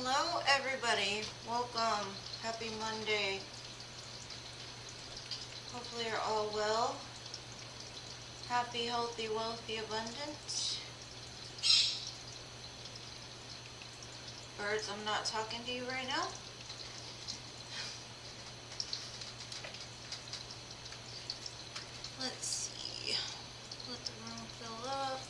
Hello everybody, welcome, happy Monday. Hopefully you're all well, happy, healthy, wealthy, abundant. Birds, I'm not talking to you right now. Let's see, let the room fill up.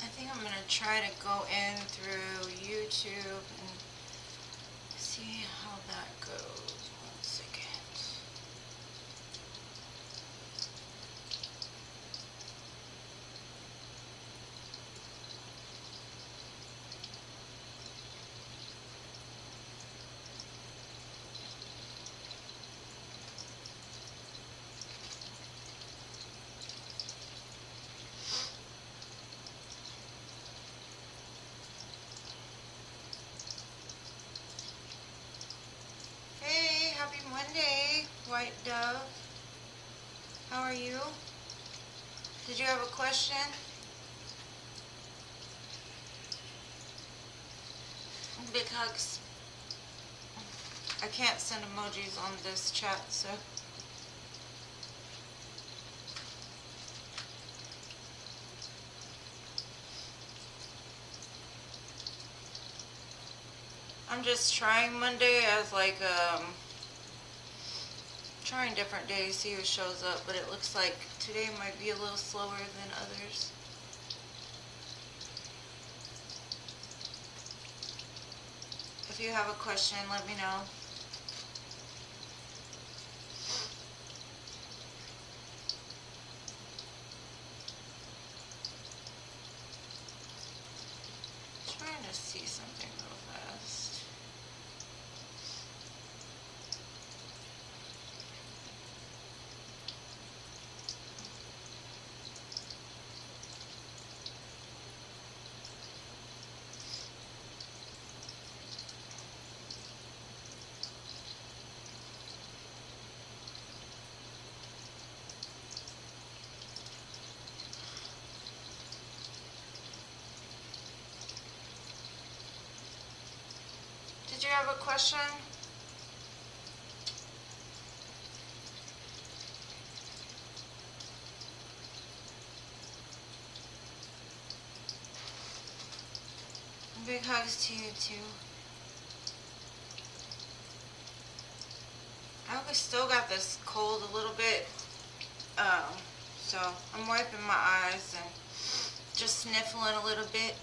I think I'm going to try to go in through YouTube and see how that goes. 1 second. Hey, happy Monday, White Dove. How are you? Did you have a question? Big hugs. I can't send emojis on this chat, so. I'm just trying Monday as like trying different days, see who shows up, but it looks like today might be a little slower than others. If you have a question, let me know. Trying to see something real fast. Did you have a question? Big hugs to you too. I still got this cold a little bit, so I'm wiping my eyes and just sniffling a little bit.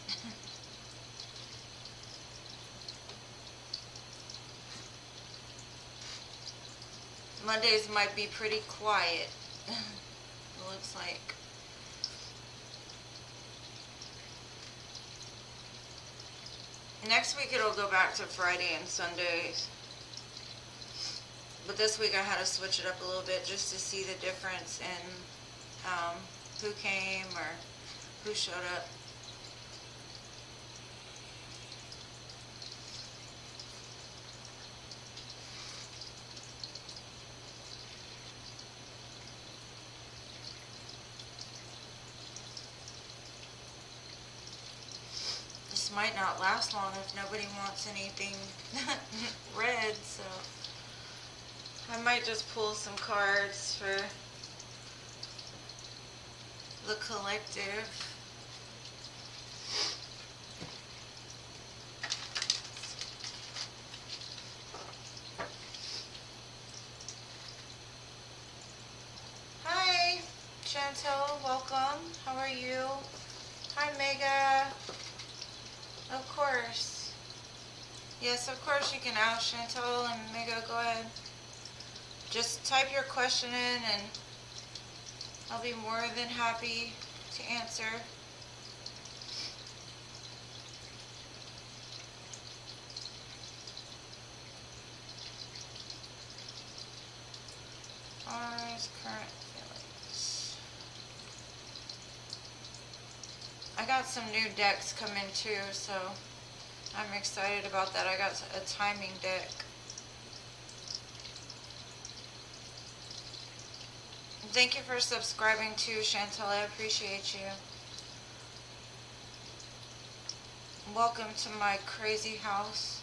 Mondays might be pretty quiet, it looks like. Next week it'll go back to Friday and Sundays. But this week I had to switch it up a little bit just to see the difference in who came or who showed up. This might not last long if nobody wants anything read, so I might just pull some cards for the collective. Hi, Chantel. welcome. How are you? Hi, Mega. Of course. Yes, of course you can ask Chantel and Mega. Go ahead. Just type your question in and I'll be more than happy to answer. Alright, current feelings. I got some new decks coming too, so I'm excited about that. I got a timing deck. Thank you for subscribing too, Chantel. I appreciate you. Welcome to my crazy house.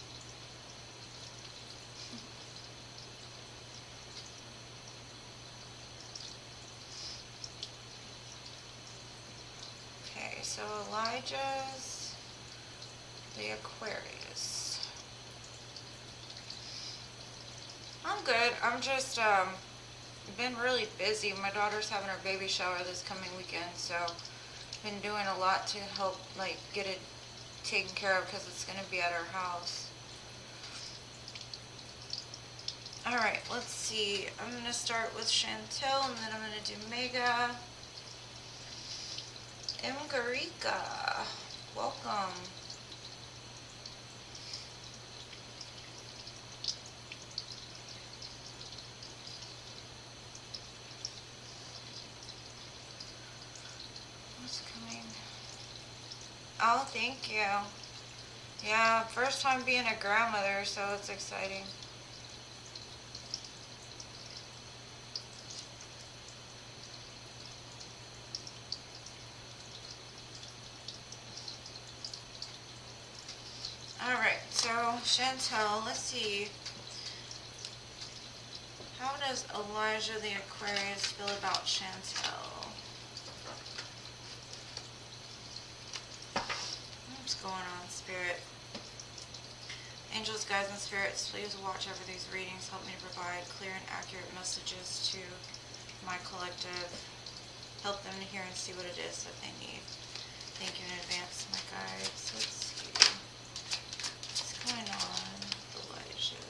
Okay, so Elijah's the Aquarius. I'm good. I'm just been really busy. My daughter's having her baby shower this coming weekend, so been doing a lot to help like get it taken care of because it's going to be at our house. Alright, let's see. I'm going to start with Chantel and then I'm going to do Mega. Imgarika, welcome. What's coming? Oh, thank you. Yeah, first time being a grandmother, so it's exciting. Alright, so Chantel, let's see. How does Elijah the Aquarius feel about Chantel? What's going on, Spirit? Angels, guides, and spirits, please watch over these readings. Help me to provide clear and accurate messages to my collective. Help them to hear and see what it is that they need. Thank you in advance, my guides. Let's see. What's going on with Elijah?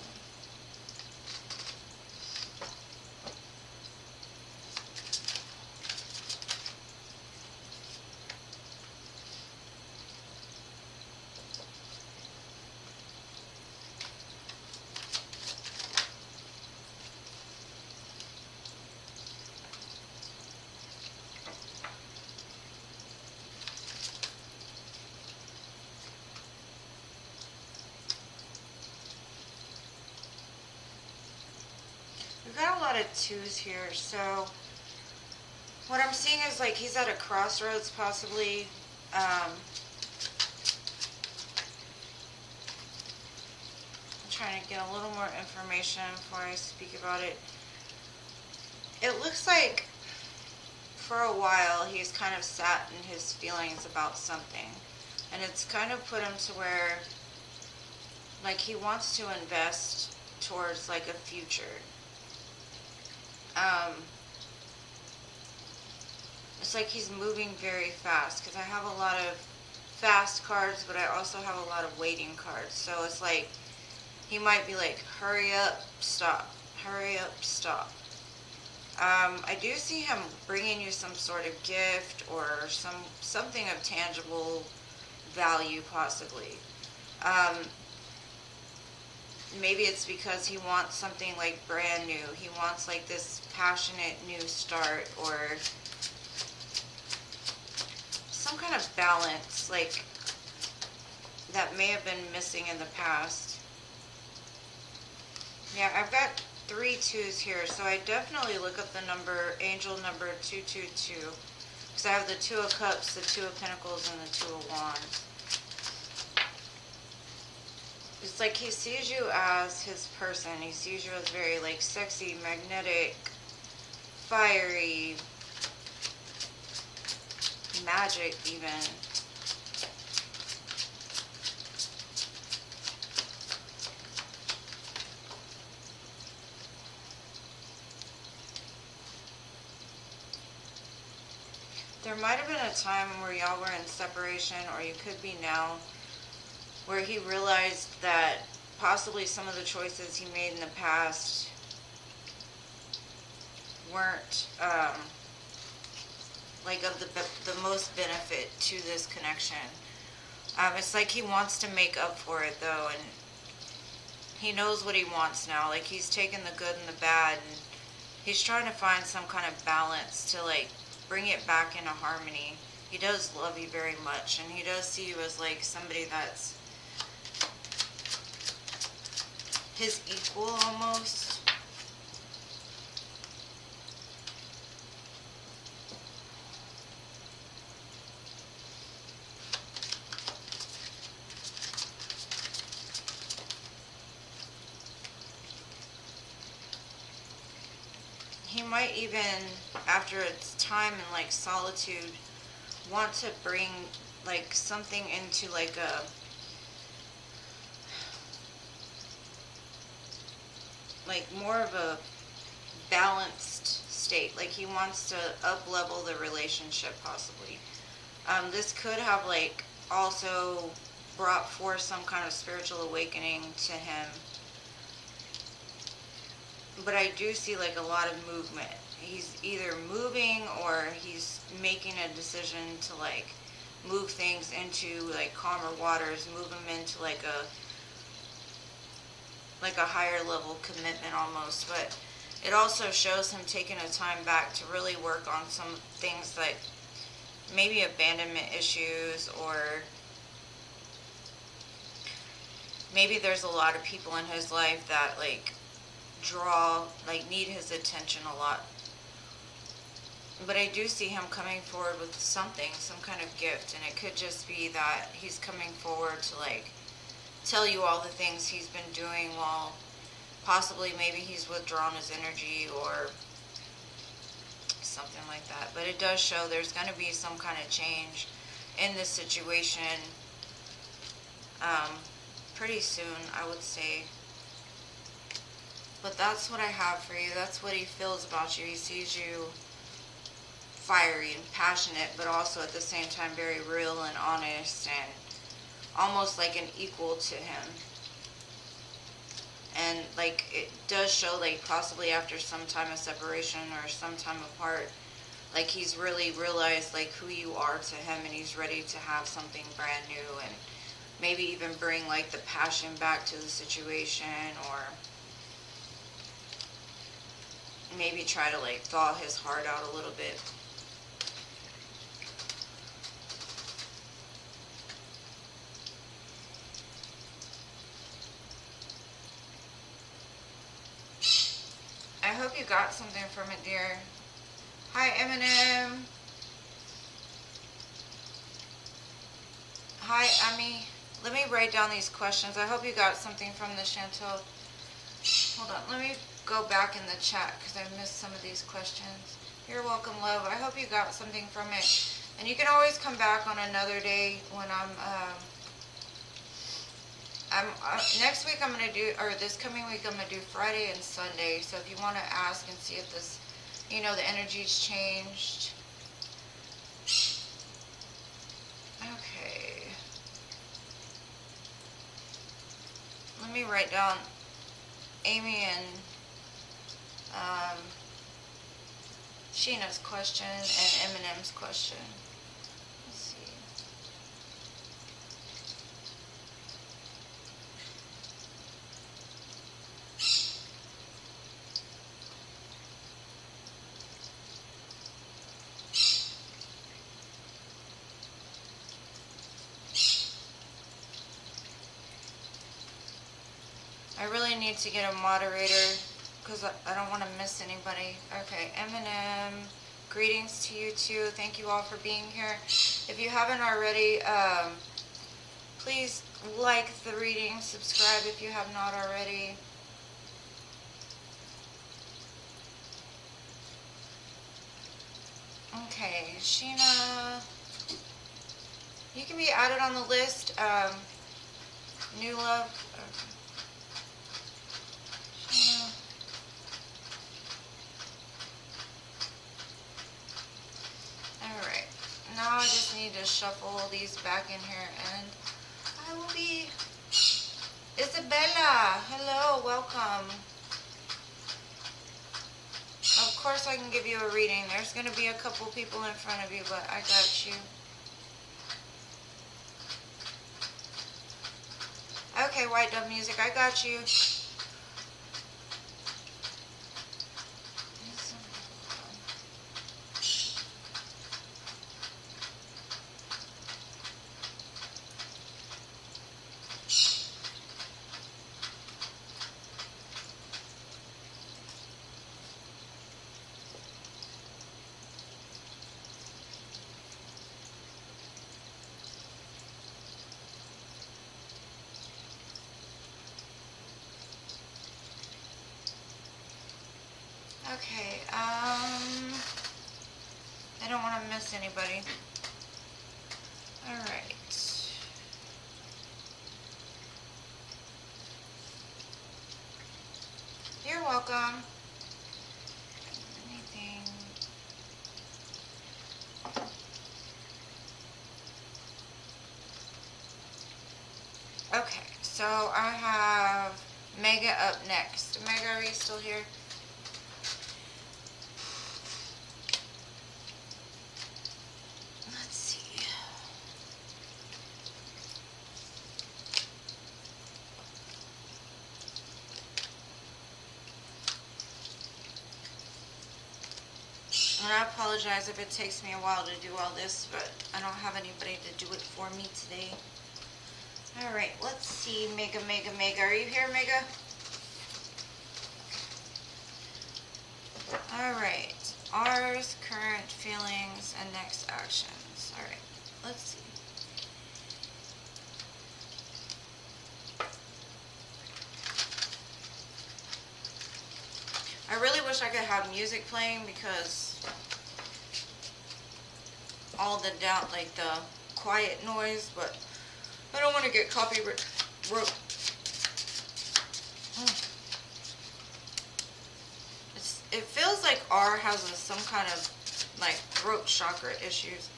We've got a lot of twos here, so what I'm seeing is like he's at a crossroads possibly. I'm trying to get a little more information before I speak about it. It looks like for a while he's kind of sat in his feelings about something, and it's kind of put him to where like he wants to invest towards like a future. It's like he's moving very fast because I have a lot of fast cards, but I also have a lot of waiting cards. So it's like he might be like, hurry up, stop, hurry up, stop. I do see him bringing you some sort of gift or something of tangible value possibly. Maybe it's because he wants something like brand new. He wants like this passionate new start or some kind of balance like that may have been missing in the past. Yeah, I've got 3 twos here, so I definitely look up the number, angel number 222, because I have the 2 of cups, the 2 of pentacles, and the 2 of wands. It's like he sees you as his person. He sees you as very like sexy, magnetic, fiery, magic even. There might have been a time where y'all were in separation, or you could be now, where he realized that possibly some of the choices he made in the past weren't like of the most benefit to this connection. It's like he wants to make up for it though, and he knows what he wants now. Like he's taken the good and the bad, and he's trying to find some kind of balance to like bring it back into harmony. He does love you very much, and he does see you as like somebody that's his equal almost. He might even, after its time in like solitude, want to bring like something into like a more of a balanced state. Like he wants to up level the relationship possibly. This could have like also brought forth some kind of spiritual awakening to him. But I do see like a lot of movement. He's either moving or he's making a decision to like move things into like calmer waters, move them into like a higher level commitment almost. But it also shows him taking a time back to really work on some things like maybe abandonment issues, or maybe there's a lot of people in his life that like need his attention a lot. But I do see him coming forward with something, some kind of gift, and it could just be that he's coming forward to like tell you all the things he's been doing while possibly maybe he's withdrawn his energy or something like that. But it does show there's going to be some kind of change in this situation pretty soon, I would say. But that's what I have for you. That's what he feels about you. He sees you fiery and passionate, but also at the same time very real and honest, and almost like an equal to him. And like it does show like possibly after some time of separation or some time apart, like he's really realized like who you are to him, and he's ready to have something brand new, and maybe even bring like the passion back to the situation, or maybe try to like thaw his heart out a little bit. I hope you got something from it, dear. Hi, Eminem. Hi, Emmy. Let me write down these questions. I hope you got something from the Chantel. Hold on. Let me go back in the chat because I missed some of these questions. You're welcome, love. I hope you got something from it. And you can always come back on another day when next week I'm going to do, or this coming week I'm going to do Friday and Sunday. So if you want to ask and see if this, the energy's changed. Okay. Let me write down Amy and Sheena's question and Eminem's question. Let's see. I really need to get a moderator because I don't want to miss anybody. Okay, Eminem, greetings to you too. Thank you all for being here. If you haven't already, please like the reading, subscribe if you have not already. Okay, Sheena, you can be added on the list. New love. Okay. Alright. need to shuffle these back in here, and I will be... Isabella, hello, welcome. Of course I can give you a reading. There's going to be a couple people in front of you, but I got you. Okay, White Dove Music, I got you. Okay, I don't want to miss anybody. All right. You're welcome. Anything? Okay, so I have Mega up next. Mega, are you still here? And I apologize if it takes me a while to do all this, but I don't have anybody to do it for me today. Alright, let's see. Mega. Are you here, Mega? Alright. Ours, current feelings, and next actions. Alright, let's see. I really wish I could have music playing because all the down, like the quiet noise, but I don't want to get copyright. It feels like R has some kind of like throat chakra issues.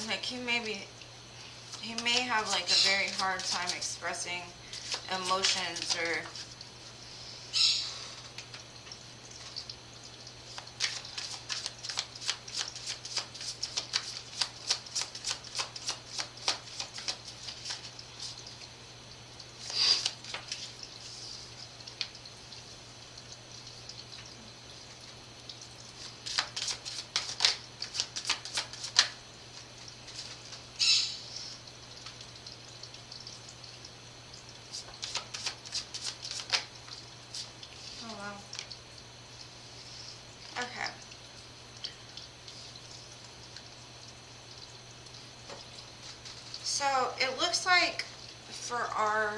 Like he may have like a very hard time expressing emotions or so it looks like for our,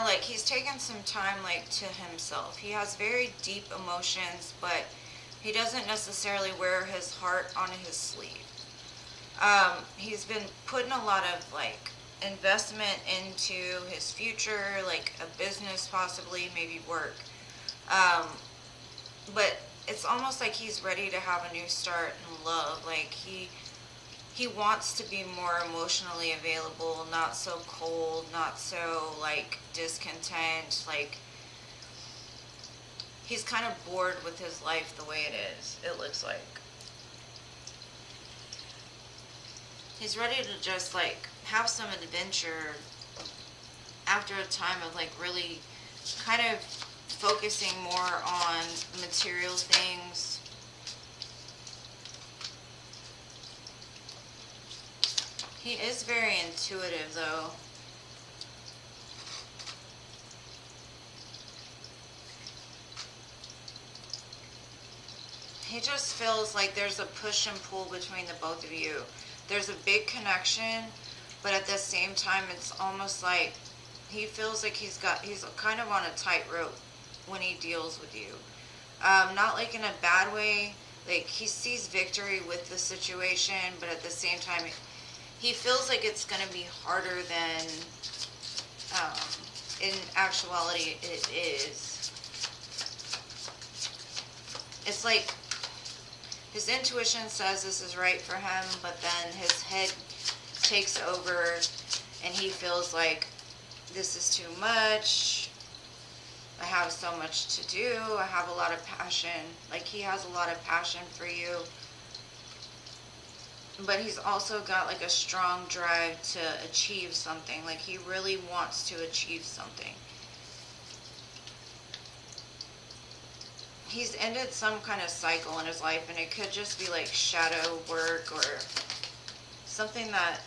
like he's taken some time like to himself. He has very deep emotions, but he doesn't necessarily wear his heart on his sleeve. He's been putting a lot of like investment into his future, like a business possibly, maybe work. But it's almost like he's ready to have a new start in love. Like he wants to be more emotionally available, not so cold, not so like discontent. Like he's kind of bored with his life the way it is, it looks like. He's ready to just like have some adventure after a time of like really kind of focusing more on material things. He is very intuitive though. He just feels like there's a push and pull between the both of you. There's a big connection, but at the same time it's almost like he feels like he's kind of on a tightrope when he deals with you. Not like in a bad way, like he sees victory with the situation, but at the same time he feels like it's going to be harder than in actuality it is. it's like his intuition says this is right for him, but then his head takes over and he feels like this is too much. I have so much to do. I have a lot of passion. Like, he has a lot of passion for you. But he's also got like a strong drive to achieve something. Like, he really wants to achieve something. He's ended some kind of cycle in his life, and it could just be like shadow work or something that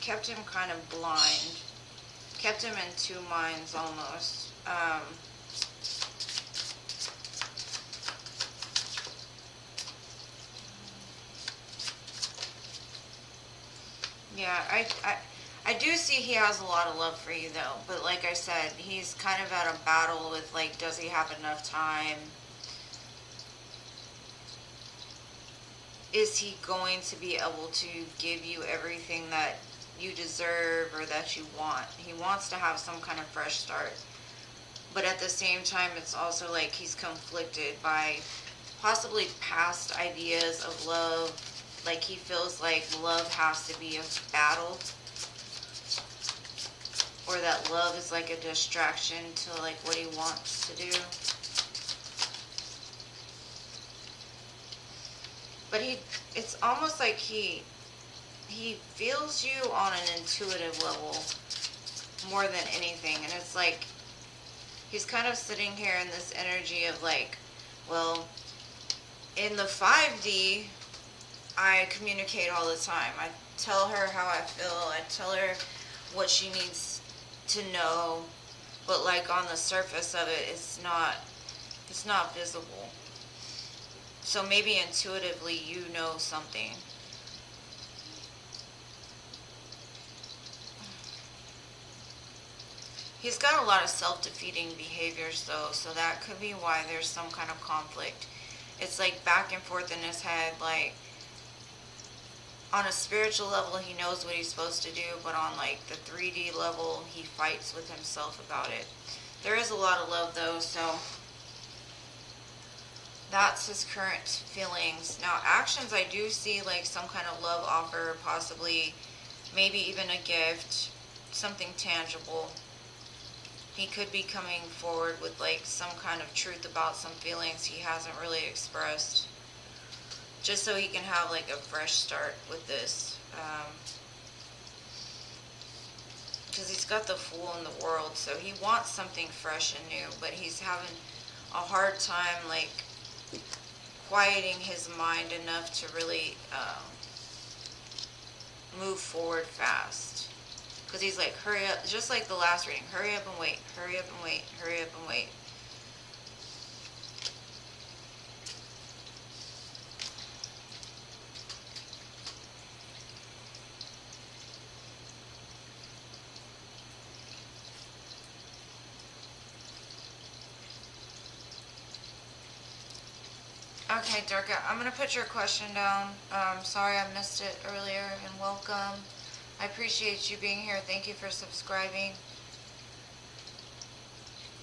kept him kind of blind, kept him in two minds almost. Yeah, I do see he has a lot of love for you though, but like I said, he's kind of at a battle with like, does he have enough time? Is he going to be able to give you everything that you deserve or that you want? He wants to have some kind of fresh start. But at the same time, it's also like he's conflicted by possibly past ideas of love. Like, he feels like love has to be a battle, or that love is like a distraction to like what he wants to do. But it's almost like he feels you on an intuitive level more than anything. And it's like, he's kind of sitting here in this energy of like, well, in the 5D, I communicate all the time. I tell her how I feel. I tell her what she needs to know. But like, on the surface of it, it's not visible. So maybe intuitively you know something. He's got a lot of self-defeating behaviors though, so that could be why there's some kind of conflict. It's like back and forth in his head, like, on a spiritual level he knows what he's supposed to do, but on like the 3D level he fights with himself about it. There is a lot of love though, so that's his current feelings. Now actions, I do see like some kind of love offer, possibly maybe even a gift, something tangible. He could be coming forward with like some kind of truth about some feelings he hasn't really expressed, just so he can have like a fresh start with this. Because he's got the Fool in the world, so he wants something fresh and new, but he's having a hard time like quieting his mind enough to really move forward fast. Because he's like, hurry up, just like the last reading, hurry up and wait, hurry up and wait, hurry up and wait. Okay, Durga, I'm going to put your question down. Sorry I missed it earlier, and welcome. I appreciate you being here. Thank you for subscribing.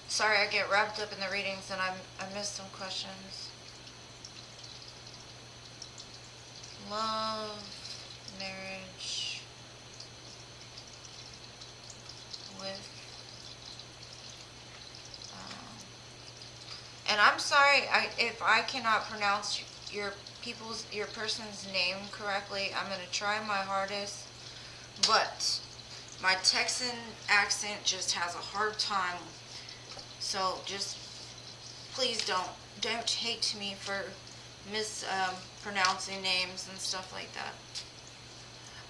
Sorry I get wrapped up in the readings and I missed some questions. Love, marriage, with... and I'm sorry if I cannot pronounce your person's name correctly. I'm going to try my hardest, but my Texan accent just has a hard time. So just please don't hate me for mispronouncing names and stuff like that.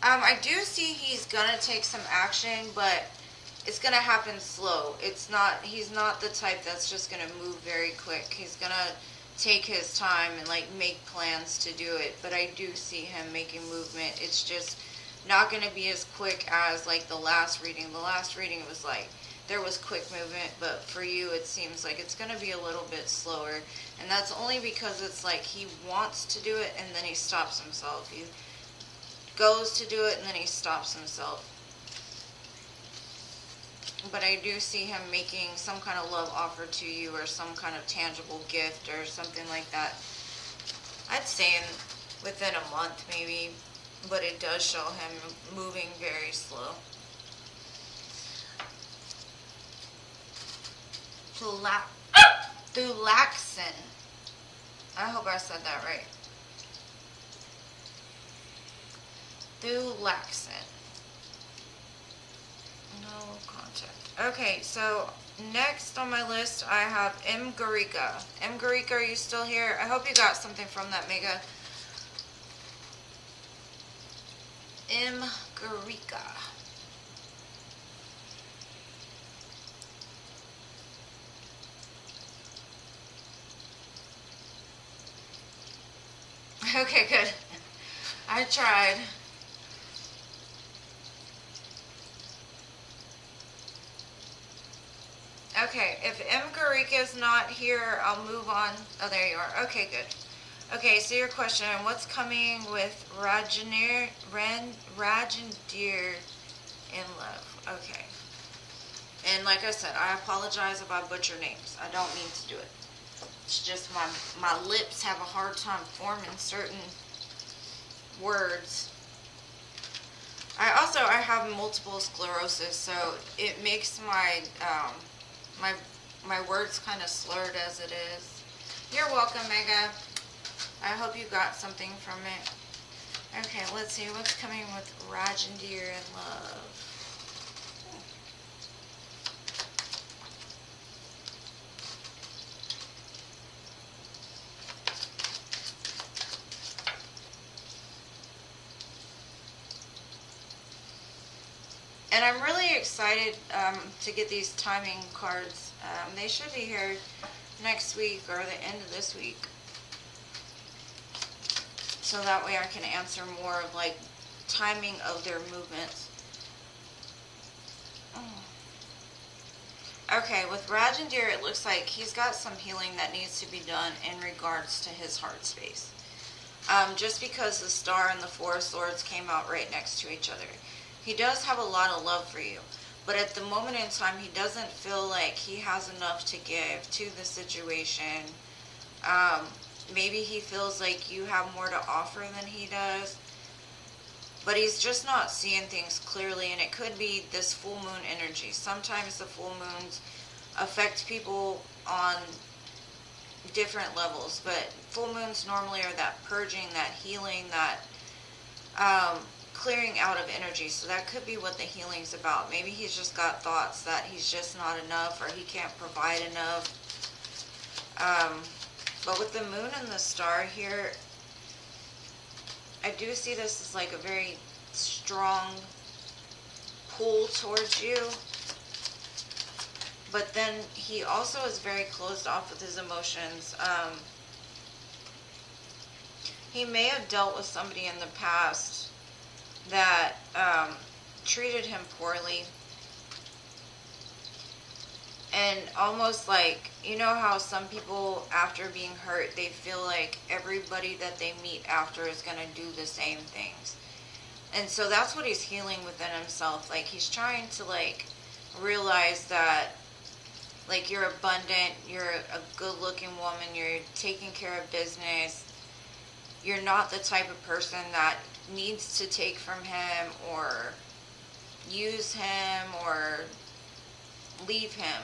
I do see he's going to take some action, but it's going to happen slow. He's not the type that's just going to move very quick. He's going to take his time and like make plans to do it. But I do see him making movement. It's just not going to be as quick as like the last reading. The last reading was like, there was quick movement, but for you it seems like it's going to be a little bit slower. And that's only because it's like he wants to do it and then he stops himself. He goes to do it and then he stops himself. but I do see him making some kind of love offer to you, or some kind of tangible gift or something like that. I'd say within a month maybe, but it does show him moving very slow. Thulaxin. I hope I said that right. Thulaxin. No contact. Okay, so next on my list I have M. Garika. M. Garika, are you still here? I hope you got something from that, Mega. M. Garika. Okay, good. I tried. Okay, if M. Garika is not here, I'll move on. Oh, there you are. Okay, good. Okay, so your question, what's coming with Rajandir in love? Okay. And like I said, I apologize if I butcher names. I don't mean to do it. It's just my lips have a hard time forming certain words. I have multiple sclerosis, so it makes my my words kind of slurred as it is. You're welcome, Mega. I hope you got something from it. Okay, let's see what's coming with Rajandir in love. And I'm really excited to get these timing cards. They should be here next week or the end of this week. So that way I can answer more of like timing of their movements. Okay, with Rajandir, it looks like he's got some healing that needs to be done in regards to his heart space. Just because the star and the Forest Lords came out right next to each other. He does have a lot of love for you, but at the moment in time, he doesn't feel like he has enough to give to the situation. Maybe he feels like you have more to offer than he does, but he's just not seeing things clearly, and it could be this full moon energy. Sometimes the full moons affect people on different levels, but full moons normally are that purging, that healing, that clearing out of energy. So that could be what the healing's about. Maybe he's just got thoughts that he's just not enough, or he can't provide enough. But with the moon and the star here, I do see this as like a very strong pull towards you. But then he also is very closed off with his emotions. He may have dealt with somebody in the past that treated him poorly, and almost like, you know how some people after being hurt, they feel like everybody that they meet after is going to do the same things. And so that's what he's healing within himself. Like, he's trying to like realize that like you're abundant, you're a good looking woman, you're taking care of business, you're not the type of person that needs to take from him or use him or leave him.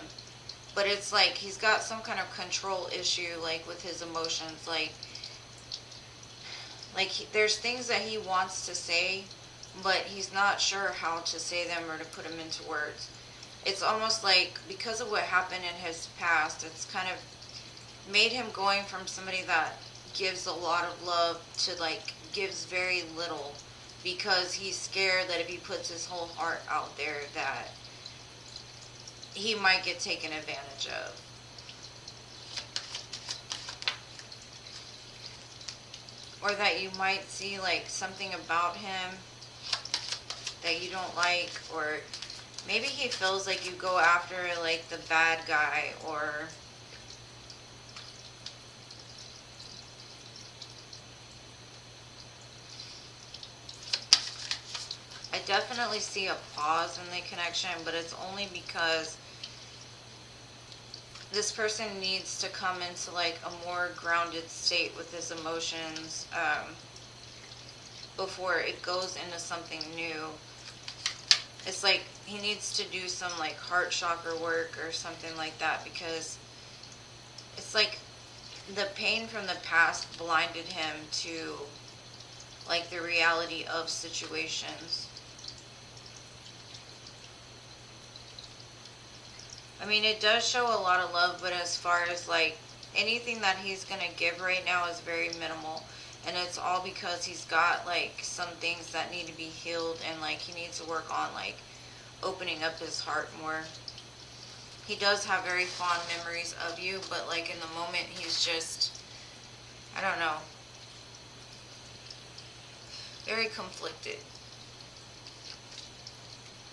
But it's like he's got some kind of control issue, like with his emotions. Like there's things that he wants to say, but he's not sure how to say them or to put them into words. It's almost like because of what happened in his past, it's kind of made him going from somebody that gives a lot of love to like gives very little, because he's scared that if he puts his whole heart out there that he might get taken advantage of. Or that you might see like something about him that you don't like, or maybe he feels like you go after like the bad guy, or I definitely see a pause in the connection, but it's only because this person needs to come into like a more grounded state with his emotions before it goes into something new. It's like he needs to do some like heart chakra work or something like that, because it's like the pain from the past blinded him to like the reality of situations. I mean, it does show a lot of love, but as far as like anything that he's going to give right now is very minimal. And it's all because he's got like some things that need to be healed, and like he needs to work on like opening up his heart more. He does have very fond memories of you, but like in the moment he's just, I don't know, very conflicted.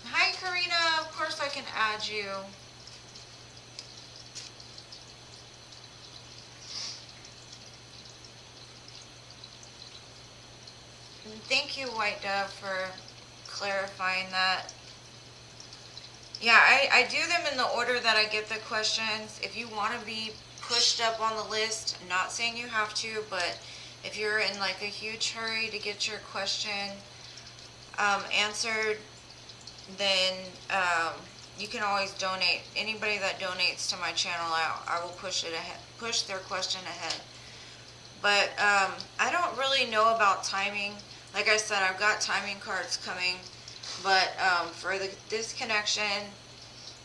Hi Karina, of course I can add you. And thank you, White Dove, for clarifying that. Yeah, I do them in the order that I get the questions. If you want to be pushed up on the list, I'm not saying you have to, but if you're in like a huge hurry to get your question answered, then you can always donate. Anybody that donates to my channel, I will push it ahead, push their question ahead. But I don't really know about timing. Like I said, I've got timing cards coming, but for this connection,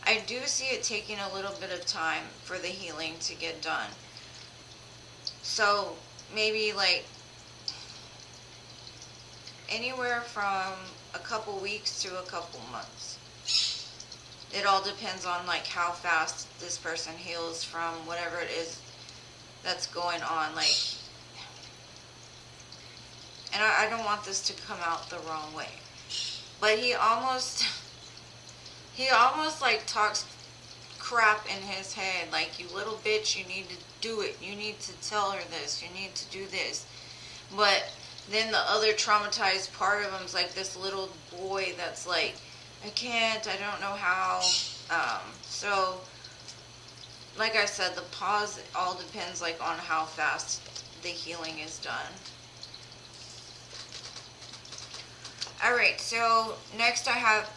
I do see it taking a little bit of time for the healing to get done. So maybe like anywhere from a couple weeks to a couple months. It all depends on like how fast this person heals from whatever it is that's going on. Like, and I don't want this to come out the wrong way, but he almost like talks crap in his head, like, you little bitch, you need to do it, you need to tell her this, you need to do this. But then the other traumatized part of him's like this little boy that's like, I can't, I don't know how. So like I said, the pause all depends like on how fast the healing is done. Alright, so next I have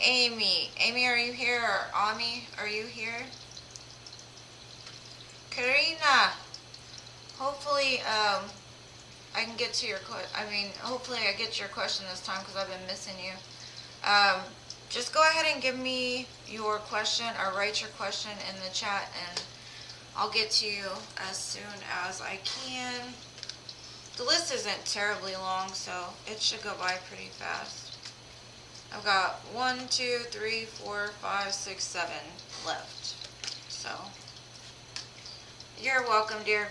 Amy. Amy, are you here? Or Ami, are you here? Karina, hopefully I can get to your hopefully I get your question this time, because I've been missing you. Just go ahead and give me your question, or write your question in the chat, and I'll get to you as soon as I can. The list isn't terribly long, so it should go by pretty fast. I've got 1, 2, 3, 4, 5, 6, 7 left. So, you're welcome, dear.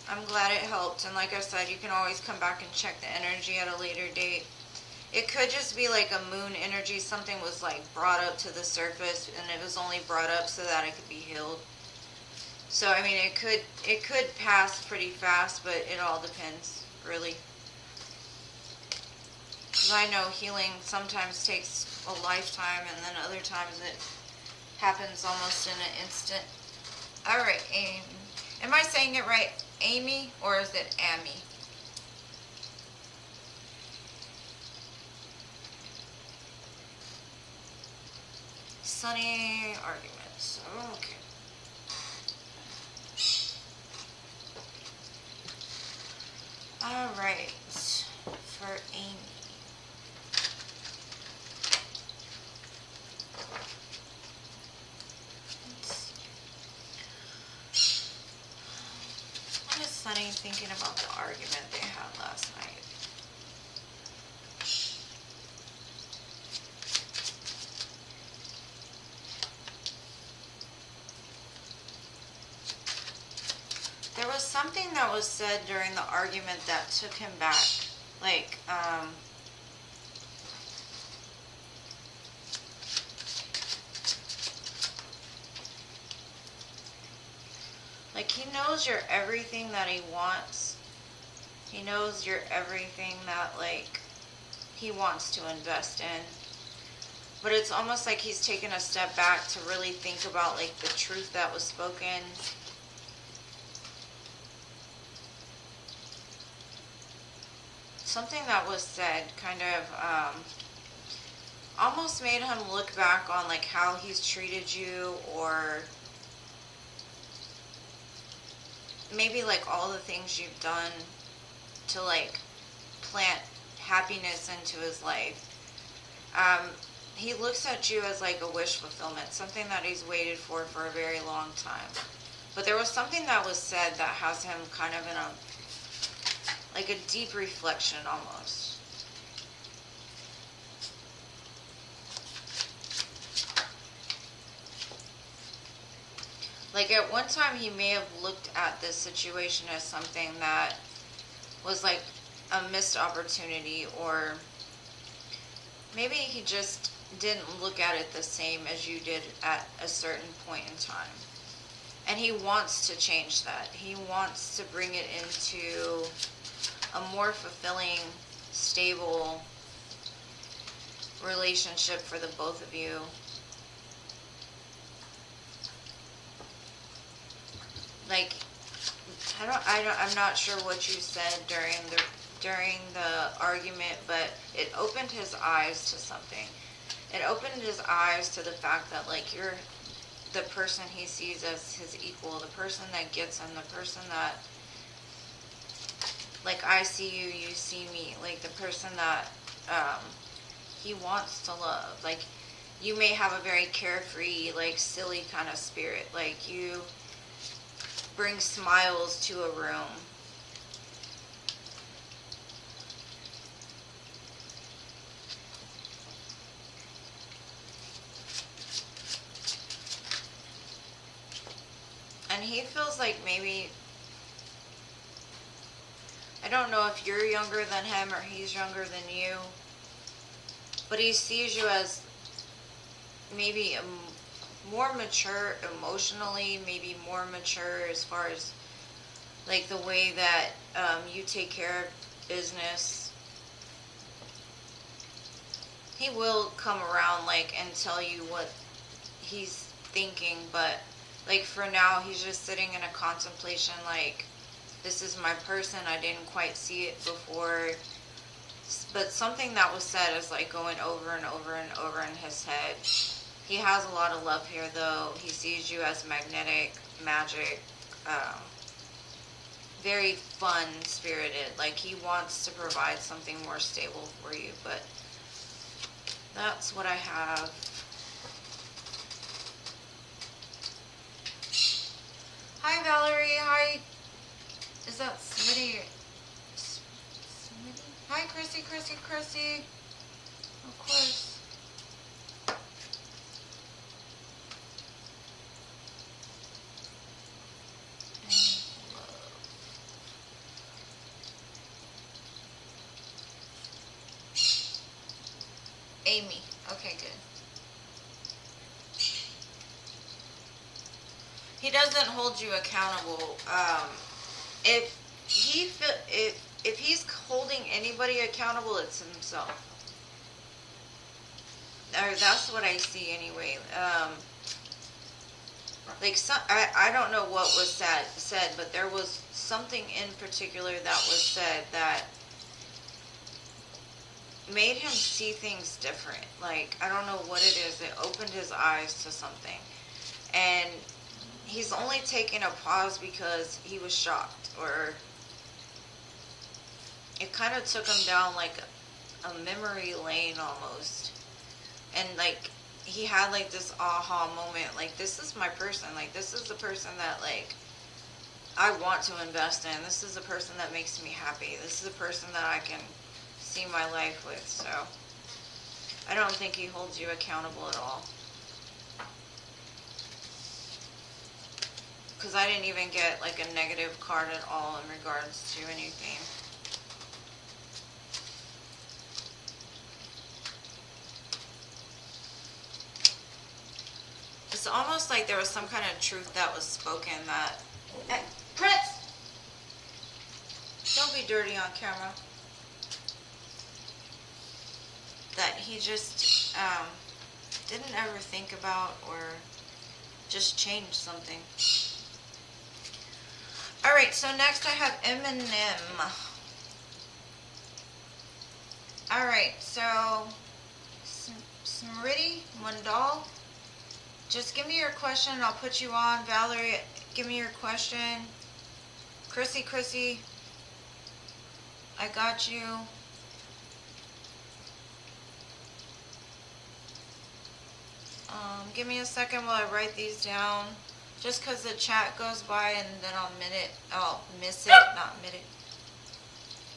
I'm glad it helped. And like I said, you can always come back and check the energy at a later date. It could just be like a moon energy. Something was like brought up to the surface, and it was only brought up so that it could be healed. So, I mean, it could pass pretty fast, but it all depends, really. Because I know healing sometimes takes a lifetime, and then other times it happens almost in an instant. Alright, Amy. Am I saying it right? Amy, or is it Amy? Sunny arguments. Okay. Alright, for Amy. What is Sunny thinking about the argument they had last night? There was something that was said during the argument that took him back. Like, like he knows you're everything that he wants. He knows you're everything that, like, he wants to invest in. But it's almost like he's taken a step back to really think about like the truth that was spoken. Something that was said kind of almost made him look back on like how he's treated you, or maybe like all the things you've done to like plant happiness into his life. He looks at you as like a wish fulfillment, something that he's waited for a very long time. But there was something that was said that has him kind of in a, like a deep reflection almost. Like at one time he may have looked at this situation as something that was like a missed opportunity, or maybe he just didn't look at it the same as you did at a certain point in time. And he wants to change that. He wants to bring it into a more fulfilling, stable relationship for the both of you. Like, I'm not sure what you said during the argument, but it opened his eyes to something. It opened his eyes to the fact that like you're the person he sees as his equal, the person that gets him, the person that, like, I see you, you see me, like the person that he wants to love. Like, you may have a very carefree, like silly kind of spirit, like you bring smiles to a room. And he feels like maybe, I don't know if you're younger than him or he's younger than you, but he sees you as maybe more mature emotionally, maybe more mature as far as like the way that you take care of business. He will come around like and tell you what he's thinking, but like for now he's just sitting in a contemplation like, this is my person, I didn't quite see it before. But something that was said is like going over and over and over in his head. He has a lot of love here though. He sees you as magnetic, magic, very fun spirited. Like he wants to provide something more stable for you, but that's what I have. Hi Valerie, hi. Is that Smitty? Smitty? Hi Chrissy. Of course. Amy. Okay, good. He doesn't hold you accountable. If he's holding anybody accountable, it's himself. Or that's what I see anyway. I don't know what was said, but there was something in particular that was said that made him see things different. Like, I don't know what it is. It opened his eyes to something. And he's only taken a pause because he was shocked, or it kind of took him down like a memory lane almost. And like he had like this aha moment, like this is my person, like this is the person that like I want to invest in. This is the person that makes me happy. This is the person that I can see my life with. So I don't think he holds you accountable at all. Because I didn't even get like a negative card at all in regards to anything. It's almost like there was some kind of truth that was spoken that... Hey, Prince! Don't be dirty on camera. that he just didn't ever think about or just changed something. Alright, so next I have Eminem. Alright, so Smriti Mandal, just give me your question and I'll put you on. Valerie, give me your question. Chrissy, I got you. Give me a second while I write these down. Just because the chat goes by and then I'll miss it, not minute.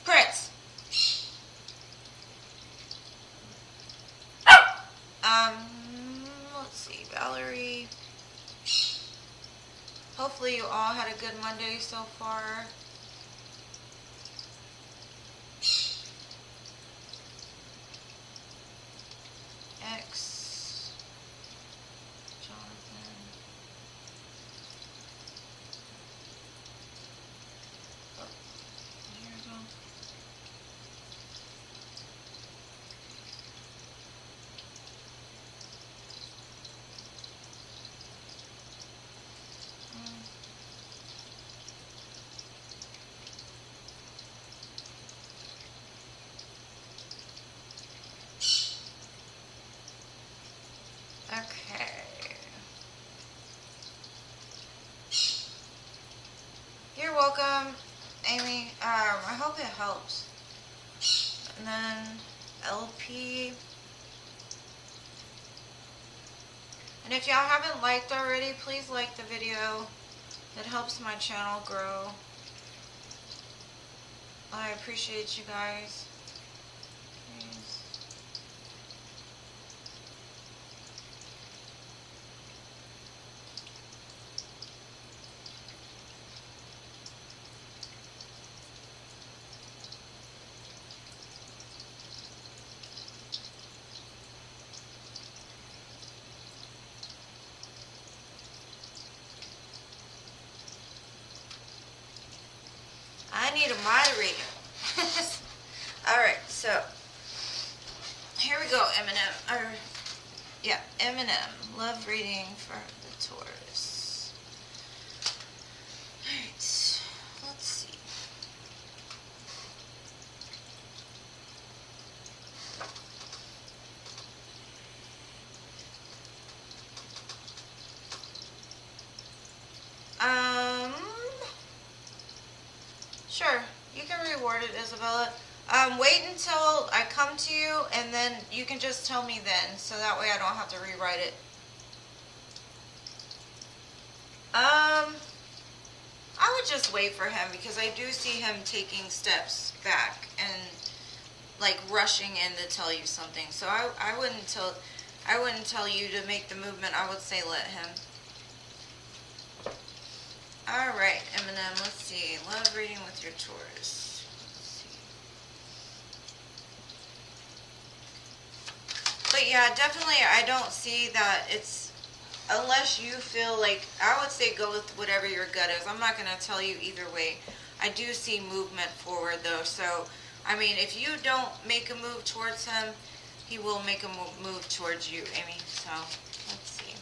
Prince. Let's see, Valerie. Hopefully you all had a good Monday so far. X. Jonathan. Oh, here we go. Okay. You're welcome, Amy. I hope it helps. And then LP. And if y'all haven't liked already, please like the video. It helps my channel grow. I appreciate you guys. Please. I need a moderator. Alright, so here we go, Eminem. Yeah, Eminem. Love reading for the Taurus. Alright, let's see. Sure, you can reword it, Isabella. Wait until I come to you, and then you can just tell me then, so that way I don't have to rewrite it. I would just wait for him, because I do see him taking steps back and like rushing in to tell you something. So I wouldn't tell you to make the movement. I would say let him. Alright, Eminem, let's see. Love reading with your Taurus. Let's see. But yeah, definitely I don't see that it's, unless you feel like, I would say go with whatever your gut is. I'm not going to tell you either way. I do see movement forward though. So, I mean, if you don't make a move towards him, he will make a move towards you, Amy. So, let's see.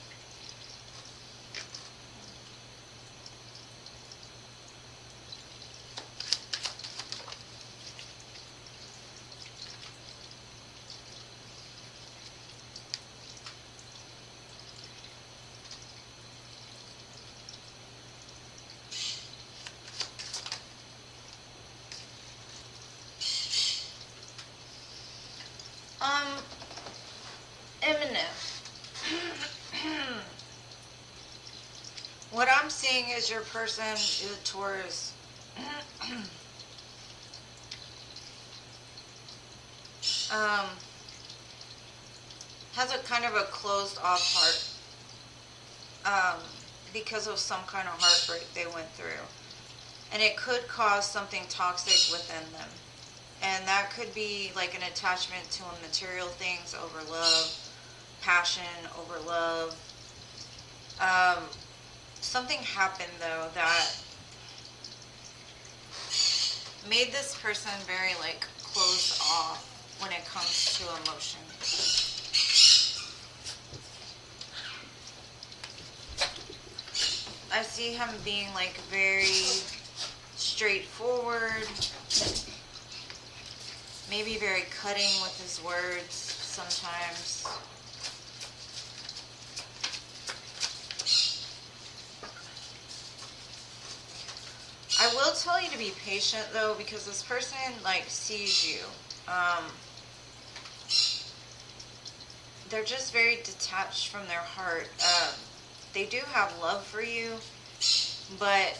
Eminem. What I'm seeing is your person is a Taurus. Has a kind of a closed off heart because of some kind of heartbreak they went through. And it could cause something toxic within them. And that could be like an attachment to material things over love, passion over love. Something happened though that made this person very like closed off when it comes to emotions. I see him being like very straightforward, maybe very cutting with his words sometimes. I will tell you to be patient though, because this person like sees you. They're just very detached from their heart. They do have love for you, but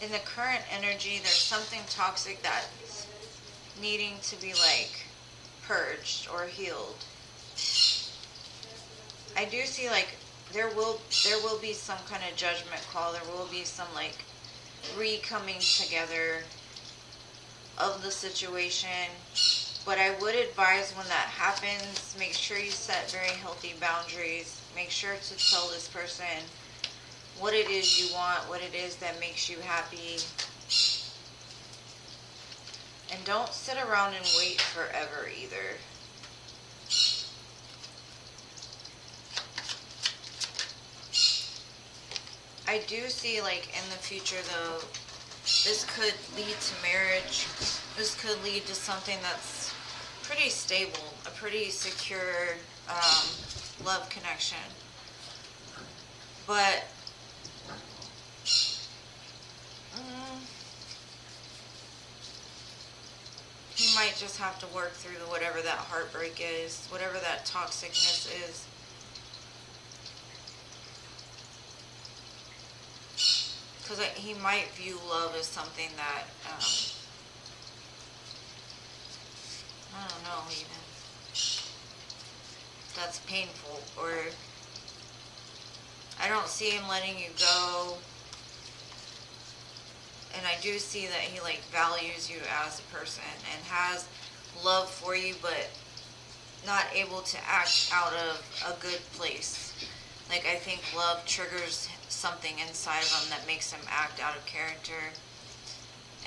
in the current energy, there's something toxic that's needing to be like purged or healed. I do see like there will be some kind of judgment call. There will be some like re-coming together of the situation. But I would advise when that happens, make sure you set very healthy boundaries. Make sure to tell this person what it is you want, what it is that makes you happy. And don't sit around and wait forever either. I do see like in the future though, this could lead to marriage. This could lead to something that's pretty stable, a pretty secure love connection. But he might just have to work through whatever that heartbreak is, whatever that toxicness is. Because he might view love as something that, I don't know even, that's painful, or I don't see him letting you go. And I do see that he like values you as a person and has love for you, but not able to act out of a good place. Like I think love triggers something inside of him that makes him act out of character.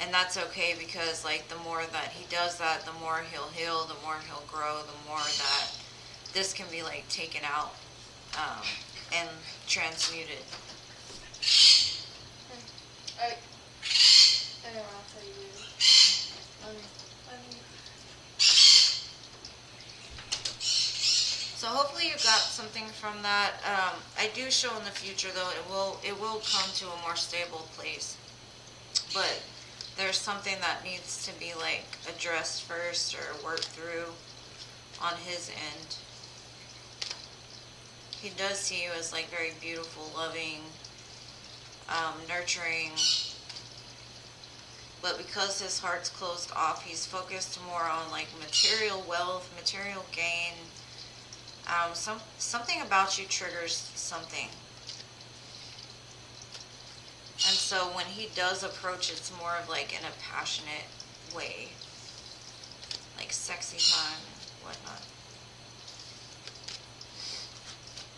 And that's okay, because like the more that he does that, the more he'll heal, the more he'll grow, the more that this can be like taken out and transmuted. I know, I'll tell you later. So hopefully you got something from that. I do show in the future though, it will come to a more stable place. But there's something that needs to be like addressed first or worked through on his end. He does see you as like very beautiful, loving, nurturing. But because his heart's closed off, he's focused more on like material wealth, material gain. Something about you triggers something. And so when he does approach, it's more of like in a passionate way. Like sexy time and whatnot.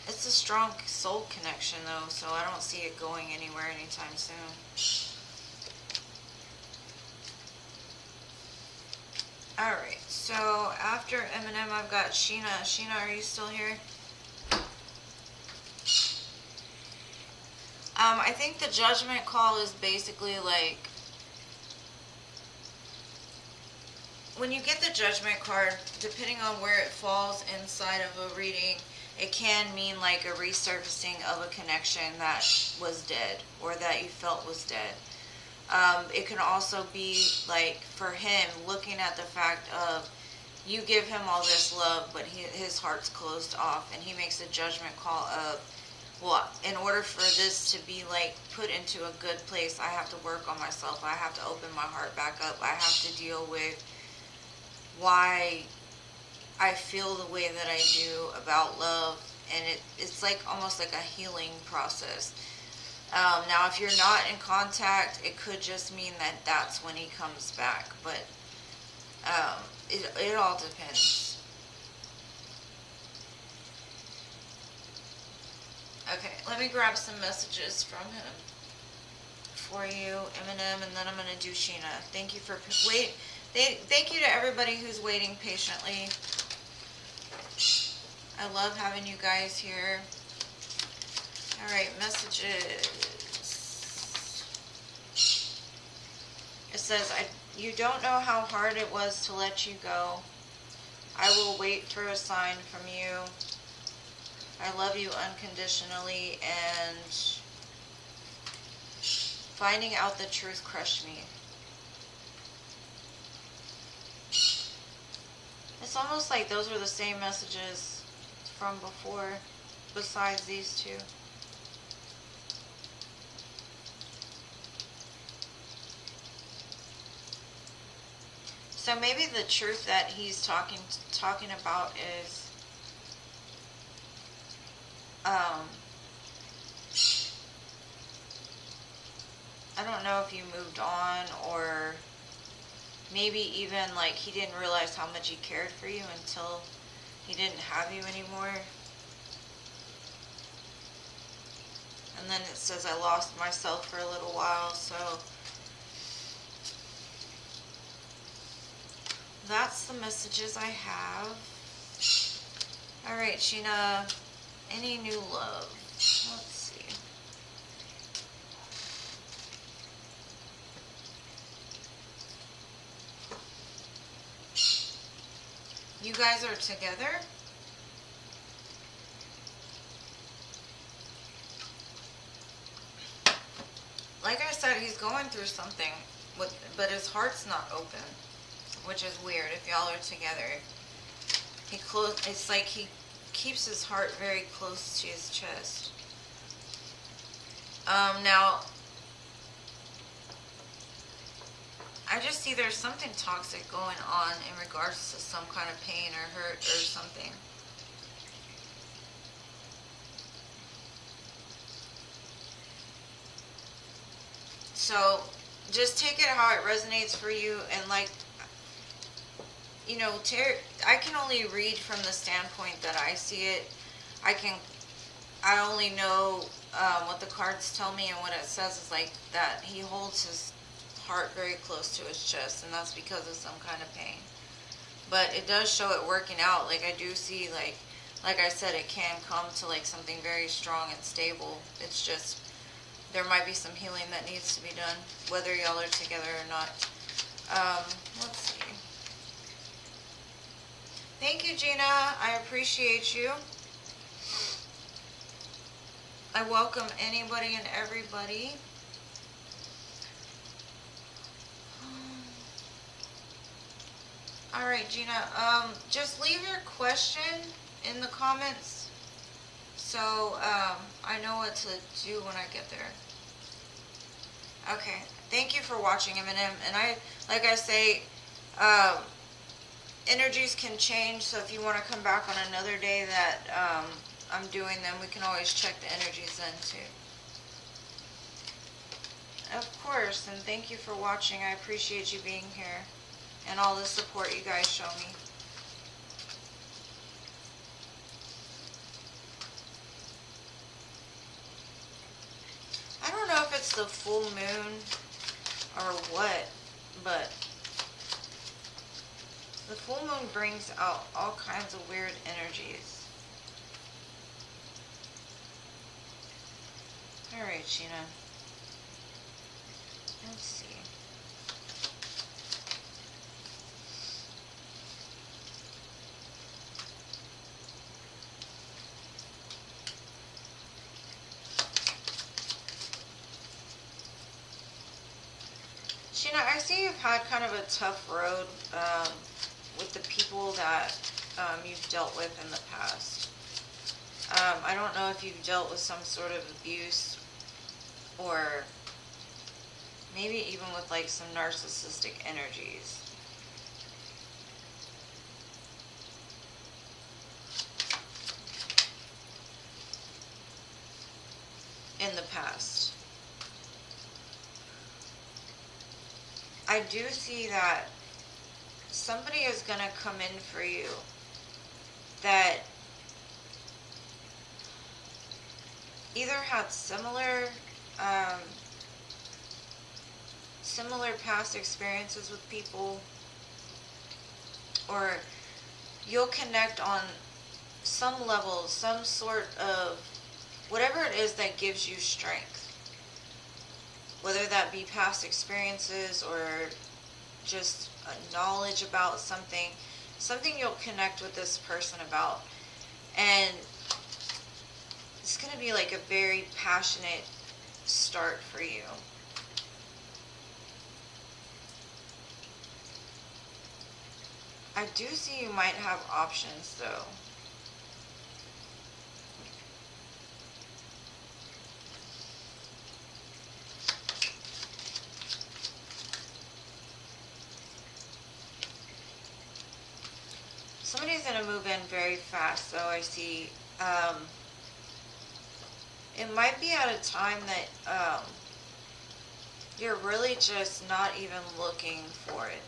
It's a strong soul connection though, so I don't see it going anywhere anytime soon. Alright, so after Eminem, I've got Sheena. Sheena, are you still here? I think the judgment call is basically like, when you get the judgment card, depending on where it falls inside of a reading, it can mean like a resurfacing of a connection that was dead or that you felt was dead. It can also be like for him looking at the fact of you give him all this love, but his heart's closed off, and he makes a judgment call of, well, in order for this to be like put into a good place, I have to work on myself. I have to open my heart back up. I have to deal with why I feel the way that I do about love, and it's like almost like a healing process. Now, if you're not in contact, it could just mean that that's when he comes back, but it all depends. Okay, let me grab some messages from him for you, Eminem, and then I'm going to do Sheena. Thank you for thank you to everybody who's waiting patiently. I love having you guys here. All right, messages. It says, you don't know how hard it was to let you go. I will wait for a sign from you. I love you unconditionally, and finding out the truth crushed me. It's almost like those were the same messages from before, besides these two. So maybe the truth that he's talking about is I don't know if you moved on, or maybe even like he didn't realize how much he cared for you until he didn't have you anymore. And then it says, I lost myself for a little while, so that's the messages I have. All right, Sheena, any new love? Let's see. You guys are together? Like I said, he's going through something, but his heart's not open, which is weird. If y'all are together, it's like he keeps his heart very close to his chest. Now, I just see there's something toxic going on in regards to some kind of pain or hurt or something. So just take it how it resonates for you, and like, you know, I can only read from the standpoint that I see it. I only know what the cards tell me, and what it says is like that he holds his heart very close to his chest, and that's because of some kind of pain. But it does show it working out. Like I do see, like I said, it can come to like something very strong and stable. It's just there might be some healing that needs to be done, whether y'all are together or not. Let's see. Thank you, Gina. I appreciate you. I welcome anybody and everybody. All right, Gina. Just leave your question in the comments, so I know what to do when I get there. Okay. Thank you for watching, Eminem. And like I say, energies can change, so if you want to come back on another day that I'm doing them, we can always check the energies then too. Of course, and thank you for watching. I appreciate you being here and all the support you guys show me. I don't know if it's the full moon or what, but the full moon brings out all kinds of weird energies. Alright, Sheena. Let's see. Sheena, I see you've had kind of a tough road with the people that you've dealt with in the past. I don't know if you've dealt with some sort of abuse, or maybe even with like some narcissistic energies. In the past. I do see that somebody is going to come in for you that either had similar similar past experiences with people, or you'll connect on some level, some sort of whatever it is that gives you strength. Whether that be past experiences or just knowledge about something you'll connect with this person about. And it's going to be like a very passionate start for you. I do see you might have options though. Somebody's going to move in very fast, though, I see. It might be at a time that you're really just not even looking for it.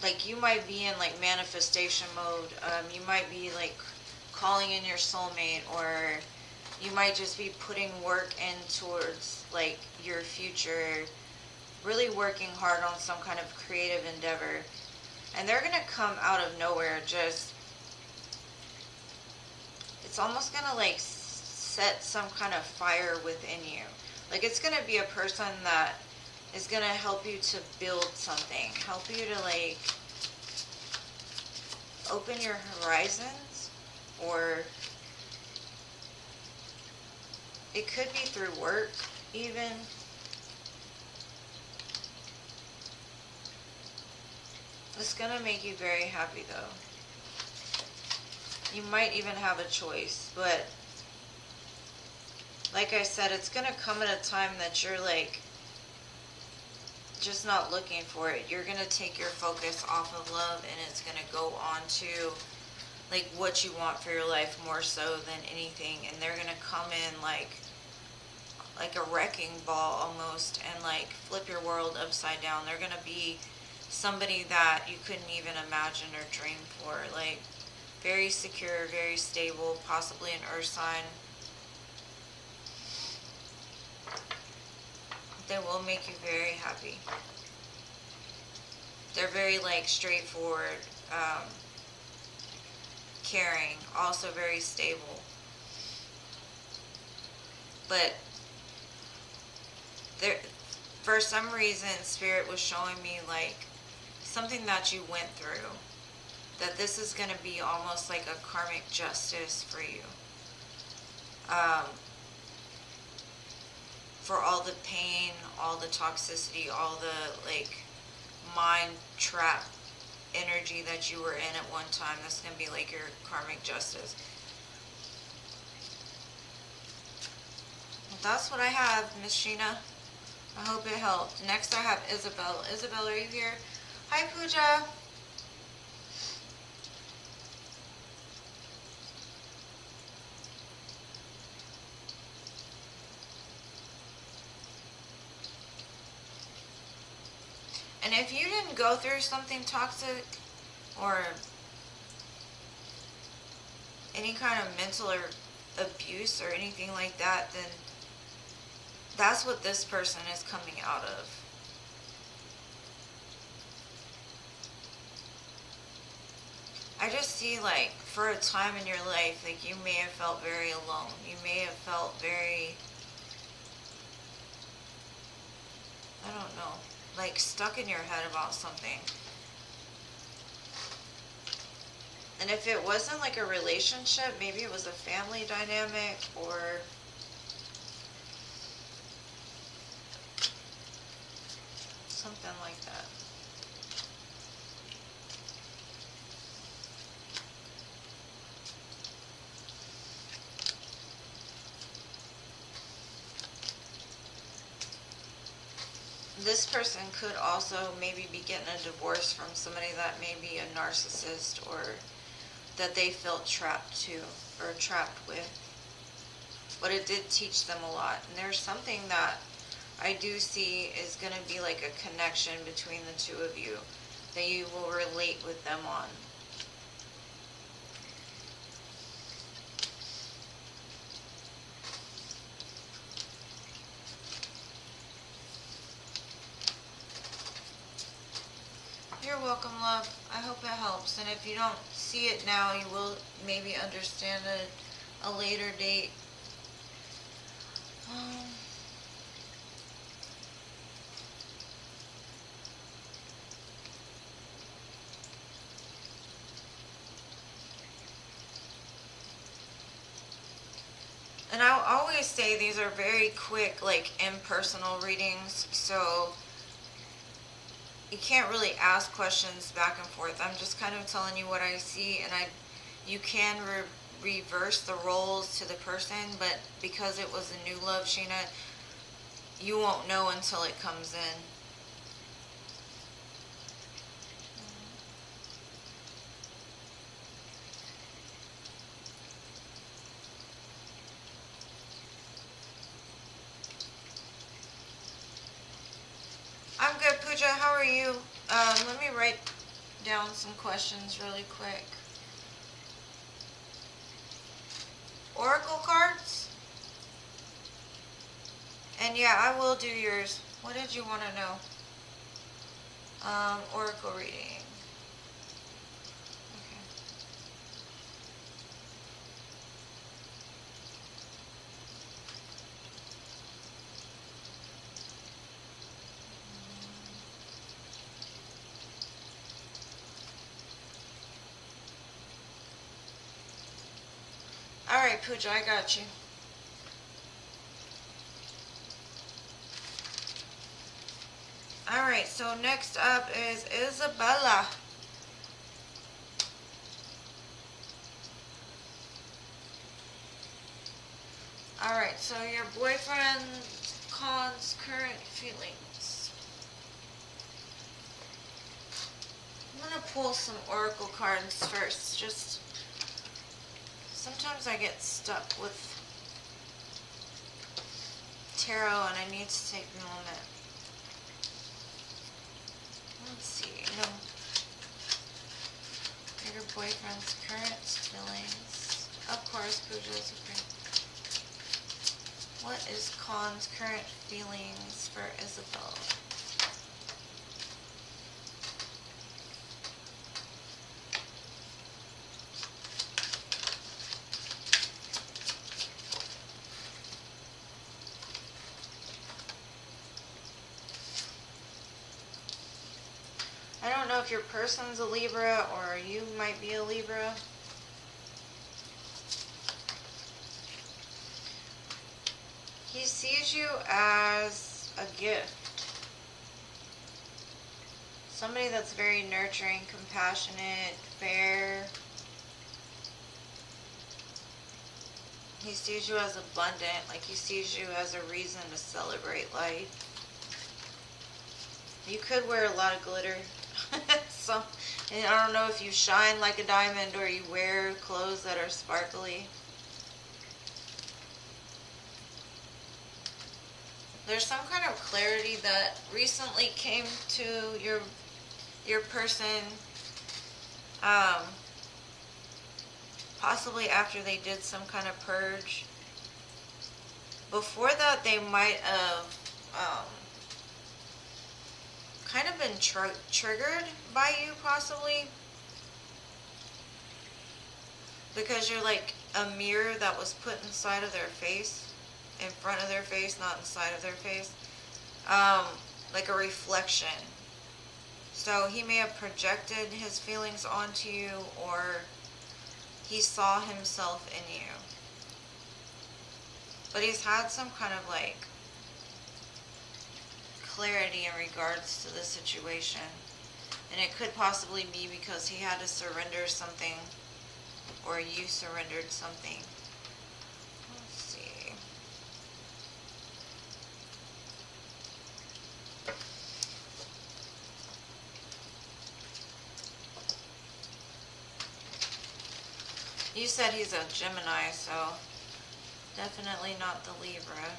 Like, you might be in, like, manifestation mode. You might be, like, calling in your soulmate, or you might just be putting work in towards, like, your future, really working hard on some kind of creative endeavor. And they're going to come out of nowhere, just, it's almost going to, like, set some kind of fire within you. Like, it's going to be a person that is going to help you to build something, help you to, like, open your horizons, or it could be through work, even. It's going to make you very happy, though. You might even have a choice, but like I said, it's going to come at a time that you're, like, just not looking for it. You're going to take your focus off of love, and it's going to go on to, like, what you want for your life more so than anything. And they're going to come in like a wrecking ball almost, and, like, flip your world upside down. They're going to be somebody that you couldn't even imagine or dream for. Like, very secure, very stable, possibly an earth sign. They will make you very happy. They're very, like, straightforward, caring, also very stable. But there, for some reason, Spirit was showing me, like, something that you went through, that this is going to be almost like a karmic justice for you. For all the pain, all the toxicity, all the, like, mind trap energy that you were in at one time. That's going to be like your karmic justice. Well, that's what I have, Miss Sheena. I hope it helped. Next I have Isabel. Isabel, are you here? Hi, Pooja. And if you didn't go through something toxic or any kind of mental or abuse or anything like that, then that's what this person is coming out of. I just see, like, for a time in your life, like, you may have felt very alone. You may have felt very, I don't know, like, stuck in your head about something. And if it wasn't like a relationship, maybe it was a family dynamic or something like that. This person could also maybe be getting a divorce from somebody that may be a narcissist, or that they felt trapped to or trapped with. But it did teach them a lot. And there's something that I do see is going to be like a connection between the two of you that you will relate with them on. welcome, love. I hope it helps. And if you don't see it now, you will maybe understand it a later date. And I'll always say these are very quick, like impersonal readings, so you can't really ask questions back and forth. I'm just kind of telling you what I see, and you can reverse the roles to the person, but because it was a new love, Sheena, you won't know until it comes in. I'm good, Pooja. How are you? Let me write down some questions really quick. Oracle cards? And yeah, I will do yours. What did you want to know? Oracle reading. Okay. Alright, Pooja, I got you. Alright, so next up is Isabella. Alright, so your boyfriend Khan's current feelings. I'm gonna pull some oracle cards first. Just sometimes I get stuck with tarot and I need to take a moment. Let's see, your boyfriend's current feelings. Of course, Pooja is okay. What is Khan's current feelings for Isabel? I don't know if your person's a Libra or you might be a Libra. He sees you as a gift. Somebody that's very nurturing, compassionate, fair. He sees you as abundant, like he sees you as a reason to celebrate life. You could wear a lot of glitter. And I don't know if you shine like a diamond or you wear clothes that are sparkly. There's some kind of clarity that recently came to your person, possibly after they did some kind of purge. Before that, they might have kind of been triggered by you, possibly, because you're like a mirror that was put inside of their face, in front of their face, not inside of their face, like a reflection. So he may have projected his feelings onto you, or he saw himself in you, but he's had some kind of like clarity in regards to the situation, and it could possibly be because he had to surrender something, or you surrendered something. Let's see. You said he's a Gemini, so definitely not the Libra.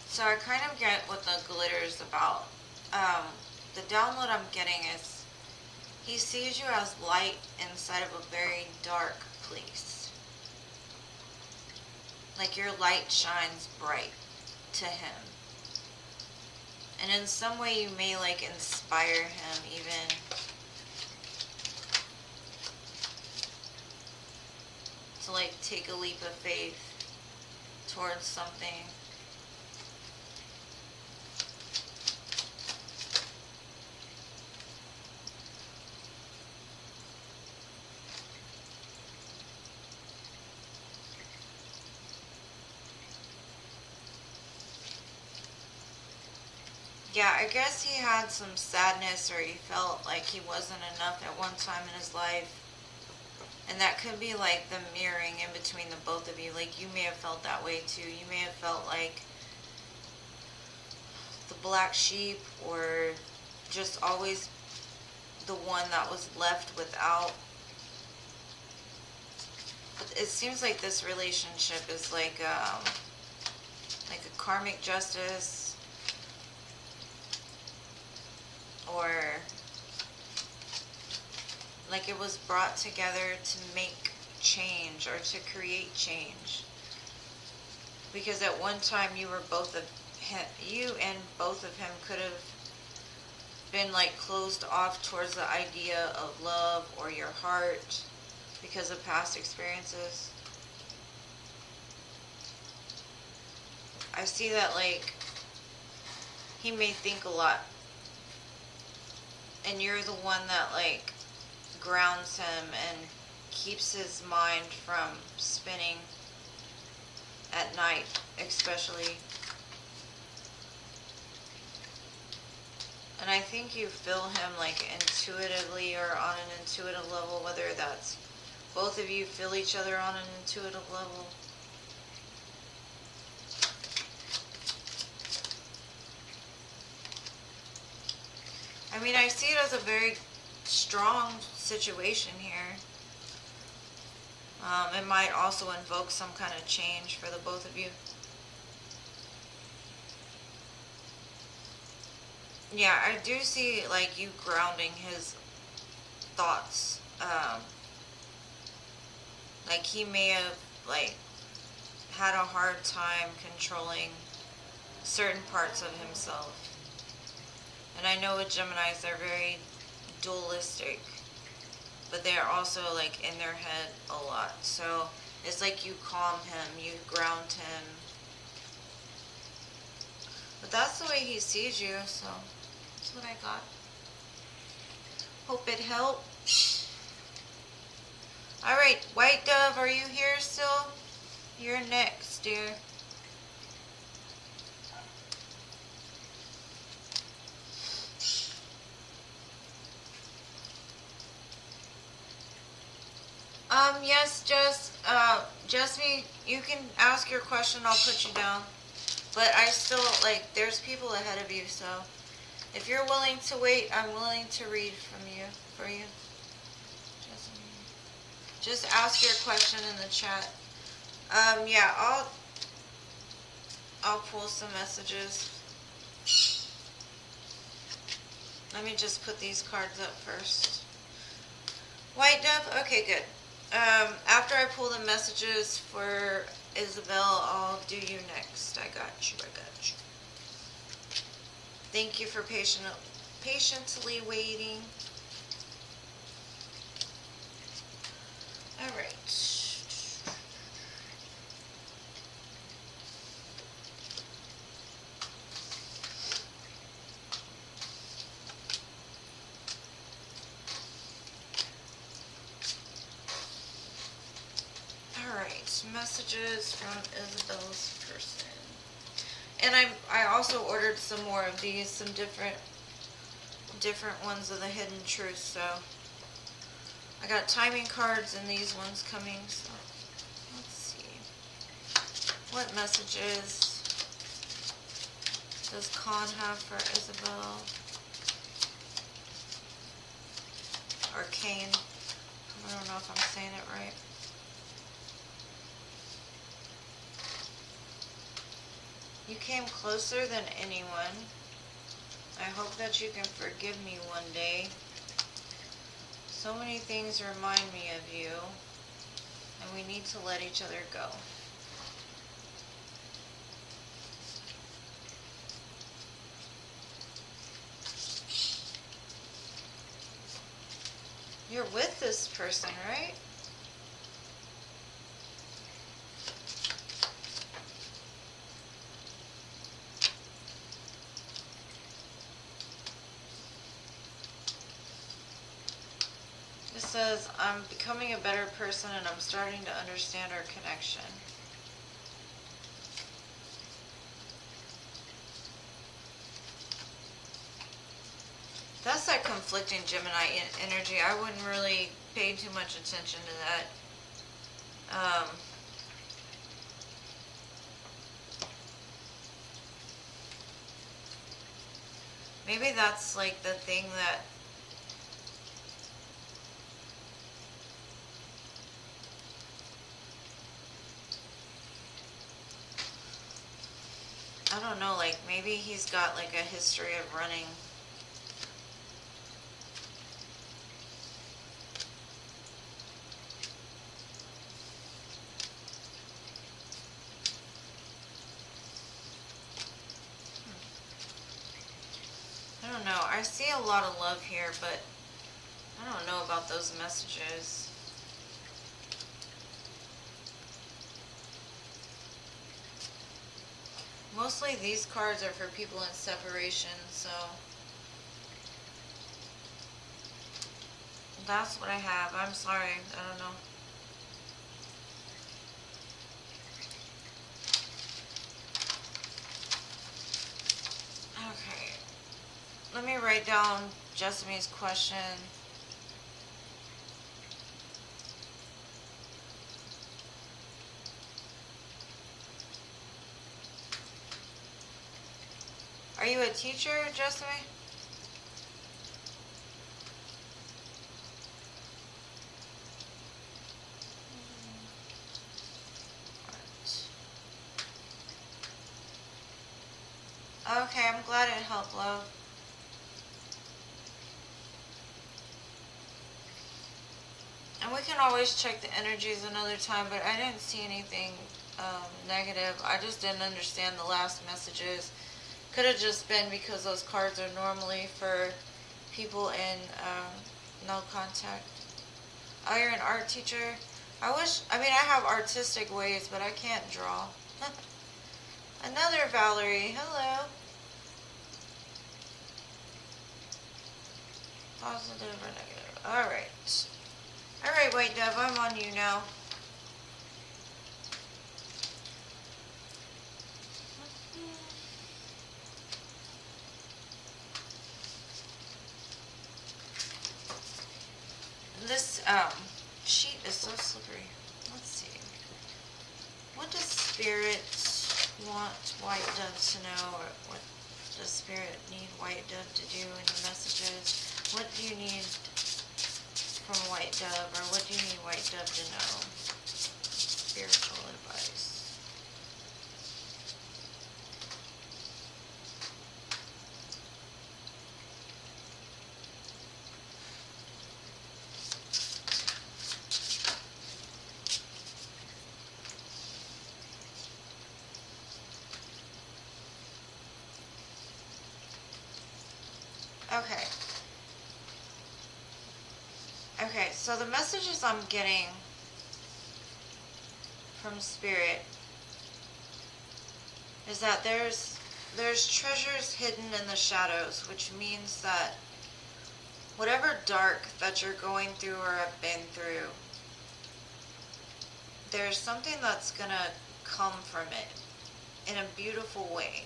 So I kind of get what the glitter is about. the download I'm getting is he sees you as light inside of a very dark place. Like your light shines bright to him. And in some way you may like inspire him even. To like take a leap of faith towards something. Yeah, I guess he had some sadness, or he felt like he wasn't enough at one time in his life. And that could be like the mirroring in between the both of you. Like you may have felt that way too. You may have felt like the black sheep, or just always the one that was left without. But it seems like this relationship is like a karmic justice. Or like it was brought together to make change or to create change. Because at one time you were both of him, you and both of him could have been like closed off towards the idea of love or your heart because of past experiences. I see that like he may think a lot. And you're the one that like grounds him and keeps his mind from spinning at night, especially. And I think you feel him like intuitively or on an intuitive level, whether that's both of you feel each other on an intuitive level. I mean, I see it as a very strong situation here. It might also invoke some kind of change for the both of you. Yeah, I do see like you grounding his thoughts. Like he may have like had a hard time controlling certain parts of himself. And I know with Geminis, they're very dualistic, but they're also like in their head a lot. So it's like you calm him, you ground him. But that's the way he sees you, so that's what I got. Hope it helped. Alright, White Dove, are you here still? You're next, dear. Yes, Jesse, you can ask your question, I'll put you down. But I still, like, there's people ahead of you, so if you're willing to wait, I'm willing to read for you. Just ask your question in the chat. Yeah, I'll pull some messages. Let me just put these cards up first. White Dove, okay, good. After I pull the messages for Isabel, I'll do you next. I got you. Thank you for patiently waiting. All right. Messages from Isabel's person. And I also ordered some more of these, some different ones of the hidden truth. So I got timing cards and these ones coming. So let's see. What messages does Khan have for Isabel? Or Kane? I don't know if I'm saying it right. You came closer than anyone. I hope that you can forgive me one day. So many things remind me of you, and we need to let each other go. You're with this person, right? It says, I'm becoming a better person and I'm starting to understand our connection. That's that conflicting Gemini energy. I wouldn't really pay too much attention to that. Maybe that's like the thing that I don't know, like maybe he's got like a history of running. I don't know. I see a lot of love here, but I don't know about those messages. Mostly these cards are for people in separation, so that's what I have. I'm sorry. I don't know. Okay. Let me write down Jessamy's question. Are you a teacher, Jessamy? Okay, I'm glad it helped, love. And we can always check the energies another time, but I didn't see anything negative. I just didn't understand the last messages. Could have just been because those cards are normally for people in no contact. Oh, you're an art teacher? I mean, I have artistic ways, but I can't draw. Another Valerie, hello. Positive or negative? Alright. Alright, White Dove, I'm on you now. This sheet is so slippery. Let's see. What does Spirit want White Dove to know, or what does Spirit need White Dove to do in the messages? What do you need from White Dove, or what do you need White Dove to know? Spiritual advice. Okay. Okay, so the messages I'm getting from Spirit is that there's treasures hidden in the shadows, which means that whatever dark that you're going through or have been through, there's something that's gonna come from it in a beautiful way.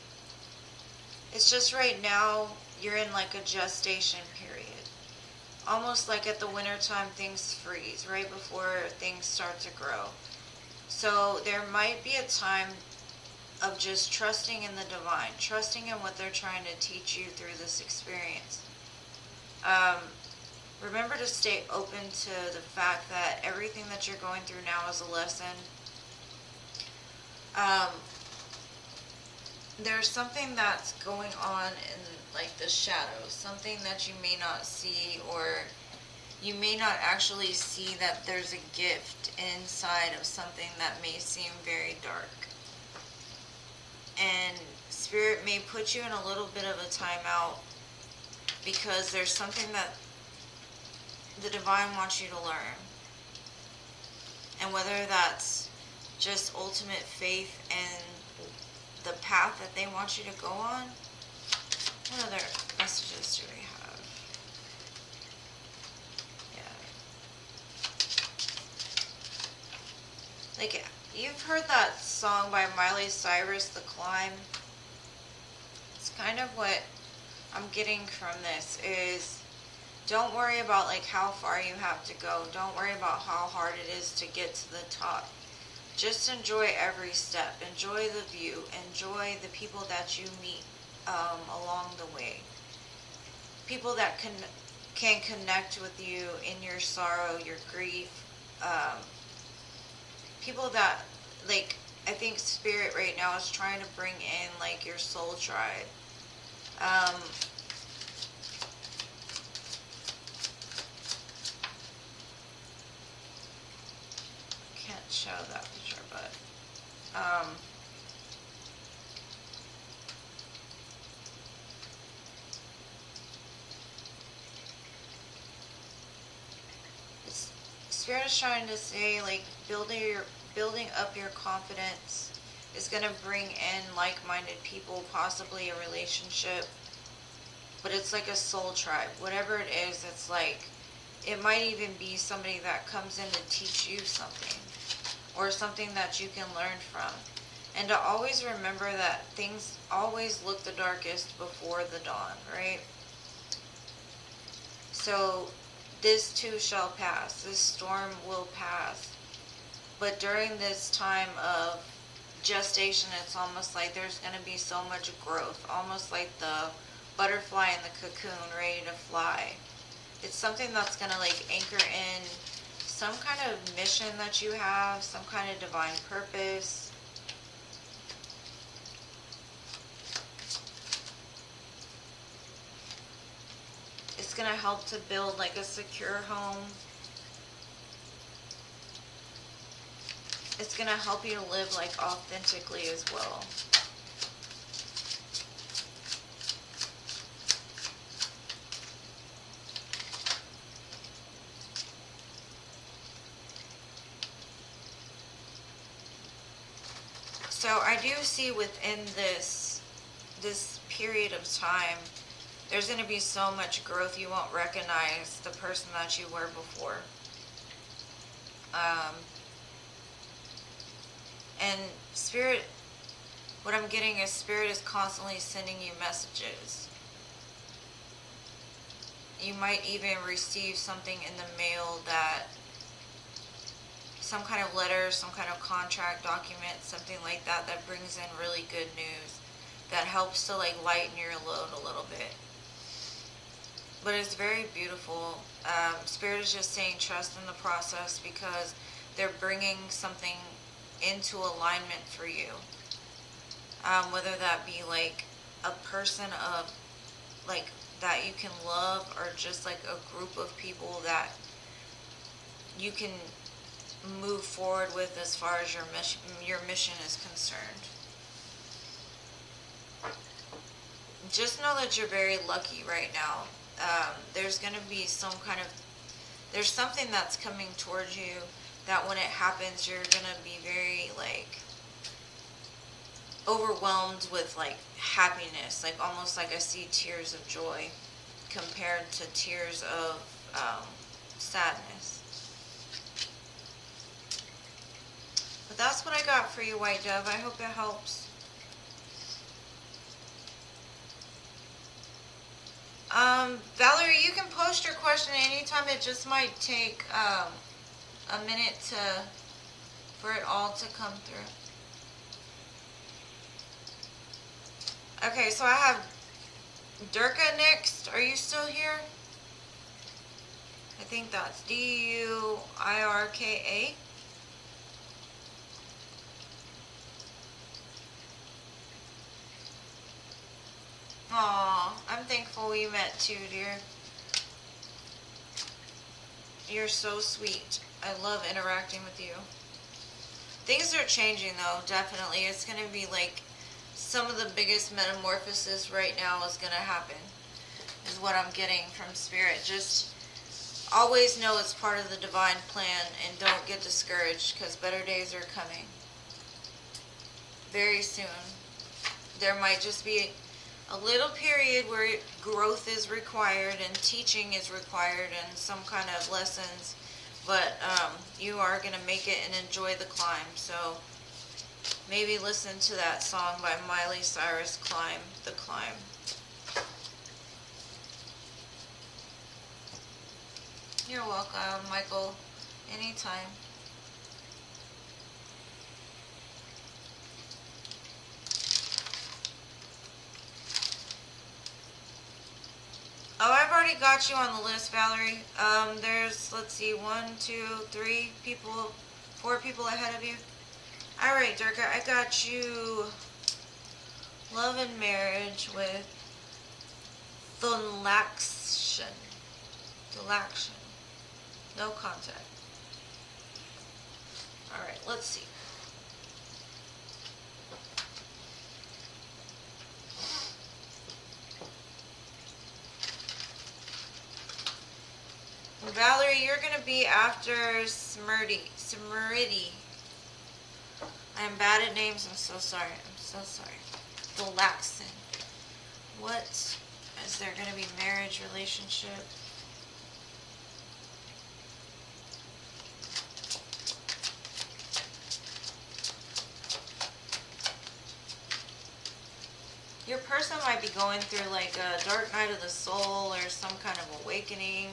It's just right now you're in like a gestation period. Almost like at the winter time things freeze right before things start to grow. So there might be a time of just trusting in the divine, trusting in what they're trying to teach you through this experience. Remember to stay open to the fact that everything that you're going through now is a lesson. There's something that's going on in like the shadows, something that you may not see, or you may not actually see that there's a gift inside of something that may seem very dark. And Spirit may put you in a little bit of a timeout because there's something that the Divine wants you to learn. And whether that's just ultimate faith in the path that they want you to go on. What other messages do we have? Yeah. Like, you've heard that song by Miley Cyrus, The Climb? It's kind of what I'm getting from this is, don't worry about like how far you have to go. Don't worry about how hard it is to get to the top. Just enjoy every step. Enjoy the view. Enjoy the people that you meet along the way. People that can connect with you in your sorrow, your grief. People that, like, I think Spirit right now is trying to bring in like your soul tribe. Can't show that picture, but Spirit is trying to say, like, building up your confidence is going to bring in like-minded people, possibly a relationship, but it's like a soul tribe. Whatever it is, it's like, it might even be somebody that comes in to teach you something, or something that you can learn from. And to always remember that things always look the darkest before the dawn, right? So this too shall pass. This storm will pass. But during this time of gestation, it's almost like there's going to be so much growth, almost like the butterfly in the cocoon ready to fly. It's something that's going to like anchor in some kind of mission that you have, some kind of divine purpose. It's going to help to build like a secure home. It's going to help you to live like authentically as well. So I do see within this period of time, there's going to be so much growth you won't recognize the person that you were before. And Spirit, what I'm getting is Spirit is constantly sending you messages. You might even receive something in the mail, that some kind of letter, some kind of contract document, something like that, that brings in really good news, that helps to like lighten your load a little bit. But it's very beautiful. Spirit is just saying trust in the process, because they're bringing something into alignment for you. Whether that be like a person of like that you can love, or just like a group of people that you can move forward with as far as your mission is concerned. Just know that you're very lucky right now. There's going to be there's something that's coming towards you that when it happens, you're going to be very like overwhelmed with like happiness, like almost like I see tears of joy compared to tears of sadness. But that's what I got for you, White Dove. I hope it helps. Valerie, you can post your question anytime. It just might take a minute for it all to come through. Okay, so I have Durka next. Are you still here? I think that's D-U-I-R-K-A. Aw, I'm thankful we met too, dear. You're so sweet. I love interacting with you. Things are changing though, definitely. It's going to be like some of the biggest metamorphosis right now is going to happen, is what I'm getting from Spirit. Just always know it's part of the divine plan and don't get discouraged because better days are coming. Very soon. There might just be a little period where growth is required and teaching is required and some kind of lessons, but you are going to make it and enjoy the climb. So maybe listen to that song by Miley Cyrus, Climb, The Climb. You're welcome, Michael. Anytime. Oh, I've already got you on the list, Valerie. There's, let's see, 1, 2, 3 people, 4 people ahead of you. Alright, Durga, I got you Love and Marriage with Thalaction. Thalaction. No contact. Alright, let's see. Valerie, you're going to be after Smriti. I'm bad at names. I'm so sorry. I'm so sorry. Thalaxin. What? Is there going to be marriage, relationship? Your person might be going through like a dark night of the soul or some kind of awakening.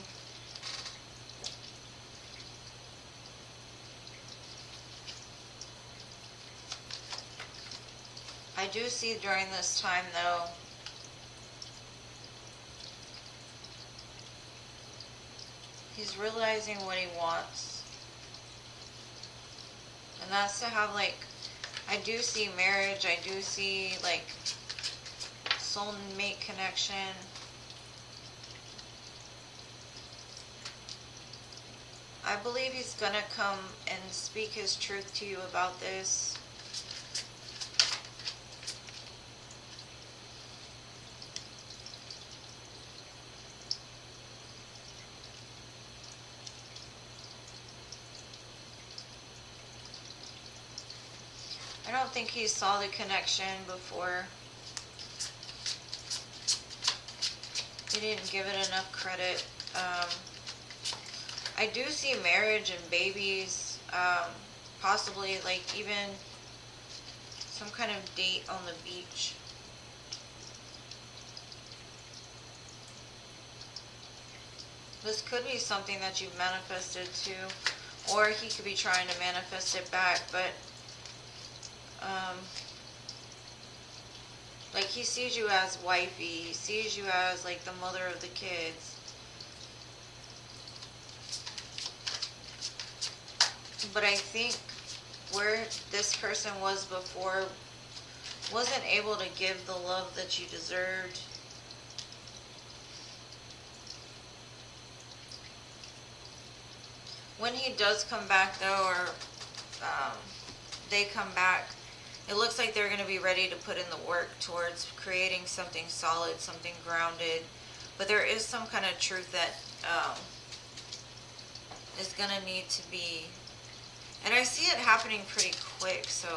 I do see during this time though, he's realizing what he wants. And that's to have like, I do see marriage, I do see like soulmate connection. I believe he's gonna come and speak his truth to you about this. I don't think he saw the connection before. He didn't give it enough credit. I do see marriage and babies, possibly like even some kind of date on the beach. This could be something that you've manifested too, or he could be trying to manifest it back, but like he sees you as wifey, he sees you as like the mother of the kids. But I think where this person was before wasn't able to give the love that you deserved. When he does come back though, or they come back, it looks like they're going to be ready to put in the work towards creating something solid, something grounded. But there is some kind of truth that is going to need to be. And I see it happening pretty quick, so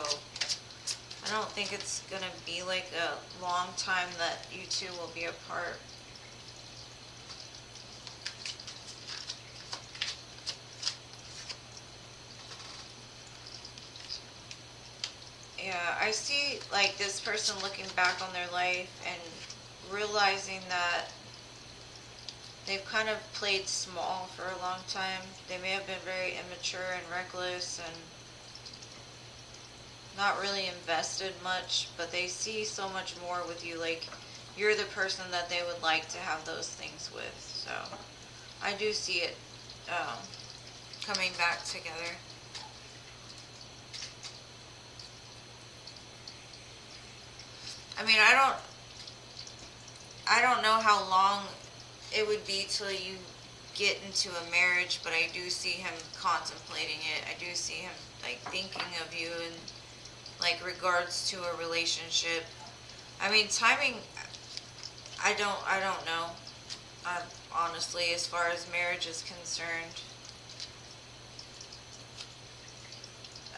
I don't think it's going to be like a long time that you two will be apart. Yeah, I see like this person looking back on their life and realizing that they've kind of played small for a long time. They may have been very immature and reckless and not really invested much, but they see so much more with you. Like, you're the person that they would like to have those things with. So, I do see it coming back together. I mean, I don't know how long it would be till you get into a marriage, but I do see him contemplating it. I do see him like thinking of you in like regards to a relationship. I mean, timing, I don't know. Honestly, as far as marriage is concerned.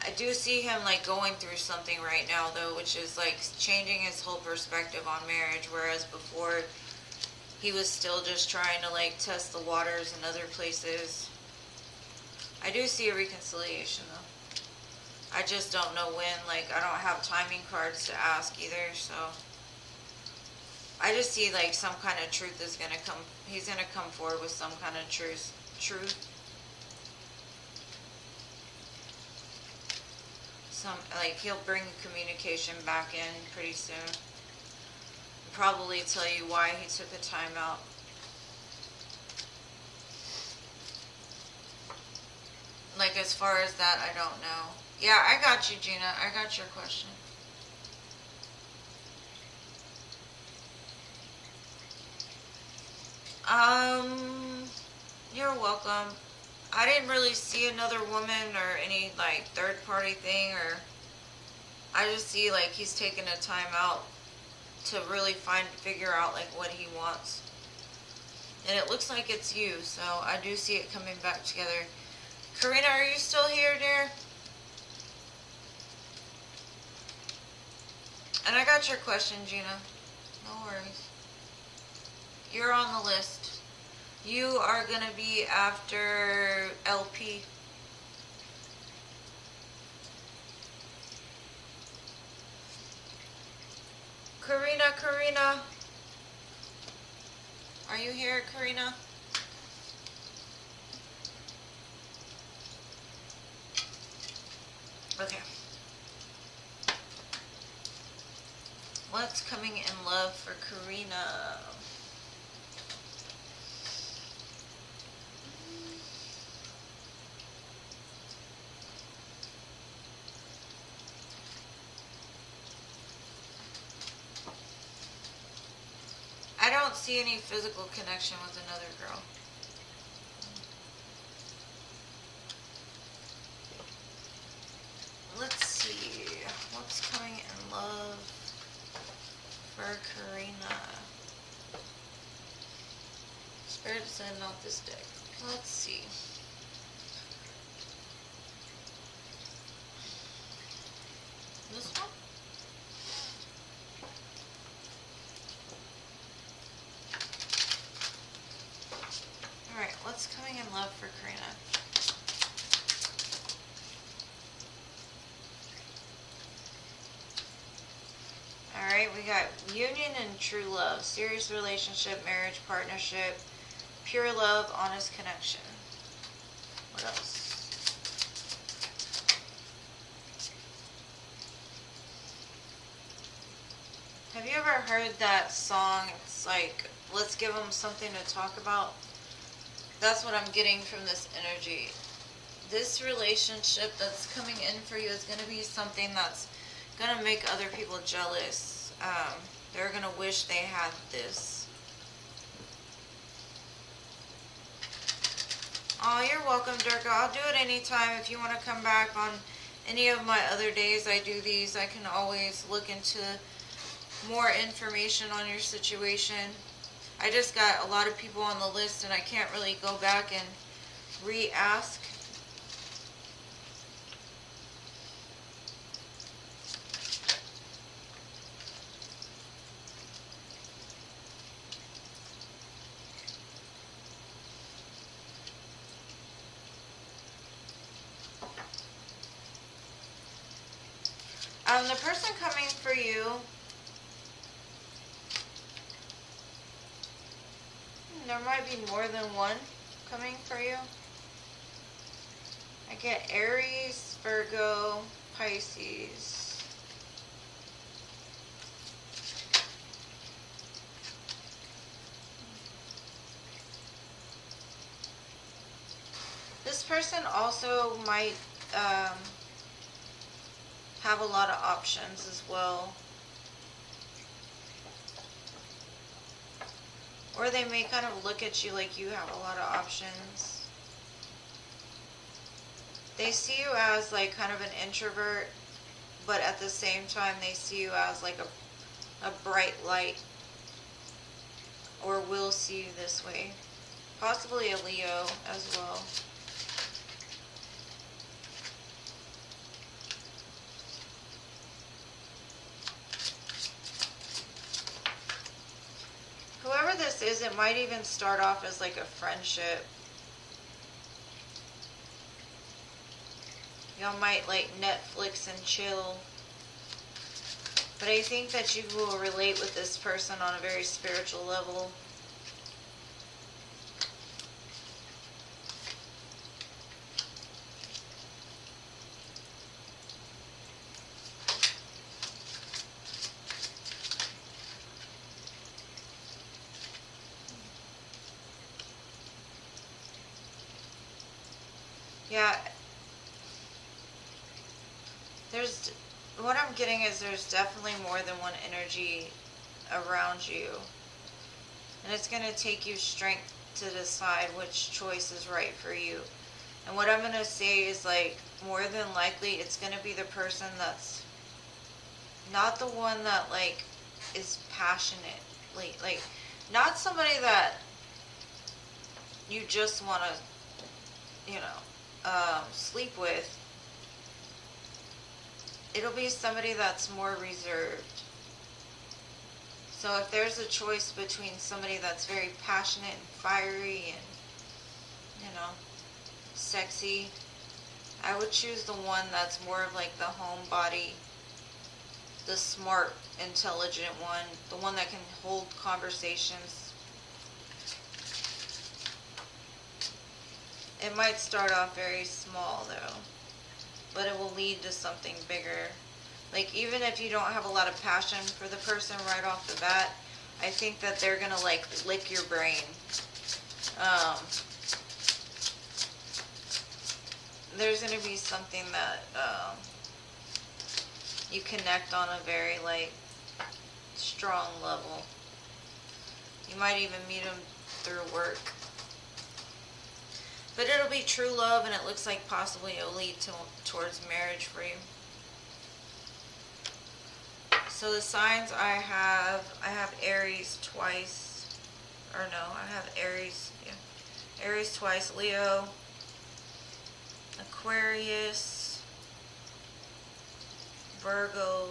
I do see him like going through something right now though, which is like changing his whole perspective on marriage, whereas before he was still just trying to like test the waters in other places. I do see a reconciliation though. I just don't know when. Like, I don't have timing cards to ask either, so I just see like some kind of truth is gonna come. He's gonna come forward with some kind of truth. Some like he'll bring communication back in pretty soon. Probably tell you why he took a time out. Like, as far as that, I don't know. Yeah, I got you, Gina. I got your question. You're welcome. I didn't really see another woman or any like third party thing, or I just see like he's taking a time out to really figure out like what he wants. And it looks like it's you, so I do see it coming back together. Karina, are you still here, dear? And I got your question, Gina. No worries. You're on the list. You are going to be after LP. Karina. Are you here, Karina? Okay. What's coming in love for Karina? I don't see any physical connection with another girl. Let's see. What's coming in love for Karina? Spirit said not this deck. Let's see. This one? Alright, what's coming in love for Karina? Alright, we got union and true love, serious relationship, marriage, partnership, pure love, honest connection. What else? Have you ever heard that song? It's like, let's give them something to talk about. That's what I'm getting from this energy. This relationship that's coming in for you is going to be something that's going to make other people jealous. They're going to wish they had this. Oh, you're welcome, Durga. I'll do it anytime. If you want to come back on any of my other days I do these, I can always look into more information on your situation. I just got a lot of people on the list and I can't really go back and re-ask. The person coming for you, there might be more than one coming for you. I get Aries, Virgo, Pisces. This person also might have a lot of options as well. Or they may kind of look at you like you have a lot of options. They see you as like kind of an introvert, but at the same time they see you as like a bright light, or will see you this way. Possibly a Leo as well. Whoever this is, it might even start off as like a friendship. Y'all might like Netflix and chill. But I think that you will relate with this person on a very spiritual level. Yeah. What I'm getting is there's definitely more than one energy around you. And it's going to take you strength to decide which choice is right for you. And what I'm going to say is, like, more than likely it's going to be the person that's not the one that, like, is passionately, like, not somebody that you just want to, sleep with. It'll be somebody that's more reserved. So if there's a choice between somebody that's very passionate and fiery and, sexy, I would choose the one that's more of like the homebody, the smart, intelligent one, the one that can hold conversations. It might start off very small though, but it will lead to something bigger. Like, even if you don't have a lot of passion for the person right off the bat, I think that they're gonna like lick your brain. There's gonna be something that you connect on a very like strong level. You might even meet them through work. But it'll be true love, and it looks like possibly it'll lead towards marriage for you. So the signs I have Aries twice. Or no, I have Aries, yeah. Aries twice, Leo, Aquarius, Virgo,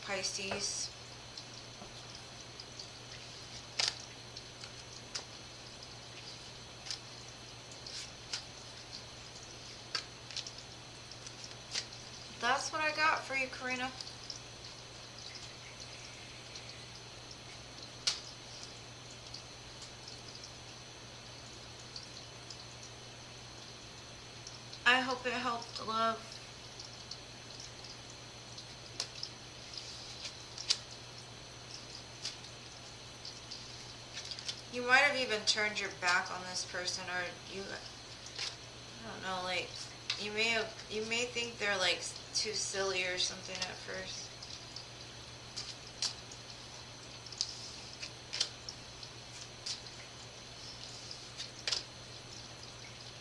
Pisces. That's what I got for you, Karina. I hope it helped, love. You might have even turned your back on this person, or I don't know, like, you may think they're like too silly or something at first.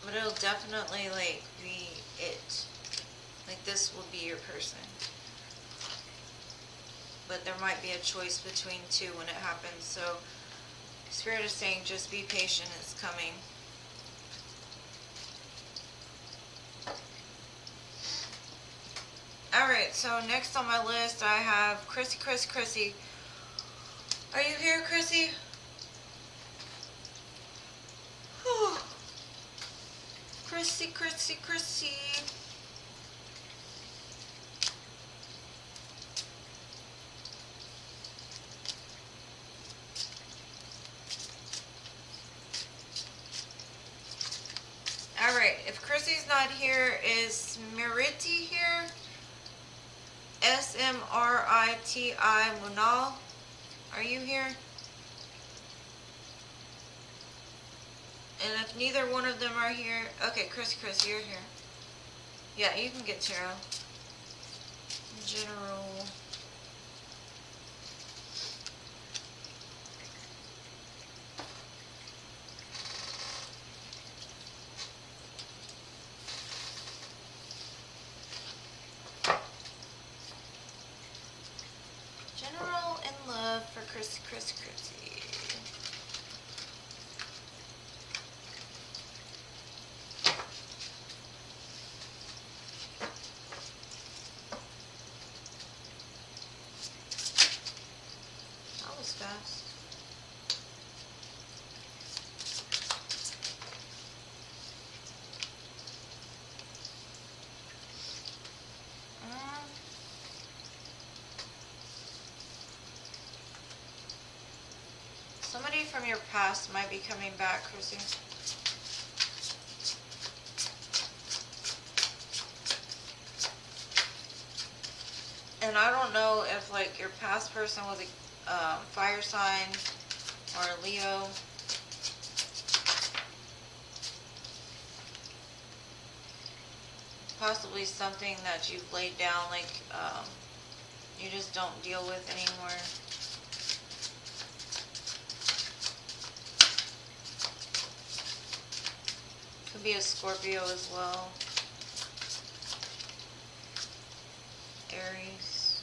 But it'll definitely like be it. Like, this will be your person. But there might be a choice between two when it happens. So Spirit is saying just be patient, it's coming. Alright, so next on my list I have Chrissy. Are you here, Chrissy? Chrissy. Alright, if Chrissy's not here, is Smriti here? Smriti Munal. Are you here? And if neither one of them are here, okay, Chris, you're here. Yeah, you can get tarot. General. Chrissy. That was fast. Somebody from your past might be coming back, Chrissy. And I don't know if like your past person was a fire sign or a Leo. Possibly something that you've laid down, like you just don't deal with anymore. Could be a Scorpio as well. Aries.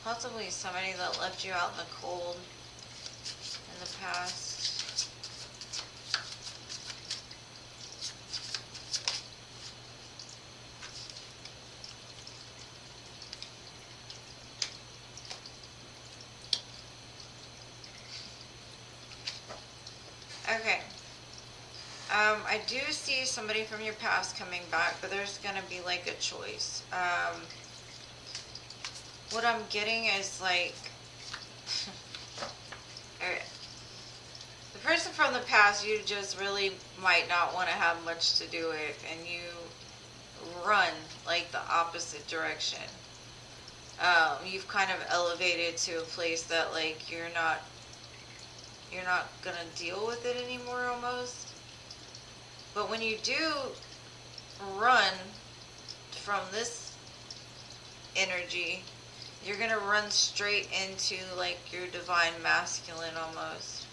Possibly somebody that left you out in the cold in the past. Okay. I do see somebody from your past coming back, but there's going to be like a choice. What I'm getting is like, the person from the past you just really might not want to have much to do with, and you run like the opposite direction. You've kind of elevated to a place that like you're not gonna deal with it anymore almost. But when you do run from this energy, you're gonna run straight into like your divine masculine almost.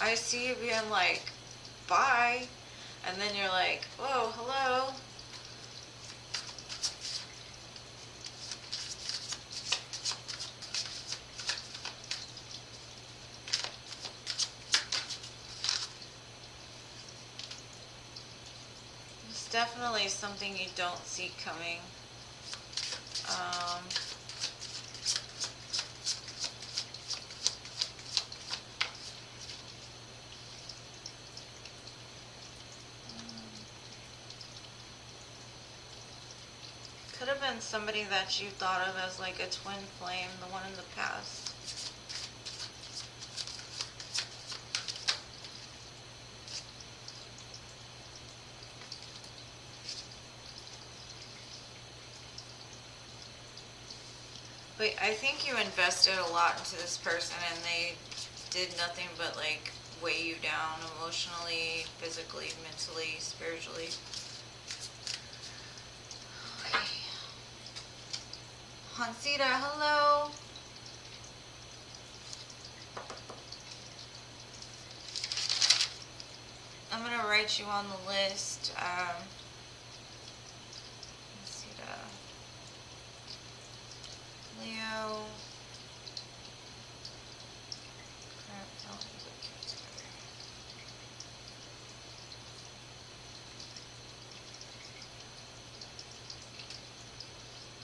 I see you being like, bye. And then you're like, whoa, hello. It's definitely something you don't see coming. Could have been somebody that you thought of as like a twin flame, the one in the past. But I think you invested a lot into this person and they did nothing but like weigh you down emotionally, physically, mentally, spiritually. Hansita, hello. I'm gonna write you on the list. Hansita, Leo.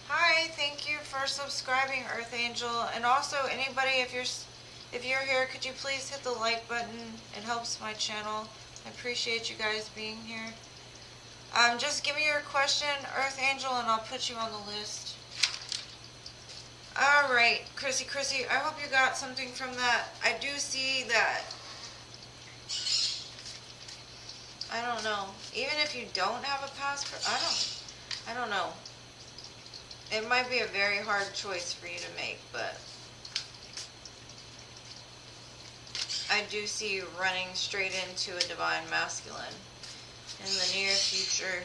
Hi, thank you for subscribing, Earth Angel, and also anybody, if you're here, could you please hit the like button? It helps my channel. I appreciate you guys being here. Just give me your question, Earth Angel, and I'll put you on the list. All right, Chrissy, I hope you got something from that. I do see that. I don't know. Even if you don't have a passport, I don't know. It might be a very hard choice for you to make, but I do see you running straight into a divine masculine in the near future.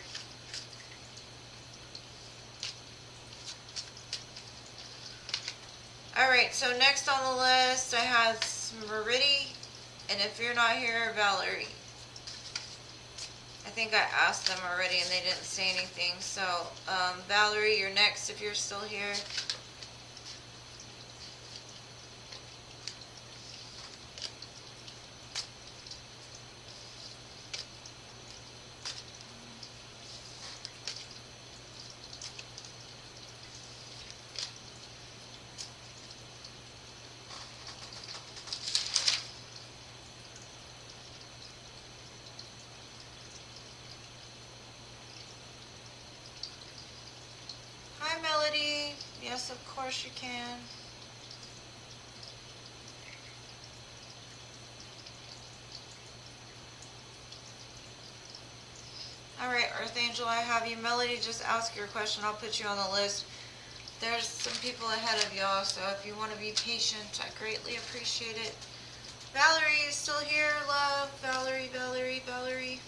Alright, so next on the list I have Smarity, and if you're not here, Valerie. I think I asked them already and they didn't say anything. So, Valerie, you're next if you're still here. Hi, Melody. Yes, of course you can. Alright, Earth Angel, I have you. Melody, just ask your question. I'll put you on the list. There's some people ahead of y'all, so if you want to be patient, I greatly appreciate it. Valerie is still here, love. Valerie, Valerie, Valerie.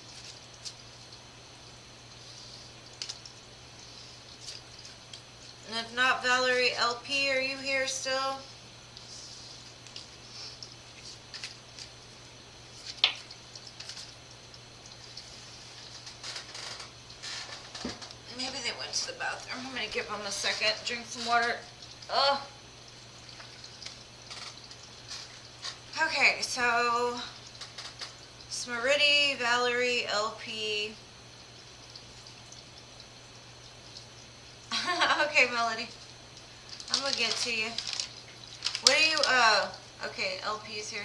And if not, Valerie LP, are you here still? Maybe they went to the bathroom. I'm going to give them a second. Drink some water. Ugh. Okay, so Smarity, Valerie, LP. Okay, Melody. I'm gonna get to you. What do you, okay, LP's here.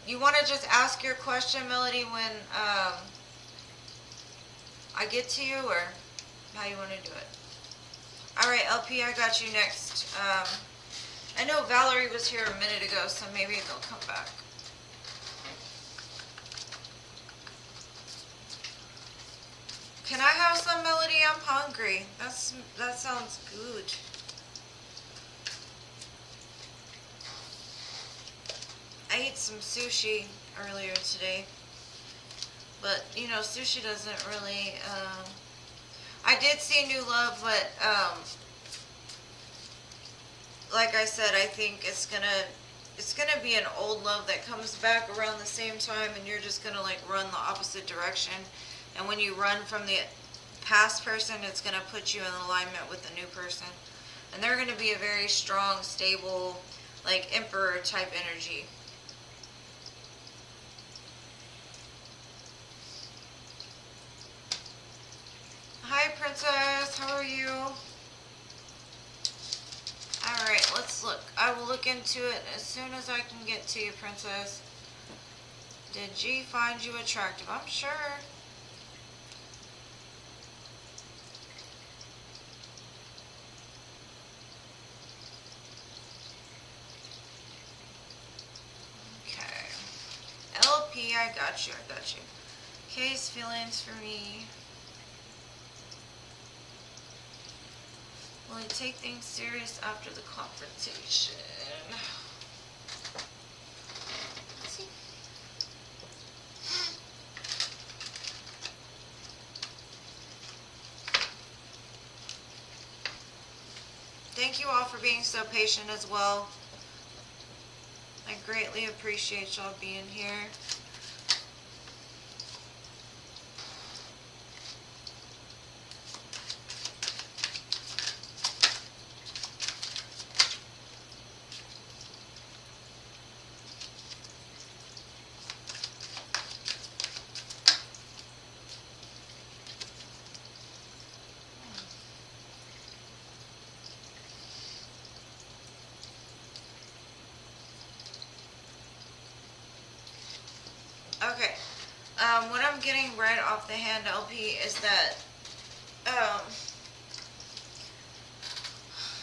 You want to just ask your question, Melody, when, I get to you, or how you want to do it? Alright, LP, I got you next. I know Valerie was here a minute ago, so maybe they'll come back. Can I have some, Melody? I'm hungry. That sounds good. I ate some sushi earlier today. But, you know, sushi doesn't really, I did see New Love, but, like I said, I think it's gonna be an old love that comes back around the same time, and you're just gonna, like, run the opposite direction. And when you run from the past person, it's gonna put you in alignment with the new person. And they're gonna be a very strong, stable, like, emperor type energy. Hi, Princess. How are you? Alright, let's look. I will look into it as soon as I can get to you, Princess. Did G find you attractive? I'm sure. Okay. LP, I got you. I got you. Case feelings for me. Will he take things serious after the confrontation? Let's see. Thank you all for being so patient as well. I greatly appreciate y'all being here. Okay, what I'm getting right off the hand, LP, is that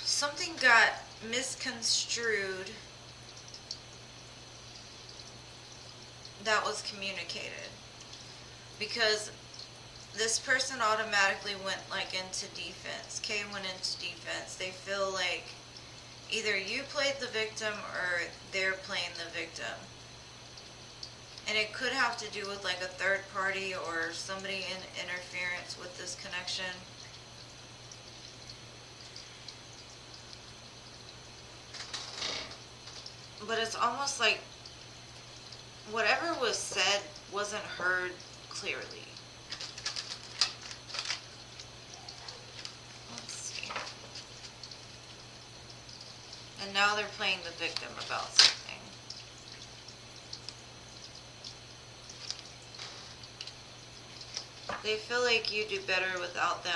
something got misconstrued that was communicated, because this person automatically went like into defense. Kay went into defense. They feel like either you played the victim or they're playing the victim. And it could have to do with like a third party or somebody in interference with this connection. But it's almost like whatever was said wasn't heard clearly. Let's see. And now they're playing the victim about something. They feel like you do better without them.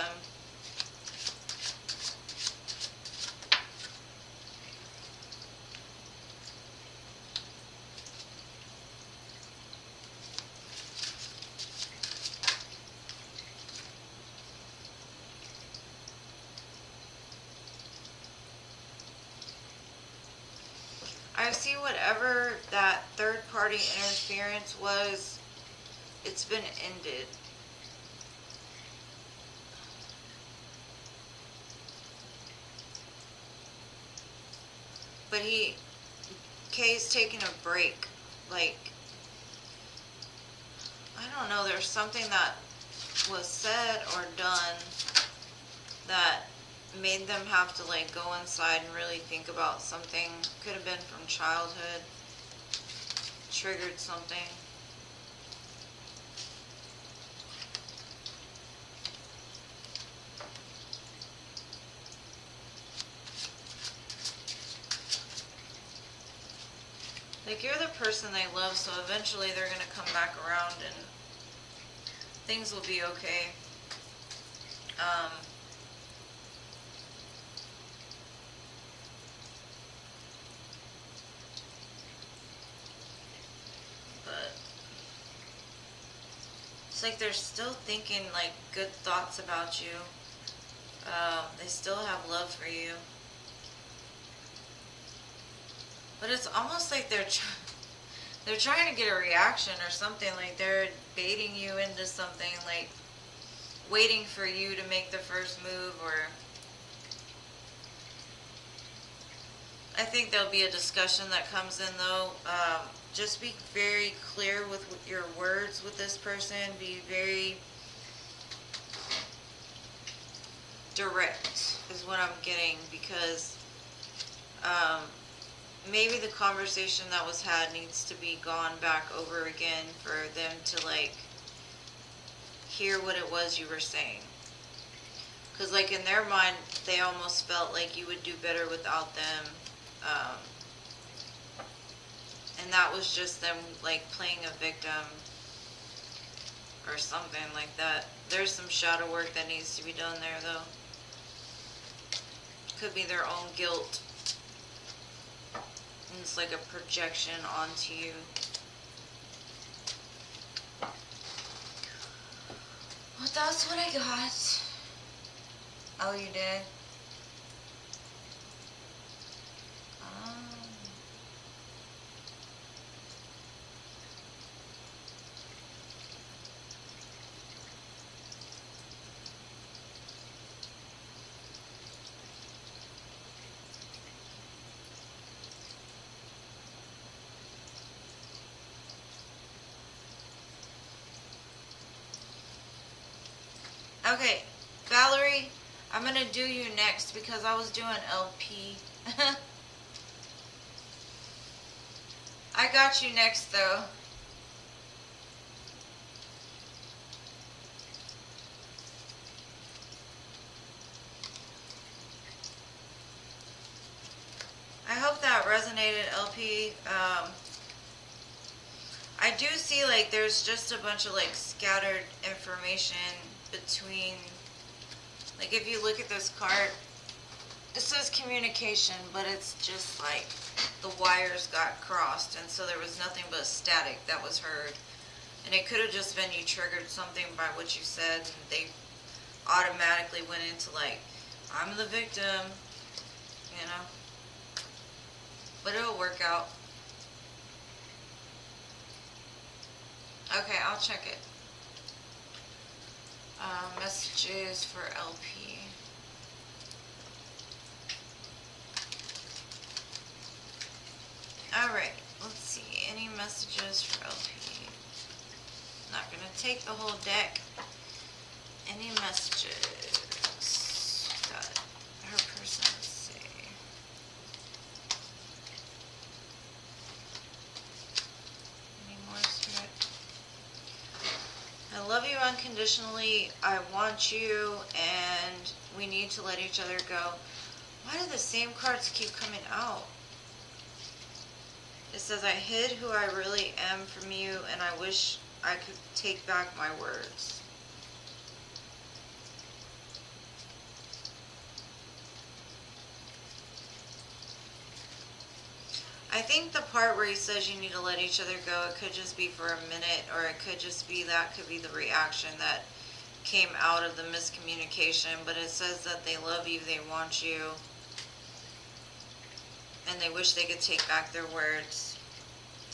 I see whatever that third-party interference was, it's been ended. But Kay's taking a break. Like, I don't know, there's something that was said or done that made them have to like go inside and really think about something. Could have been from childhood, triggered something. Like, you're the person they love, so eventually they're going to come back around and things will be okay. But it's like they're still thinking like good thoughts about you. They still have love for you. But it's almost like they're trying to get a reaction or something, like they're baiting you into something, like waiting for you to make the first move. Or I think there'll be a discussion that comes in though. Just be very clear with your words with this person. Be very direct is what I'm getting, because maybe the conversation that was had needs to be gone back over again for them to like hear what it was you were saying. Because like in their mind, they almost felt like you would do better without them. And that was just them like playing a victim or something like that. There's some shadow work that needs to be done there though. Could be their own guilt. And it's like a projection onto you. Well, that's what I got. Oh, you did? Okay, Valerie, I'm going to do you next because I was doing LP. I got you next though. I hope that resonated, LP. I do see like there's just a bunch of like scattered information between, like if you look at this card, it says communication, but it's just like the wires got crossed, and so there was nothing but static that was heard. And it could have just been you triggered something by what you said, and they automatically went into like, I'm the victim, you know. But it'll work out. Okay, I'll check it. Messages for LP. Alright, let's see. Any messages for LP? Not gonna take the whole deck. Any messages that her person would say? unconditionally, I want you, and we need to let each other go. Why do the same cards keep coming out? It says, I hid who I really am from you, and I wish I could take back my words. I think the part where he says you need to let each other go, it could just be for a minute, or it could just be that could be the reaction that came out of the miscommunication. But it says that they love you, they want you, and they wish they could take back their words.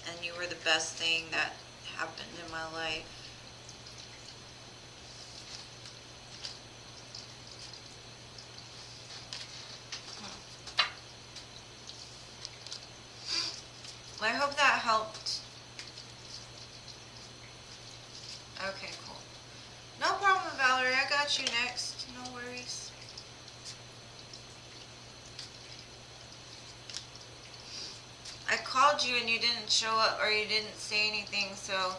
And you were the best thing that happened in my life. I hope that helped. Okay, cool. No problem, Valerie. I got you next. No worries. I called you and you didn't show up, or you didn't say anything, so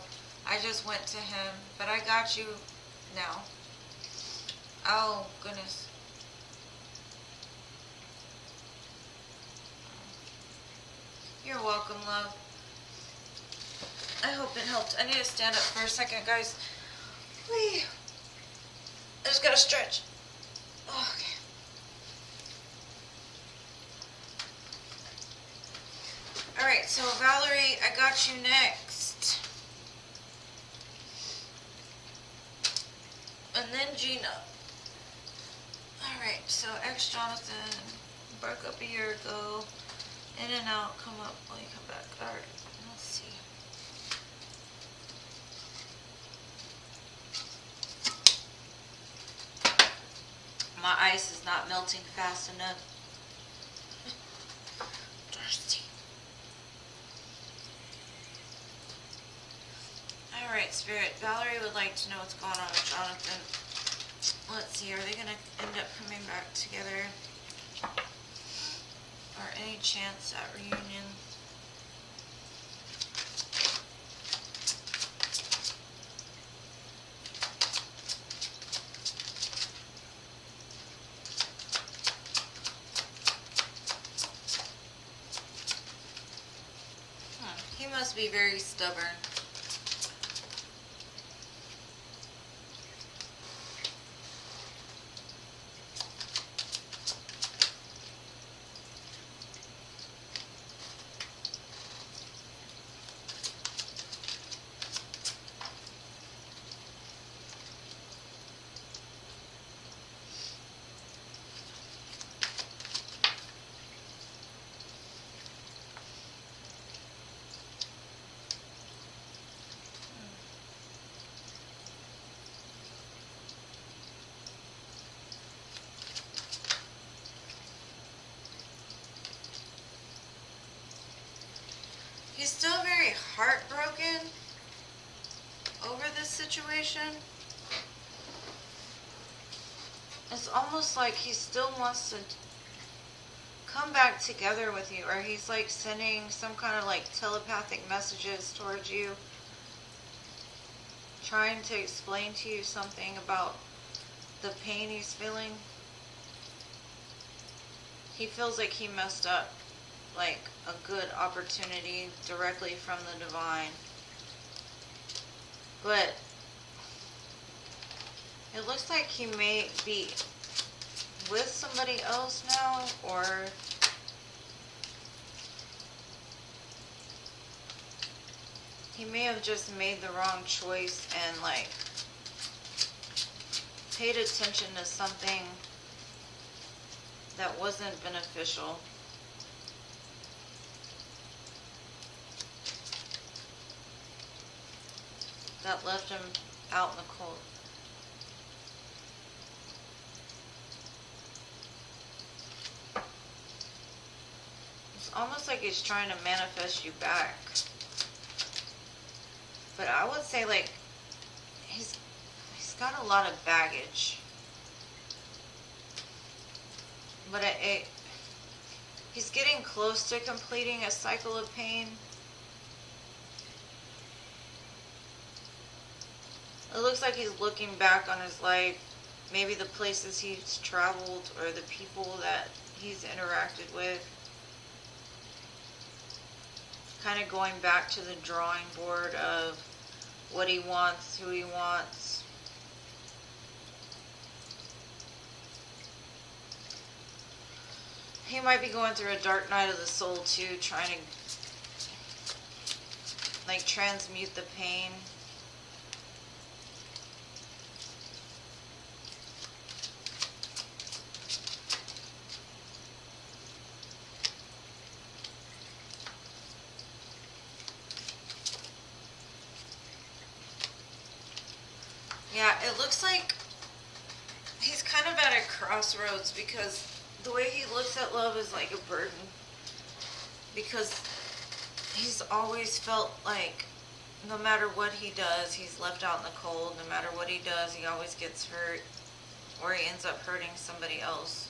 I just went to him. But I got you now. Oh, goodness. You're welcome, love. I hope it helped. I need to stand up for a second, guys. Whee. I just gotta stretch. Oh, okay. Alright, so Valerie, I got you next. And then Gina. Alright, so ex Jonathan broke up a year ago. In and out, come up while you come back. Alright, let's see. My ice is not melting fast enough. Thirsty. Alright, Spirit. Valerie would like to know what's going on with Jonathan. Let's see, are they going to end up coming back together? Or any chance at reunion? He must be very stubborn. He's still very heartbroken over this situation. It's almost like he still wants to come back together with you, or he's like sending some kind of like telepathic messages towards you, trying to explain to you something about the pain he's feeling. He feels like he messed up like a good opportunity directly from the divine. But it looks like he may be with somebody else now, or he may have just made the wrong choice and like paid attention to something that wasn't beneficial. That left him out in the cold. It's almost like he's trying to manifest you back. But I would say like he's got a lot of baggage. But he's getting close to completing a cycle of pain. It looks like he's looking back on his life, maybe the places he's traveled or the people that he's interacted with. Kind of going back to the drawing board of what he wants, who he wants. He might be going through a dark night of the soul too, trying to like transmute the pain. Yeah, it looks like he's kind of at a crossroads because the way he looks at love is like a burden. Because he's always felt like no matter what he does, he's left out in the cold. No matter what he does, he always gets hurt or he ends up hurting somebody else.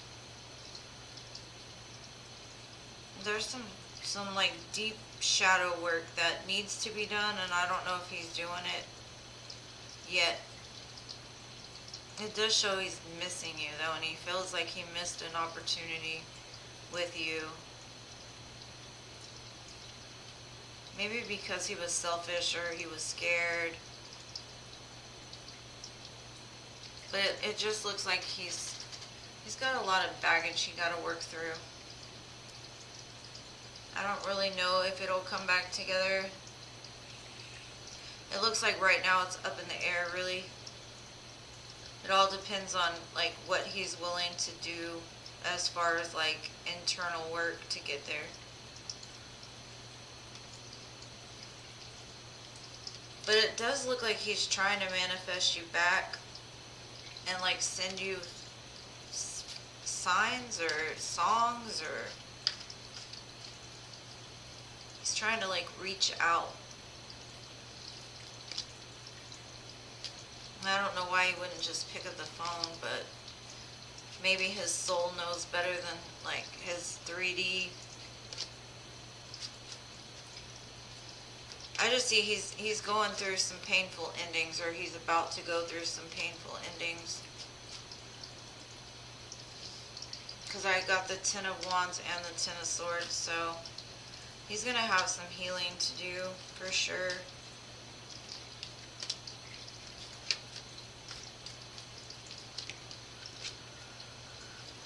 There's some like deep shadow work that needs to be done, and I don't know if he's doing it yet. It does show he's missing you though, and he feels like he missed an opportunity with you. Maybe because he was selfish or he was scared. But it just looks like he's got a lot of baggage he got to work through. I don't really know if it'll come back together. It looks like right now it's up in the air, really. It all depends on like what he's willing to do as far as like internal work to get there. But it does look like he's trying to manifest you back and like send you signs or songs, or he's trying to like reach out. I don't know why he wouldn't just pick up the phone, but maybe his soul knows better than like his 3D. I just see he's going through some painful endings, or he's about to go through some painful endings. Because I got the Ten of Wands and the Ten of Swords, so he's going to have some healing to do for sure.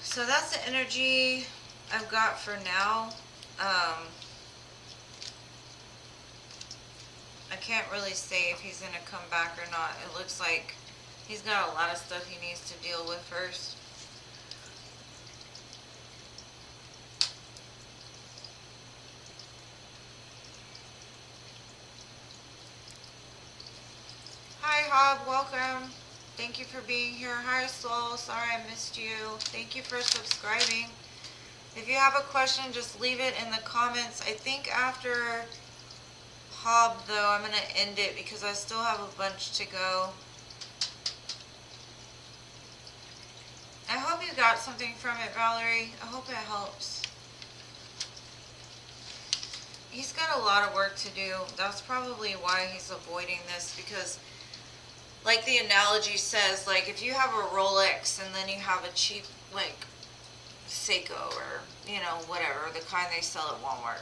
So that's the energy I've got for now. I can't really say if he's going to come back or not. It looks like he's got a lot of stuff he needs to deal with first. Hi Hob, welcome. Thank you for being here. Hi Soul, sorry I missed you. Thank you for subscribing. If you have a question, just leave it in the comments. I think after Hob though, I'm going to end it because I still have a bunch to go. I hope you got something from it, Valerie. I hope it helps. He's got a lot of work to do. That's probably why he's avoiding this, because like the analogy says, like if you have a Rolex and then you have a cheap like Seiko or you know whatever, the kind they sell at Walmart,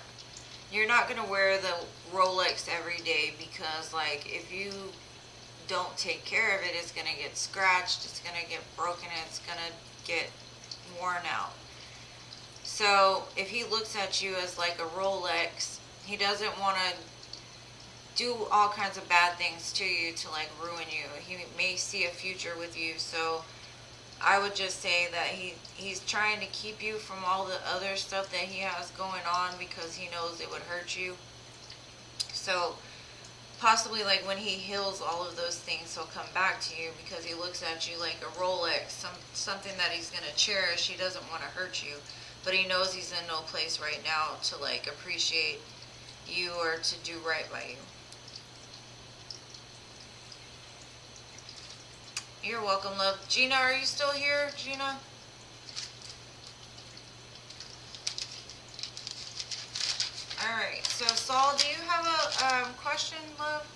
you're not going to wear the Rolex every day, because like if you don't take care of it, it's going to get scratched, it's going to get broken, it's going to get worn out. So if he looks at you as like a Rolex, he doesn't want to do all kinds of bad things to you to like ruin you. He may see a future with you. So I would just say that he's trying to keep you from all the other stuff that he has going on, because he knows it would hurt you. So possibly like when he heals all of those things, he'll come back to you, because he looks at you like a Rolex, something that he's going to cherish. He doesn't want to hurt you, but he knows he's in no place right now to like appreciate you or to do right by you. You're welcome, love. Gina, are you still here, Gina? Alright, so Saul, do you have a question, love?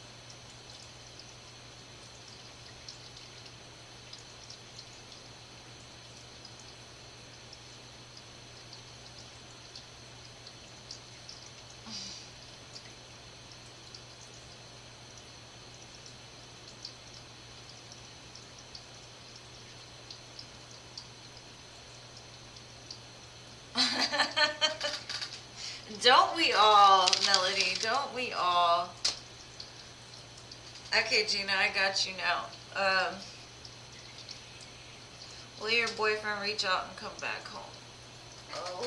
Don't we all, Melody? Don't we all? Okay, Gina, I got you now. Will your boyfriend reach out and come back home?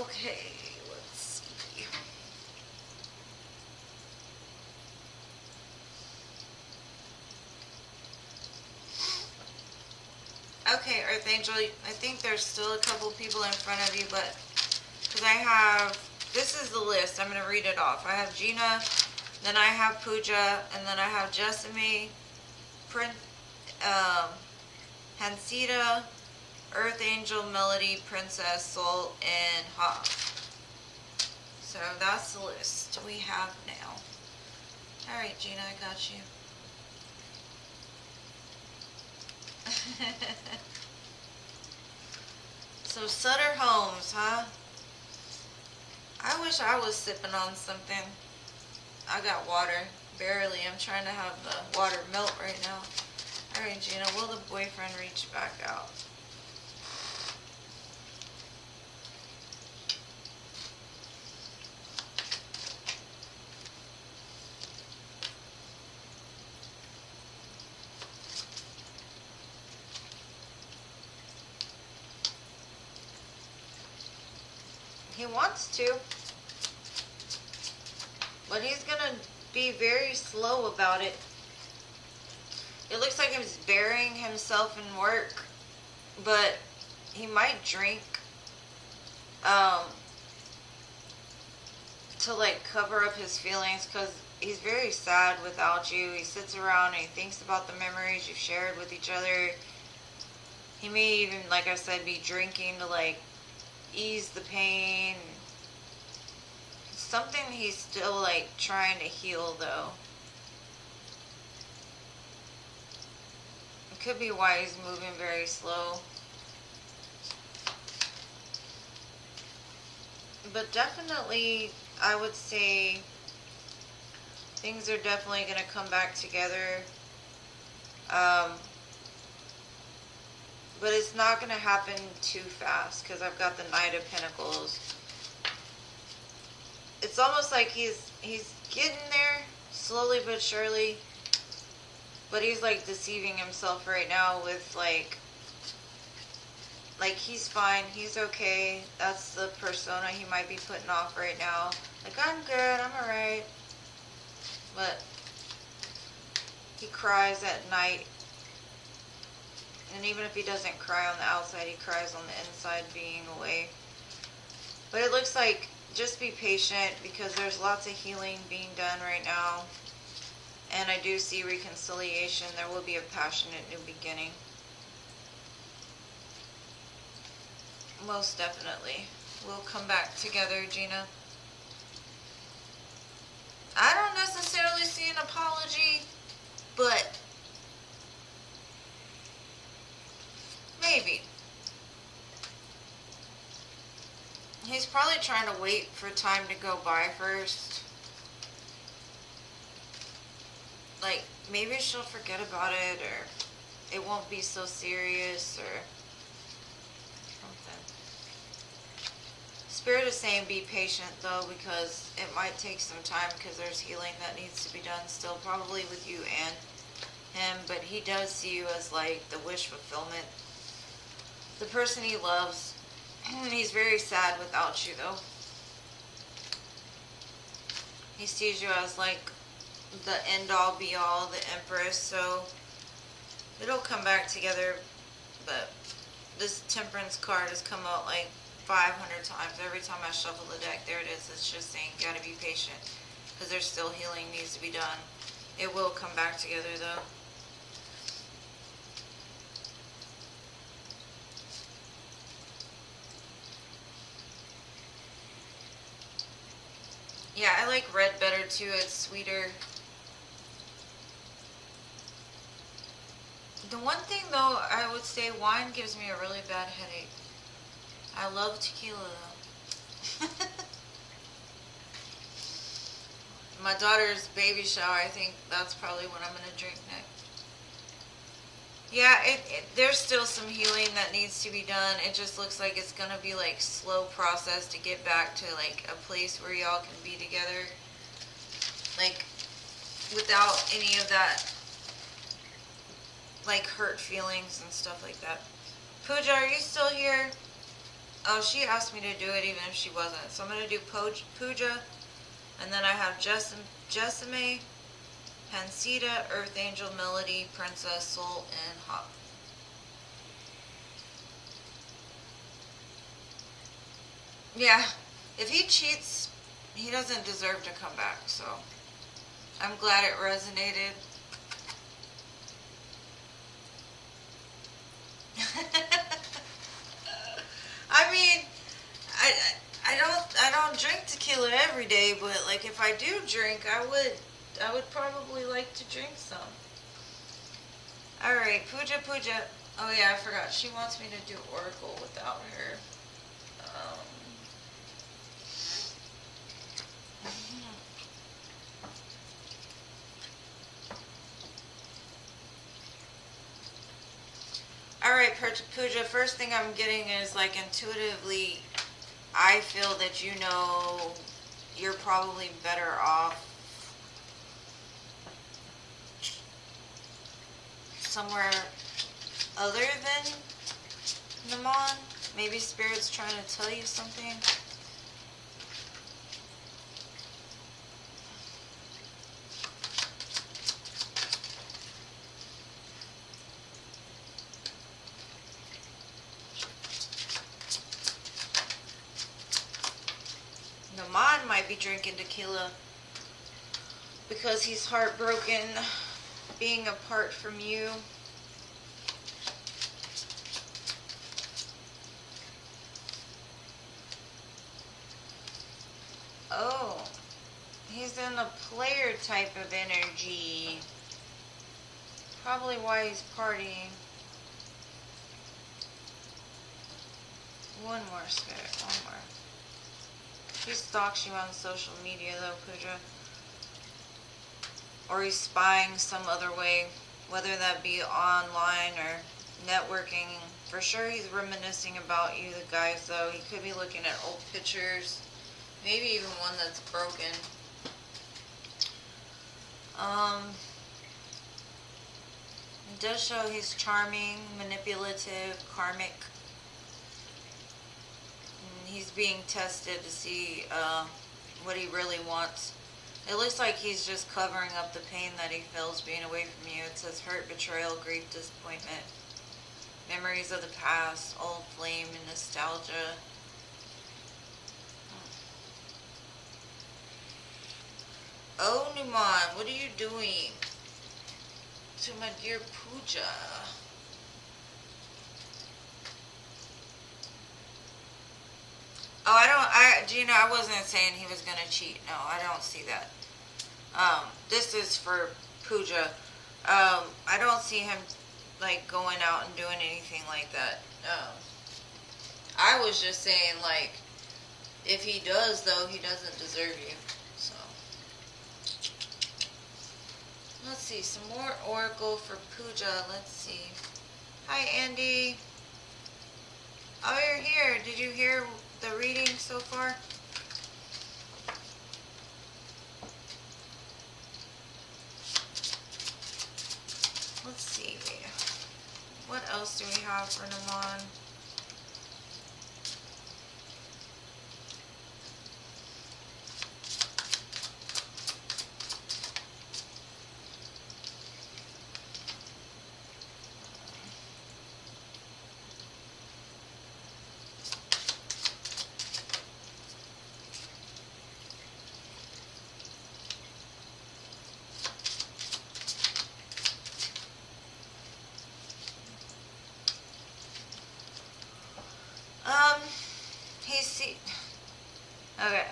Okay, let's see. Okay, Earth Angel, I think there's still a couple people in front of you, but because I have, this is the list, I'm going to read it off. I have Gina, then I have Pooja, and then I have Jessamy, Hansita, Earth Angel, Melody, Princess, Soul, and Ha. So that's the list we have now. Alright, Gina, I got you. So Sutter Homes, huh? I wish I was sipping on something. I got water, barely. I'm trying to have the water melt right now. Alright, Gina, will the boyfriend reach back out? He wants to, but he's gonna be very slow about it. It looks like he's burying himself in work, but he might drink to like cover up his feelings, because he's very sad without you. He sits around and he thinks about the memories you've shared with each other. He may even, like I said, be drinking to like ease the pain. Something he's still like trying to heal though. It could be why he's moving very slow. But definitely, I would say things are definitely going to come back together. But it's not going to happen too fast, because I've got the Knight of Pentacles. It's almost like he's getting there, slowly but surely. But he's like deceiving himself right now with like he's fine, he's okay. That's the persona he might be putting off right now. Like, I'm good, I'm alright. But he cries at night. And even if he doesn't cry on the outside, he cries on the inside being away. But it looks like, just be patient, because there's lots of healing being done right now. And I do see reconciliation. There will be a passionate new beginning. Most definitely. We'll come back together, Gina. I don't necessarily see an apology, but maybe. He's probably trying to wait for time to go by first. Like, maybe she'll forget about it, or it won't be so serious, or something. Spirit is saying be patient, though, because it might take some time, because there's healing that needs to be done still, probably with you and him, but he does see you as, like, the wish fulfillment. The person he loves. He's very sad without you, though. He sees you as, like, the end-all, be-all, the Empress, so it'll come back together, but this Temperance card has come out, like, 500 times. Every time I shuffle the deck, there it is. It's just saying, gotta be patient, because there's still healing needs to be done. It will come back together, though. Yeah, I like red better too. It's sweeter. The one thing though, I would say wine gives me a really bad headache. I love tequila though. My daughter's baby shower, I think that's probably what I'm going to drink next. Yeah, there's still some healing that needs to be done. It just looks like it's gonna be like slow process to get back to like a place where y'all can be together, like without any of that like hurt feelings and stuff like that. Pooja, are you still here? Oh, she asked me to do it even if she wasn't. So I'm gonna do Pooja, and then I have Jessime, Pansita, Earth Angel, Melody, Princess, Soul, and Hop. Yeah, if he cheats, he doesn't deserve to come back, so I'm glad it resonated. I mean, I don't drink tequila every day, but like if I do drink, I would probably like to drink some. All right, Pooja. Oh yeah, I forgot. She wants me to do Oracle without her. Um, all right, Pooja. First thing I'm getting is like intuitively, I feel that you know you're probably better off somewhere other than Naman. Maybe Spirit's trying to tell you something. Naman might be drinking tequila because he's heartbroken being apart from you. Oh, he's in a player type of energy. Probably why he's partying. One more, Spirit, one more. He stalks you on social media though, Pooja. Or he's spying some other way, whether that be online or networking. For sure he's reminiscing about you, the guys though. He could be looking at old pictures, maybe even one that's broken. It does show he's charming, manipulative, karmic. He's being tested to see what he really wants. It looks like he's just covering up the pain that he feels being away from you. It says hurt, betrayal, grief, disappointment, memories of the past, old flame, and nostalgia. Oh, Numan, what are you doing to my dear Pooja? Oh, I wasn't saying he was going to cheat. No, I don't see that. This is for Pooja. I don't see him, like, going out and doing anything like that. I was just saying, like, if he does, though, he doesn't deserve you. So, let's see. Some more Oracle for Pooja. Let's see. Hi, Andy. Oh, you're here. Did you hear the reading so far? Let's see. What else do we have for Naman? Okay.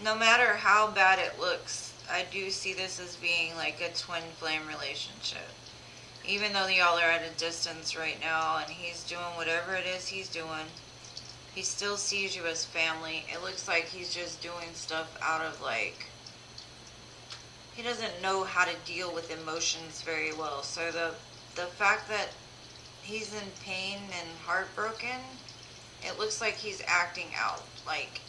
No matter how bad it looks, I do see this as being like a twin flame relationship. Even though y'all are at a distance right now and he's doing whatever it is he's doing, he still sees you as family. It looks like he's just doing stuff out of like he doesn't know how to deal with emotions very well. So the fact that he's in pain and heartbroken, it looks like he's acting out. Like,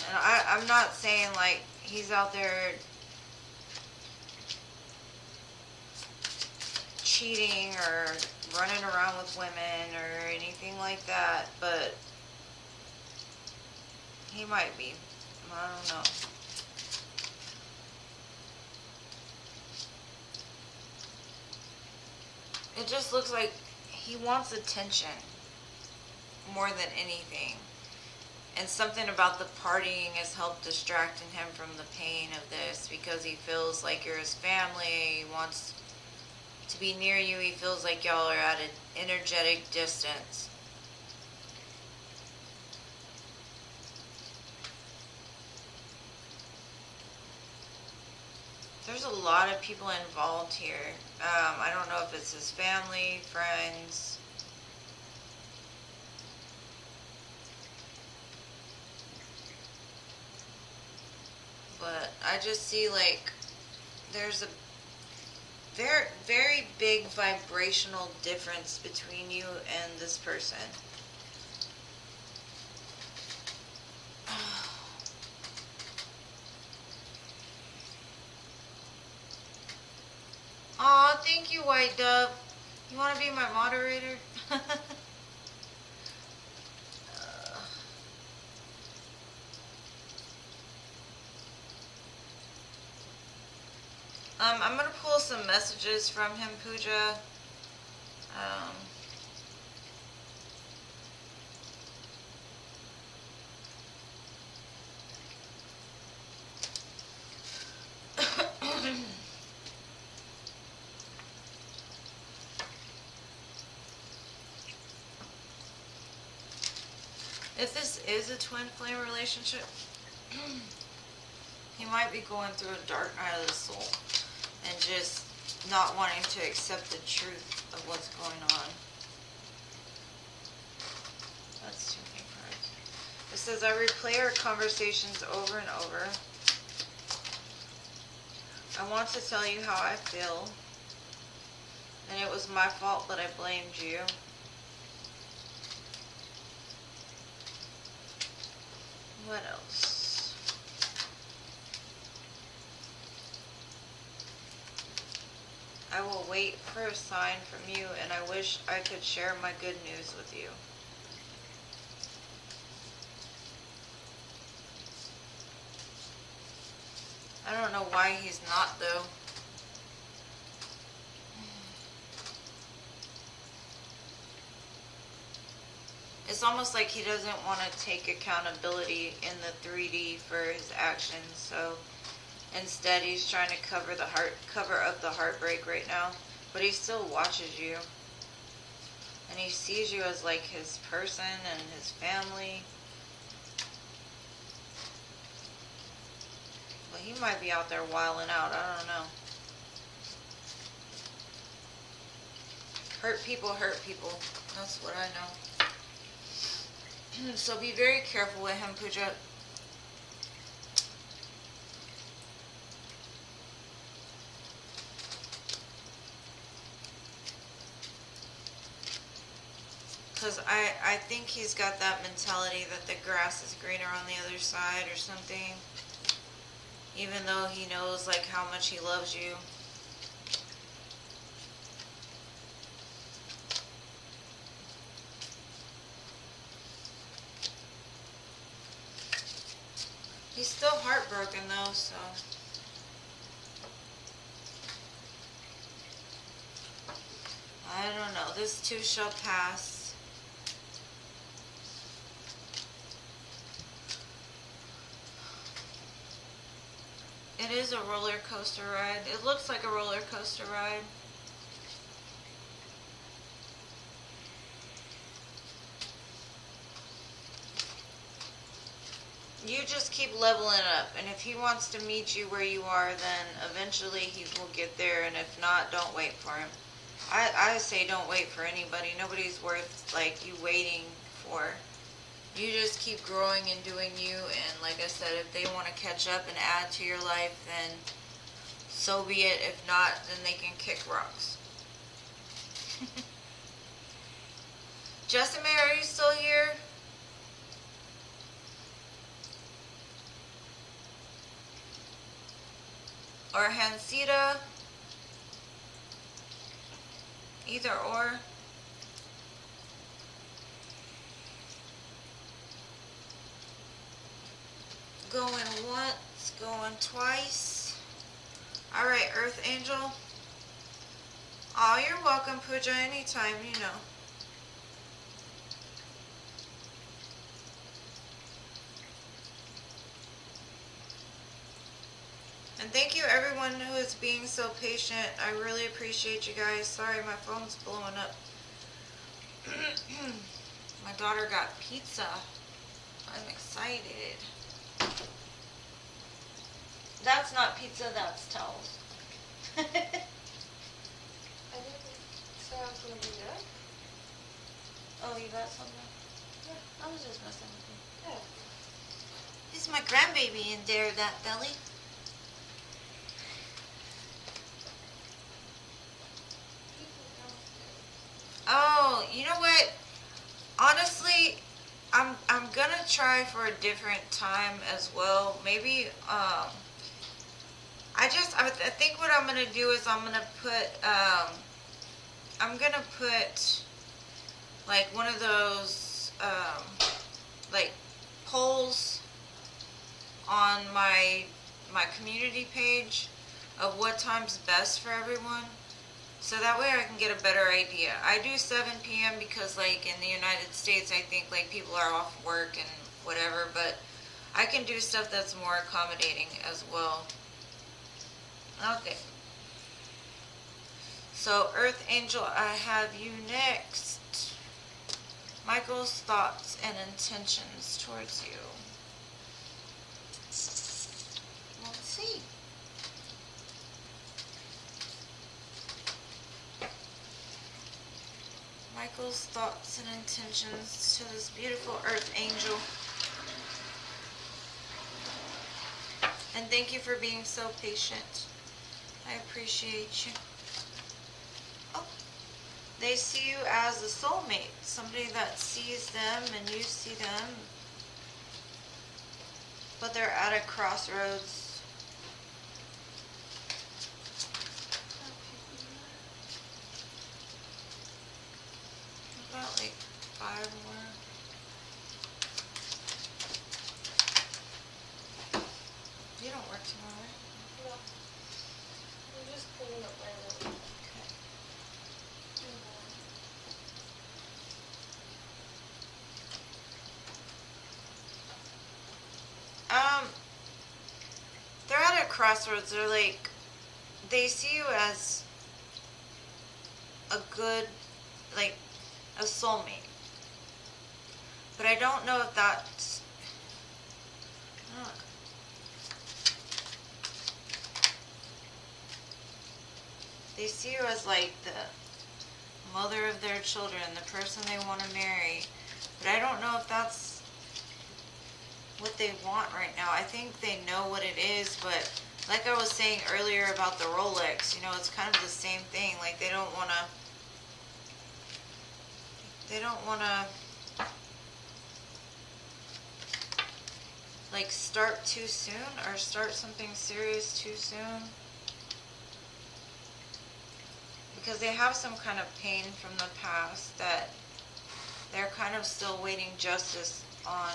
and I'm not saying like he's out there cheating or running around with women or anything like that, but he might be. I don't know. It just looks like he wants attention more than anything. And something about the partying has helped distracting him from the pain of this, because he feels like you're his family. He wants to be near you. He feels like y'all are at an energetic distance. There's a lot of people involved here. I don't know if it's his family, friends. But I just see like there's a very, very big vibrational difference between you and this person. Aw, thank you, White Dove. You want to be my moderator? I'm going to pull some messages from him, Pooja. If this is a twin flame relationship, he might be going through a dark night of the soul and just not wanting to accept the truth of what's going on. That's too many cards. It says, I replay our conversations over and over. I want to tell you how I feel, and it was my fault, but I blamed you. What else? I will wait for a sign from you, and I wish I could share my good news with you. I don't know why he's not, though. It's almost like he doesn't want to take accountability in the 3D for his actions, so instead he's trying to cover up the heartbreak right now. But he still watches you, and he sees you as like his person and his family. But he might be out there wilding out. I don't know. Hurt people hurt people. That's what I know. So be very careful with him, Pooja. Because I think he's got that mentality that the grass is greener on the other side or something. Even though he knows like how much he loves you. He's still heartbroken though, so. I don't know. This too shall pass. It is a roller coaster ride. It looks like a roller coaster ride. You just keep leveling up, and if he wants to meet you where you are, then eventually he will get there, and if not, don't wait for him. I say don't wait for anybody. Nobody's worth, like, you waiting for. You just keep growing and doing you, and like I said, if they want to catch up and add to your life, then so be it. If not, then they can kick rocks. Jessica, are you still here? Or Hansita? Either or. Going once, going twice. Alright, Earth Angel. Oh, you're welcome, Pooja, anytime, you know. And thank you everyone who is being so patient. I really appreciate you guys. Sorry, my phone's blowing up. My daughter got pizza. I'm excited. That's not pizza, that's towels. I didn't say I was gonna be good. Oh, you got something? Yeah. I was just messing with you. Yeah. He's my grandbaby in there, that belly. Oh, you know what? Honestly, I'm gonna try for a different time as well. Maybe I think what I'm gonna do is I'm gonna put like one of those like polls on my community page of what time's best for everyone. So that way I can get a better idea. I do 7 p.m. because like in the United States, I think like people are off work and whatever, but I can do stuff that's more accommodating as well. Okay. So Earth Angel, I have you next. Michael's thoughts and intentions towards you. Let's see. Michael's thoughts and intentions to this beautiful Earth Angel. And thank you for being so patient. I appreciate you. Oh, they see you as a soulmate, somebody that sees them and you see them, but they're at a crossroads. About like 5 more. You don't work tomorrow, right? No. I'm just cleaning up my room. Okay. They're at a crossroads. They're like, they see you as a good, like, a soulmate. But I don't know if that's, they see you as like the mother of their children, the person they want to marry. But I don't know if that's what they want right now. I think they know what it is, but like I was saying earlier about the Rolex, you know, it's kind of the same thing. Like they don't want to like start too soon or start something serious too soon. Because they have some kind of pain from the past that they're kind of still waiting justice on.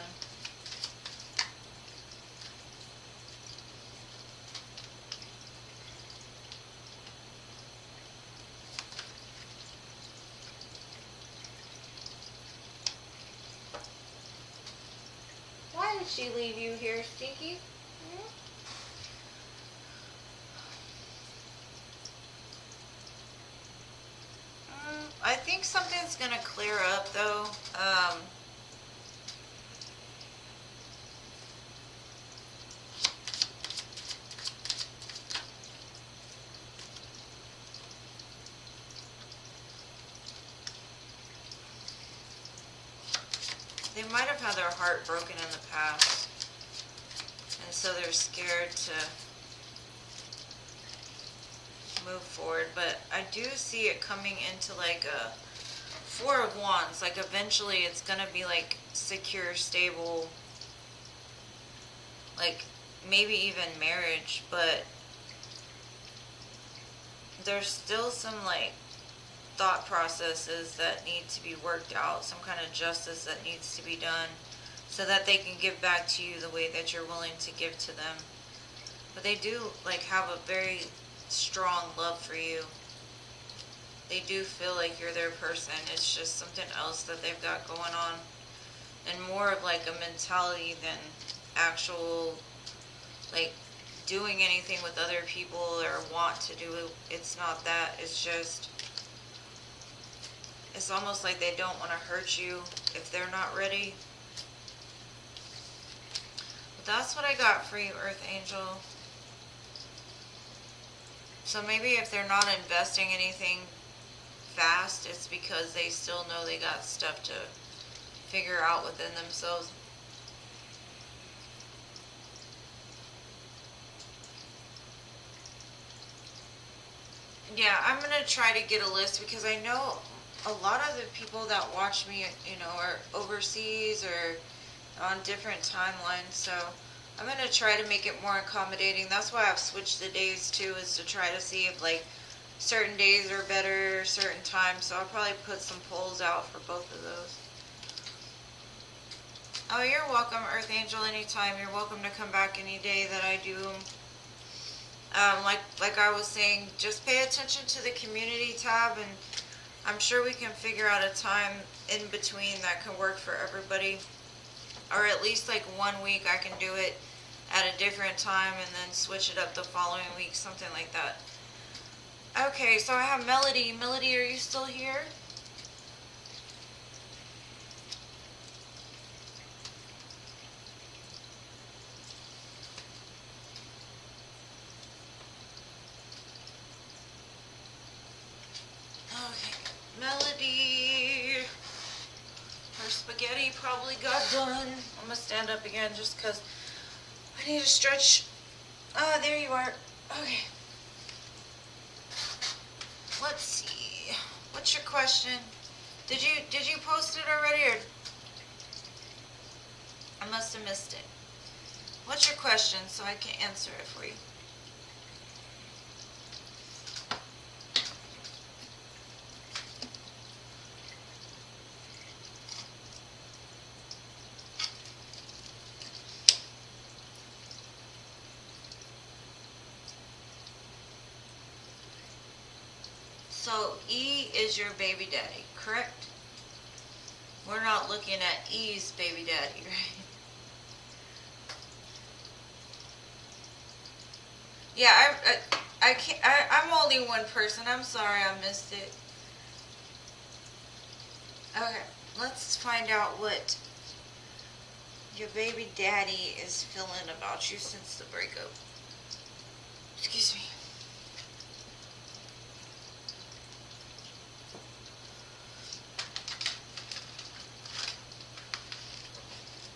Why did she leave you here, Stinky? I think something's gonna clear up though. They might have had their heart broken in the past. And so they're scared to move forward. But I do see it coming into like a Four of Wands. Like eventually it's gonna be like secure, stable, like maybe even marriage. But there's still some like thought processes that need to be worked out, some kind of justice that needs to be done so that they can give back to you the way that you're willing to give to them. But they do like have a very strong love for you. They do feel like you're their person. It's just something else that they've got going on, and more of like a mentality than actual like doing anything with other people or want to do it. It's not that. It's just, it's almost like they don't want to hurt you if they're not ready. But that's what I got for you, Earth Angel. So maybe if they're not investing anything fast, it's because they still know they got stuff to figure out within themselves. Yeah, I'm going to try to get a list because I know a lot of the people that watch me, you know, are overseas or on different timelines. So I'm going to try to make it more accommodating. That's why I've switched the days too, is to try to see if like certain days are better, certain times. So I'll probably put some polls out for both of those. Oh, you're welcome, Earth Angel, anytime. You're welcome to come back any day that I do. Like I was saying, just pay attention to the community tab, and I'm sure we can figure out a time in between that can work for everybody. Or at least like 1 week I can do it at a different time and then switch it up the following week, something like that. Okay, so I have Melody. Melody, are you still here? Okay, Melody. Her spaghetti probably got done. I'm gonna stand up again just because I need to stretch. Ah, there you are. Okay. Let's see. What's your question? Did you post it already, or I must have missed it? What's your question so I can answer it for you? So E is your baby daddy, correct? We're not looking at E's baby daddy, right? Yeah, I can't. I'm only one person. I'm sorry, I missed it. Okay, let's find out what your baby daddy is feeling about you since the breakup. Excuse me.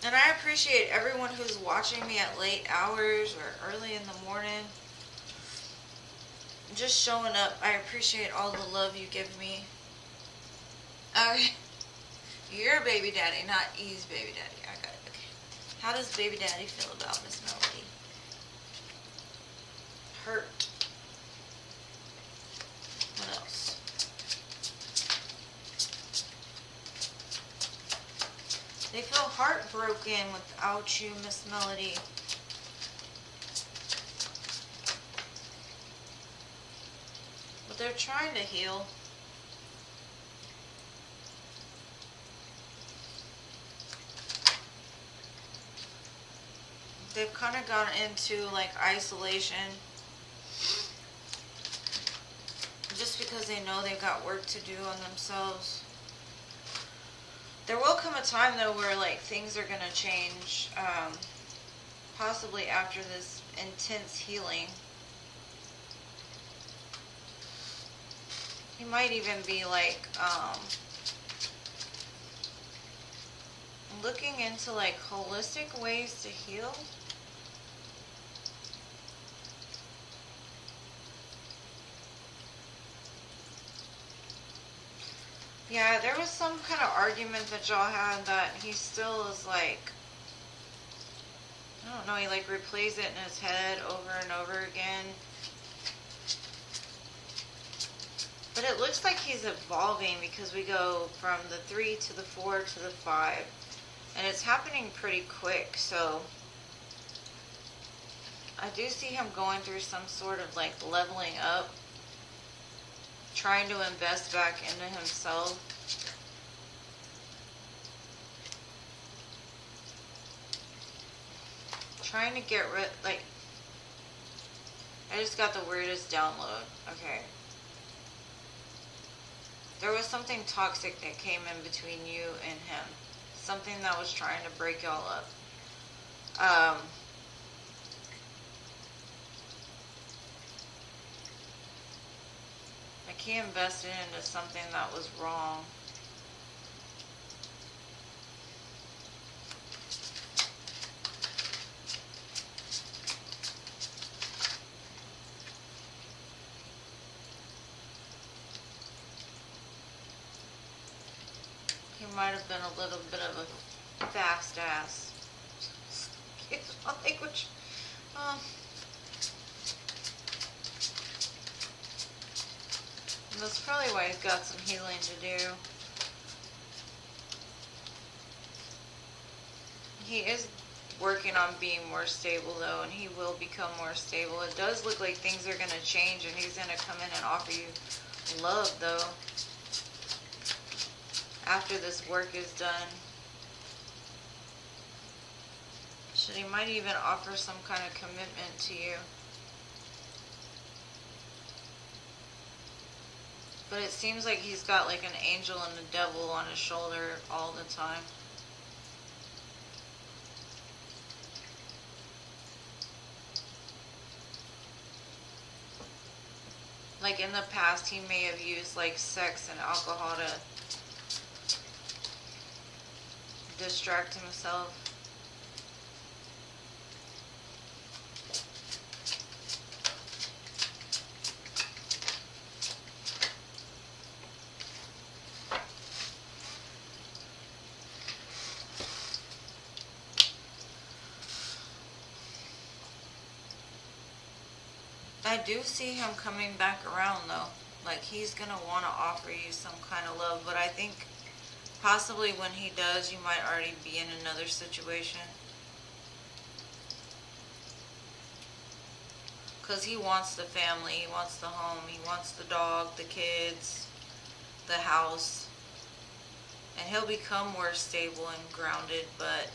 And I appreciate everyone who's watching me at late hours or early in the morning. Just showing up. I appreciate all the love you give me. Okay. Your baby daddy, not E's baby daddy. I got it. Okay. How does baby daddy feel about Miss Melody? Hurt. What else? They feel heartbroken without you, Miss Melody. But they're trying to heal. They've kind of gone into like isolation just because they know they've got work to do on themselves. There will come a time though where like things are going to change, possibly after this intense healing. He might even be like looking into like holistic ways to heal. Yeah, there was some kind of argument that y'all had that he still is like, I don't know, he like replays it in his head over and over again. But it looks like he's evolving because we go from the 3 to the 4 to the 5. And it's happening pretty quick, so I do see him going through some sort of like leveling up, trying to invest back into himself. Trying to get rid, like, I just got the weirdest download. Okay. There was something toxic that came in between you and him. Something that was trying to break y'all up. Like he invested into something that was wrong. He might have been a little bit of a fast ass. Excuse my language. And that's probably why he's got some healing to do. He is working on being more stable though, and he will become more stable. It does look like things are going to change, and he's going to come in and offer you love though. After this work is done. Shit, he might even offer some kind of commitment to you. But it seems like he's got like an angel and a devil on his shoulder all the time. Like in the past, he may have used like sex and alcohol to distract himself. I do see him coming back around though. Like he's gonna want to offer you some kind of love, but I think possibly when he does, you might already be in another situation. Because he wants the family, he wants the home, he wants the dog, the kids, the house. And he'll become more stable and grounded, but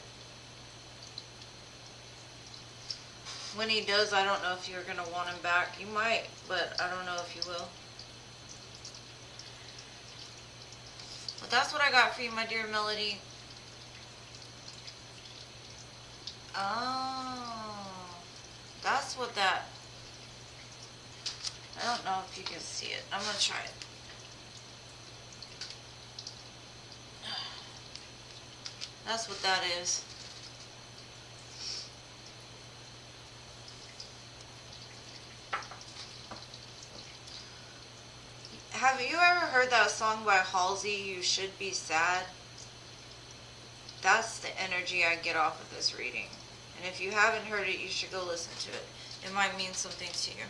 when he does, I don't know if you're going to want him back. You might, but I don't know if you will. But that's what I got for you, my dear Melody. Oh, that's what that... I don't know if you can see it. I'm going to try it. That's what that is. Have you ever heard that song by Halsey, You Should Be Sad? That's the energy I get off of this reading. And if you haven't heard it, you should go listen to it. It might mean something to you.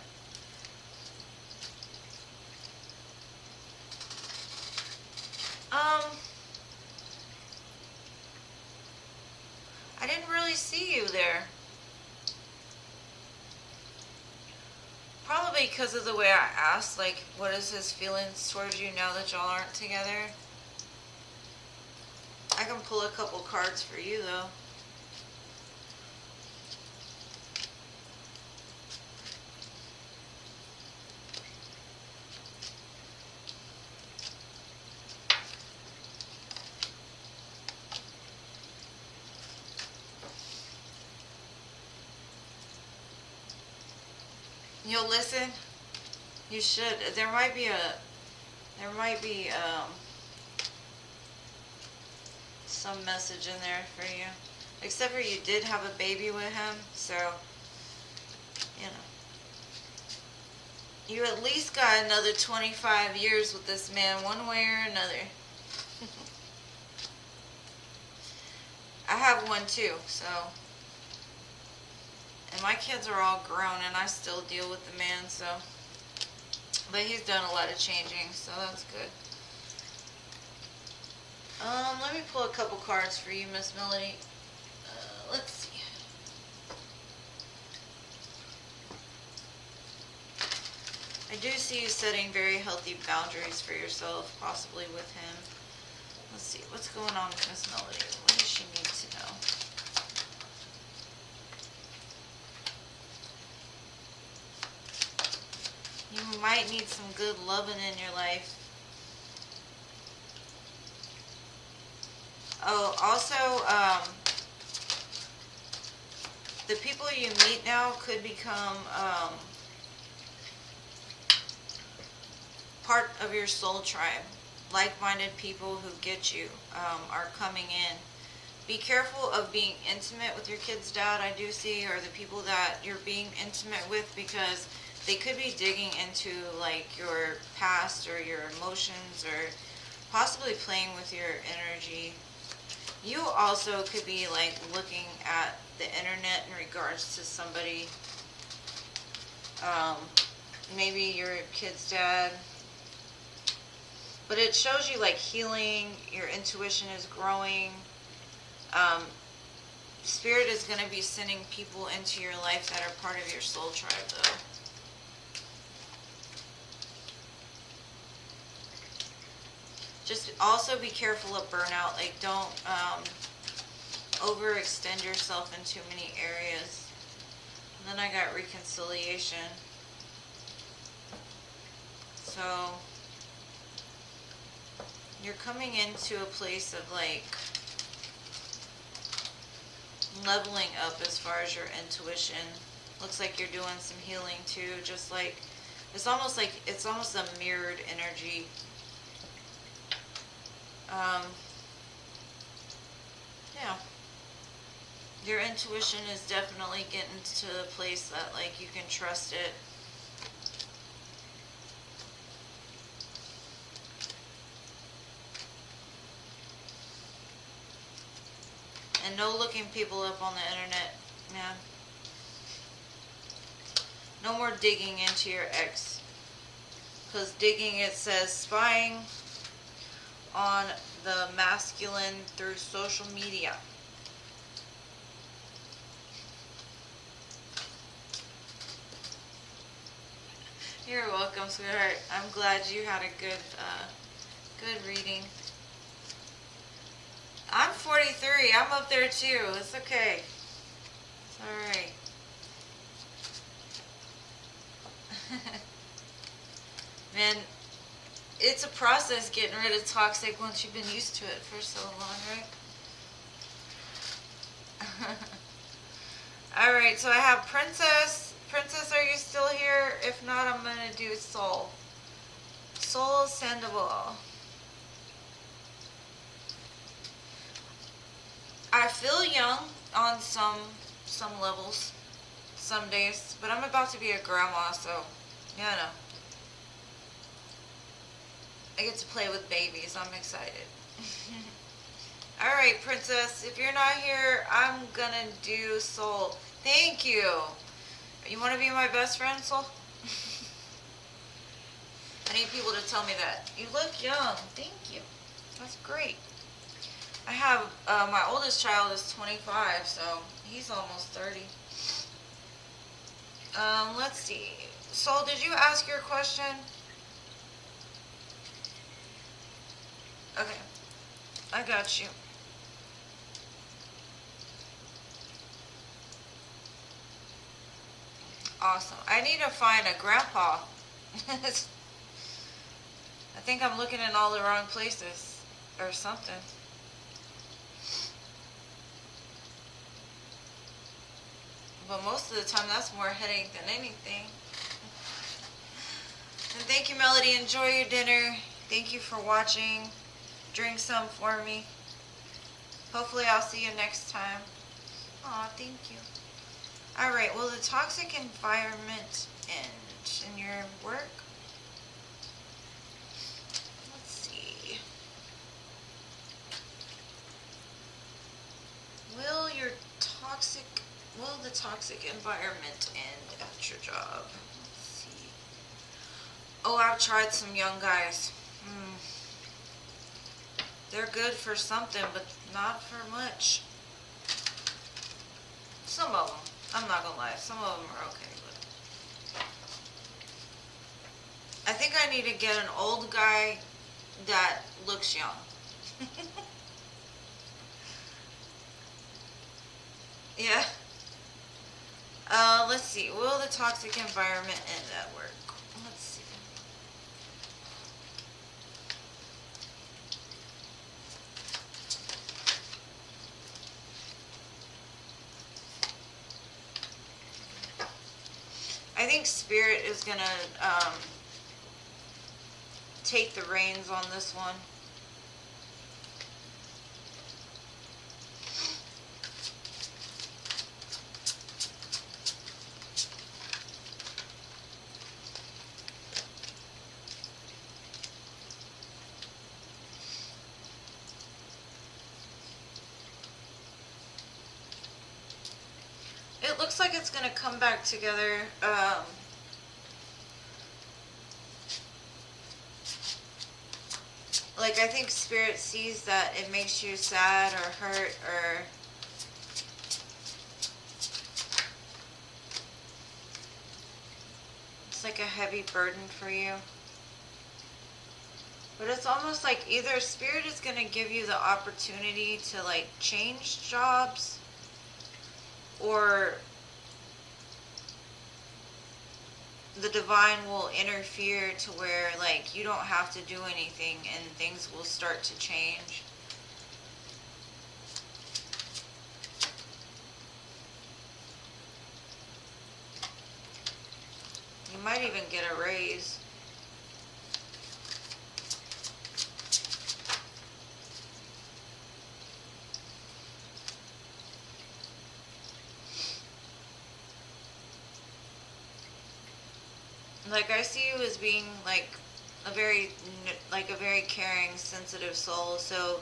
I didn't really see you there. Probably because of the way I asked, like, what is his feelings towards you now that y'all aren't together? I can pull a couple cards for you, though. You'll listen? You should. There might be some message in there for you. Except for you did have a baby with him, so, you know. You at least got another 25 years with this man, one way or another. I have one too, so. And my kids are all grown and I still deal with the man, so. But he's done a lot of changing, so that's good. Let me pull a couple cards for you, Miss Melody. Let's see. I do see you setting very healthy boundaries for yourself, possibly with him. Let's see, what's going on with Miss Melody? What does she need to know? You might need some good loving in your life. Oh, also, the people you meet now could become part of your soul tribe. Like-minded people who get you are coming in. Be careful of being intimate with your kid's dad, I do see, or the people that you're being intimate with, because they could be digging into like your past or your emotions, or possibly playing with your energy. You also could be like looking at the internet in regards to somebody, maybe your kid's dad. But it shows you like healing, your intuition is growing. Spirit is going to be sending people into your life that are part of your soul tribe though. Just also be careful of burnout. Like don't overextend yourself in too many areas. And then I got reconciliation. So you're coming into a place of like leveling up as far as your intuition. Looks like you're doing some healing too, just like it's almost a mirrored energy. Yeah. Your intuition is definitely getting to a place that like you can trust it. And no looking people up on the internet, man. No more digging into your ex. Because digging, it says spying on the masculine through social media. You're welcome, sweetheart. I'm glad you had a good reading. I'm 43. I'm up there too. It's okay. It's alright. Man, it's a process getting rid of toxic once you've been used to it for so long, right? Alright, so I have Princess. Princess, are you still here? If not, I'm going to do Soul. Soul Sandoval. I feel young on some levels, some days, but I'm about to be a grandma, so, yeah, I know. I get to play with babies. I'm excited. Alright, Princess, if you're not here, I'm gonna do Soul. Thank you. You want to be my best friend, Soul? I need people to tell me that. You look young. Thank you. That's great. I have, my oldest child is 25, so he's almost 30. Let's see. Soul, did you ask your question? Okay. I got you. Awesome. I need to find a grandpa. I think I'm looking in all the wrong places or something. But most of the time that's more headache than anything. And thank you, Melody. Enjoy your dinner. Thank you for watching. Drink some for me. Hopefully I'll see you next time. Aw, thank you. Alright, will the toxic environment end in your work? Let's see. Will the toxic environment end at your job? Let's see. Oh, I've tried some young guys. They're good for something, but not for much. Some of them. I'm not gonna lie. Some of them are okay, but I think I need to get an old guy that looks young. Yeah. Let's see. Will the toxic environment end at work? Let's see. I think Spirit is gonna take the reins on this one. It looks like it's gonna come back together. Like, I think Spirit sees that it makes you sad or hurt or it's like a heavy burden for you. But it's almost like either Spirit is going to give you the opportunity to like change jobs, or the divine will interfere to where like you don't have to do anything and things will start to change. You might even get a raise. Like, I see you as being like a very caring, sensitive soul. So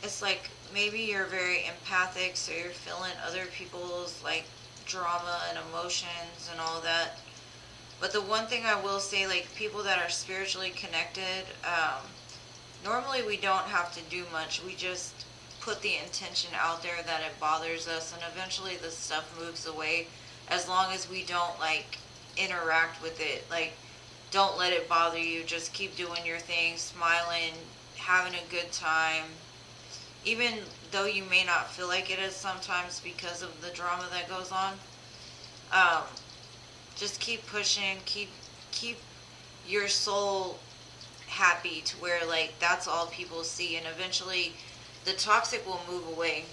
it's like maybe you're very empathic, so you're feeling other people's like drama and emotions and all that. But the one thing I will say, like people that are spiritually connected, normally we don't have to do much. We just put the intention out there that it bothers us, and eventually this stuff moves away. As long as we don't like interact with it, like don't let it bother you. Just keep doing your thing, smiling, having a good time, even though you may not feel like it is sometimes because of the drama that goes on. Just keep pushing, keep your soul happy to where like that's all people see, and eventually the toxic will move away.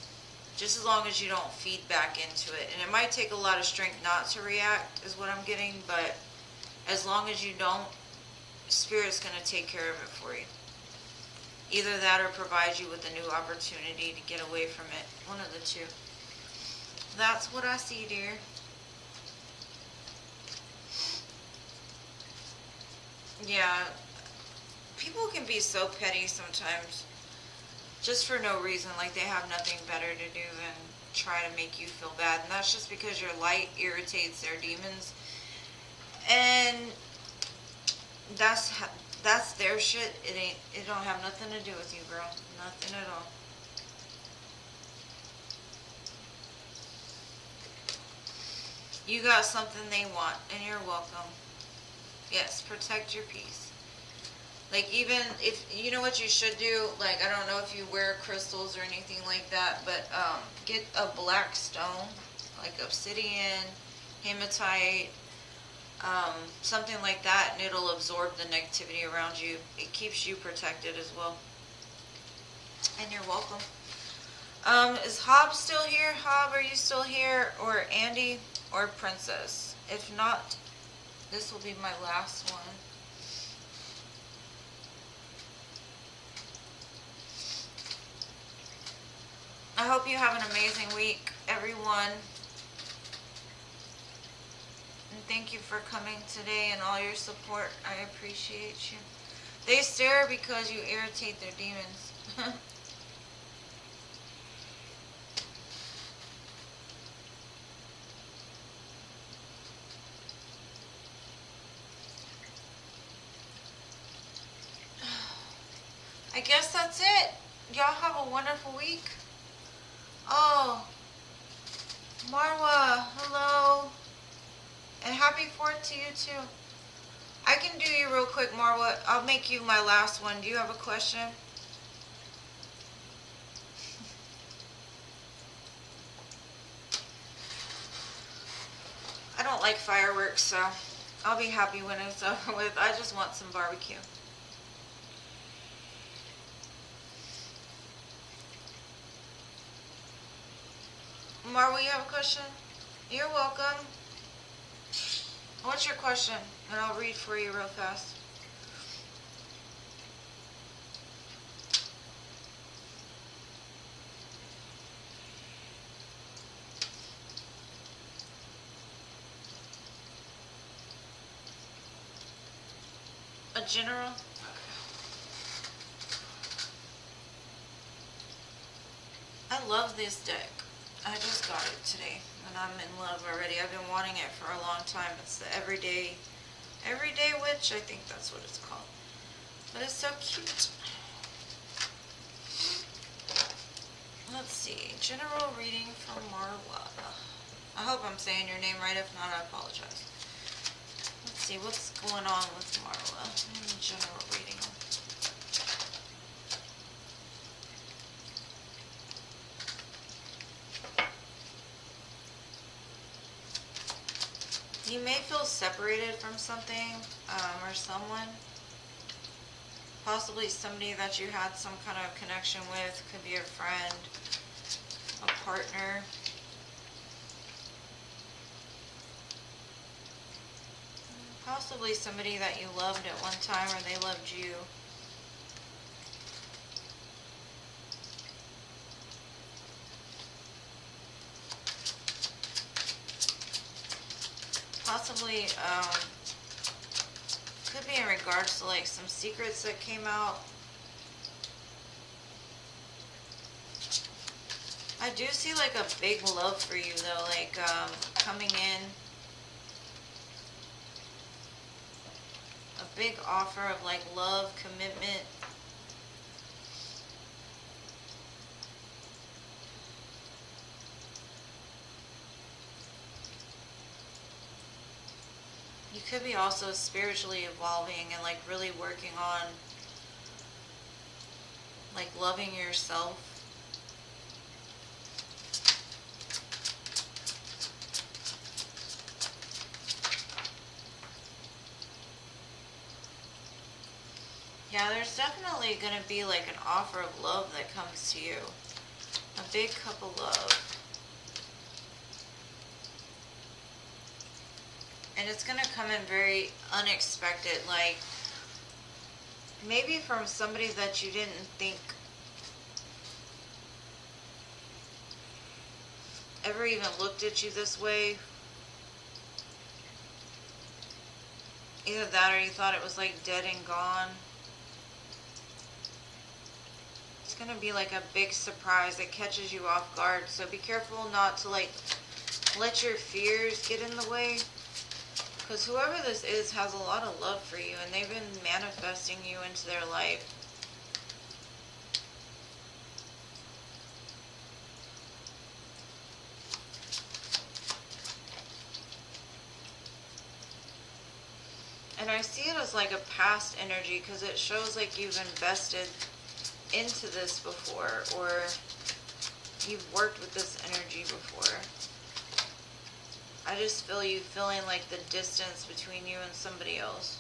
Just as long as you don't feed back into it. And it might take a lot of strength not to react, is what I'm getting, but as long as you don't, Spirit's going to take care of it for you. Either that or provide you with a new opportunity to get away from it. One of the two. That's what I see, dear. Yeah. People can be so petty sometimes. Just for no reason, like they have nothing better to do than try to make you feel bad. And that's just because your light irritates their demons. And that's their shit. It don't have nothing to do with you, girl. Nothing at all. You got something they want, and you're welcome. Yes, protect your peace. Like, even if, you know what you should do, like, I don't know if you wear crystals or anything like that, but get a black stone, like obsidian, hematite, something like that, and it'll absorb the negativity around you. It keeps you protected as well. And you're welcome. Is Hob still here? Hob, are you still here? Or Andy? Or Princess? If not, this will be my last one. I hope you have an amazing week, everyone. And thank you for coming today and all your support. I appreciate you. They stare because you irritate their demons. I guess that's it. Y'all have a wonderful week. Oh, Marwa, hello. And happy 4th to you too. I can do you real quick, Marwa. I'll make you my last one. Do you have a question? I don't like fireworks, so I'll be happy when it's over with. I just want some barbecue. Marwa, you have a question? You're welcome. What's your question? And I'll read for you real fast. A general? I love this deck. I just got it today, and I'm in love already. I've been wanting it for a long time. It's the Everyday Witch, I think that's what it's called. But it's so cute. Let's see. General reading from Marwa. I hope I'm saying your name right. If not, I apologize. Let's see what's going on with Marwa. General reading. You may feel separated from something or someone. Possibly somebody that you had some kind of connection with. Could be a friend, a partner. Possibly somebody that you loved at one time or they loved you. Possibly, could be in regards to like some secrets that came out. I do see like a big love for you though, like coming in. A big offer of like love, commitment. You could be also spiritually evolving and like really working on like loving yourself. Yeah, there's definitely going to be like an offer of love that comes to you. A big cup of love. And it's going to come in very unexpected, like maybe from somebody that you didn't think ever even looked at you this way. Either that or you thought it was like dead and gone. It's going to be like a big surprise that catches you off guard. So be careful not to like let your fears get in the way. Because whoever this is has a lot of love for you and they've been manifesting you into their life. And I see it as like a past energy because it shows like you've invested into this before or you've worked with this energy before. I just feel you feeling like the distance between you and somebody else.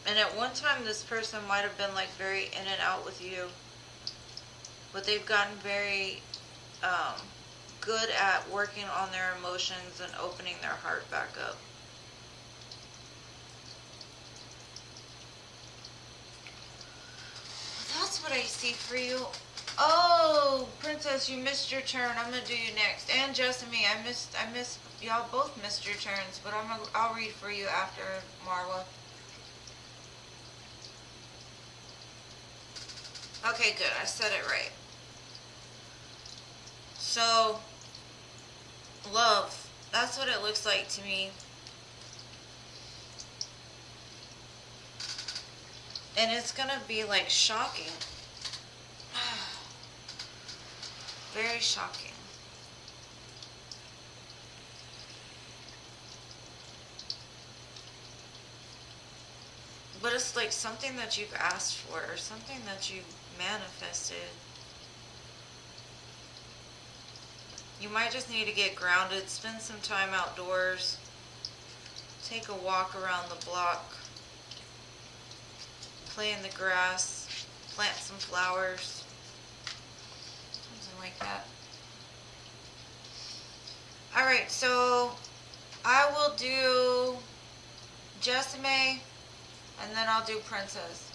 And at one time this person might have been like very in and out with you. But they've gotten very good at working on their emotions and opening their heart back up. That's what I see for you. Oh, Princess, you missed your turn. I'm gonna do you next. And Jessamy, I missed, y'all both missed your turns, but I'll read for you after Marwa. Okay, good. I said it right. So, love. That's what it looks like to me. And it's gonna be like shocking. Very shocking. But it's like something that you've asked for or something that you've manifested. You might just need to get grounded, spend some time outdoors, take a walk around the block, play in the grass, plant some flowers, something like that. Alright, so I will do Jessamy, and then I'll do Princess.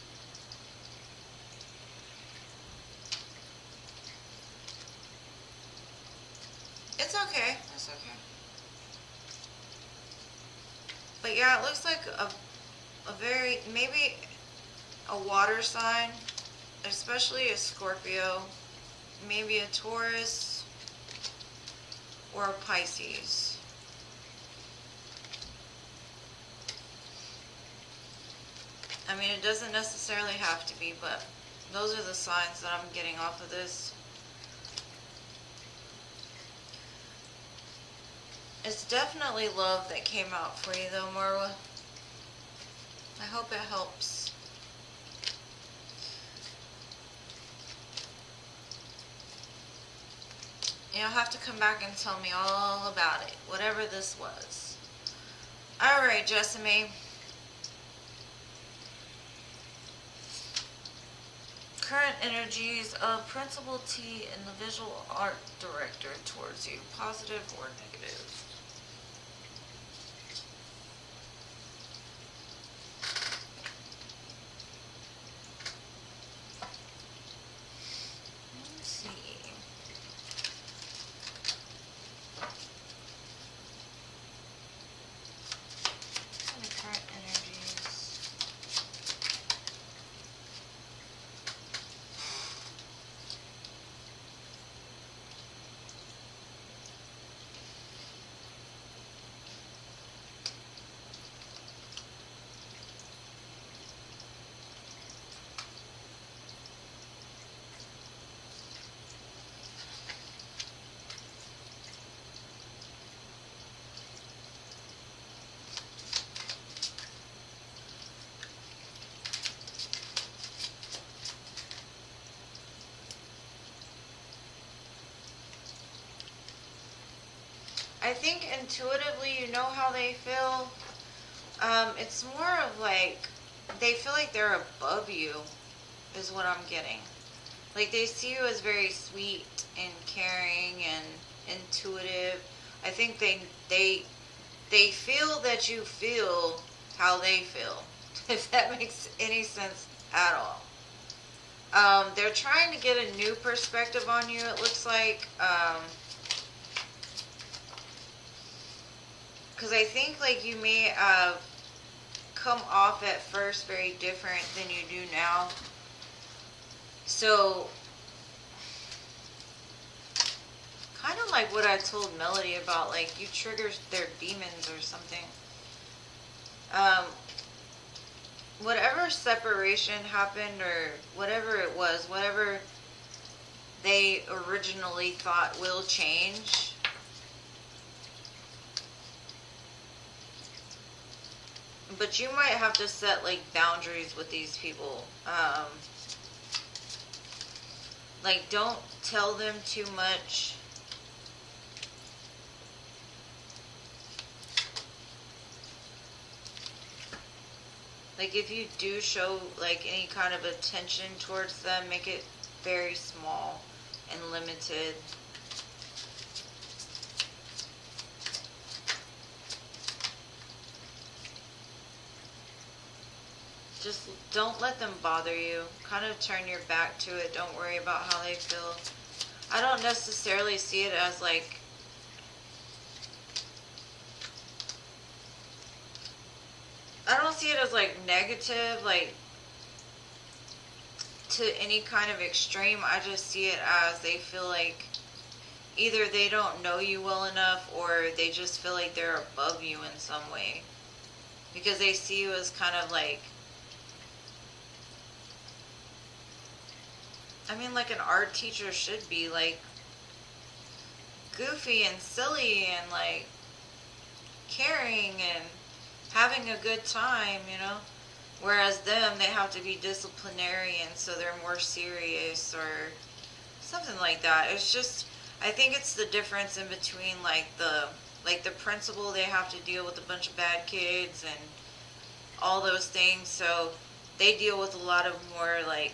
It's okay. It's okay. But yeah, it looks like a very, maybe a water sign, especially a Scorpio, maybe a Taurus, or a Pisces. I mean, it doesn't necessarily have to be, but those are the signs that I'm getting off of this. It's definitely love that came out for you though, Marwa. I hope it helps. You'll have to come back and tell me all about it, whatever this was. Alright, Jessamy. Current energies of Principal T and the visual art director towards you, positive or negative? Let's see. What are the current energies? I think intuitively you know how they feel. It's more of like they feel like they're above you is what I'm getting. Like they see you as very sweet and caring and intuitive. I think they feel that you feel how they feel. If that makes any sense at all. They're trying to get a new perspective on you, it looks like. Because I think like you may have come off at first very different than you do now. So, kind of like what I told Melody about, like you trigger their demons or something. Whatever separation happened or whatever it was, whatever they originally thought will change, but you might have to set like boundaries with these people. Like don't tell them too much. Like if you do show like any kind of attention towards them, make it very small and limited. Just don't let them bother you. Kind of turn your back to it. Don't worry about how they feel. I don't necessarily see it as like, I don't see it as like negative, like to any kind of extreme. I just see it as they feel like either they don't know you well enough or they just feel like they're above you in some way. Because they see you as kind of like, I mean, like an art teacher should be, like goofy and silly and like caring and having a good time, you know? Whereas them, they have to be disciplinarian, so they're more serious or something like that. It's just, I think it's the difference in between like the principal, they have to deal with a bunch of bad kids and all those things, so they deal with a lot of more like,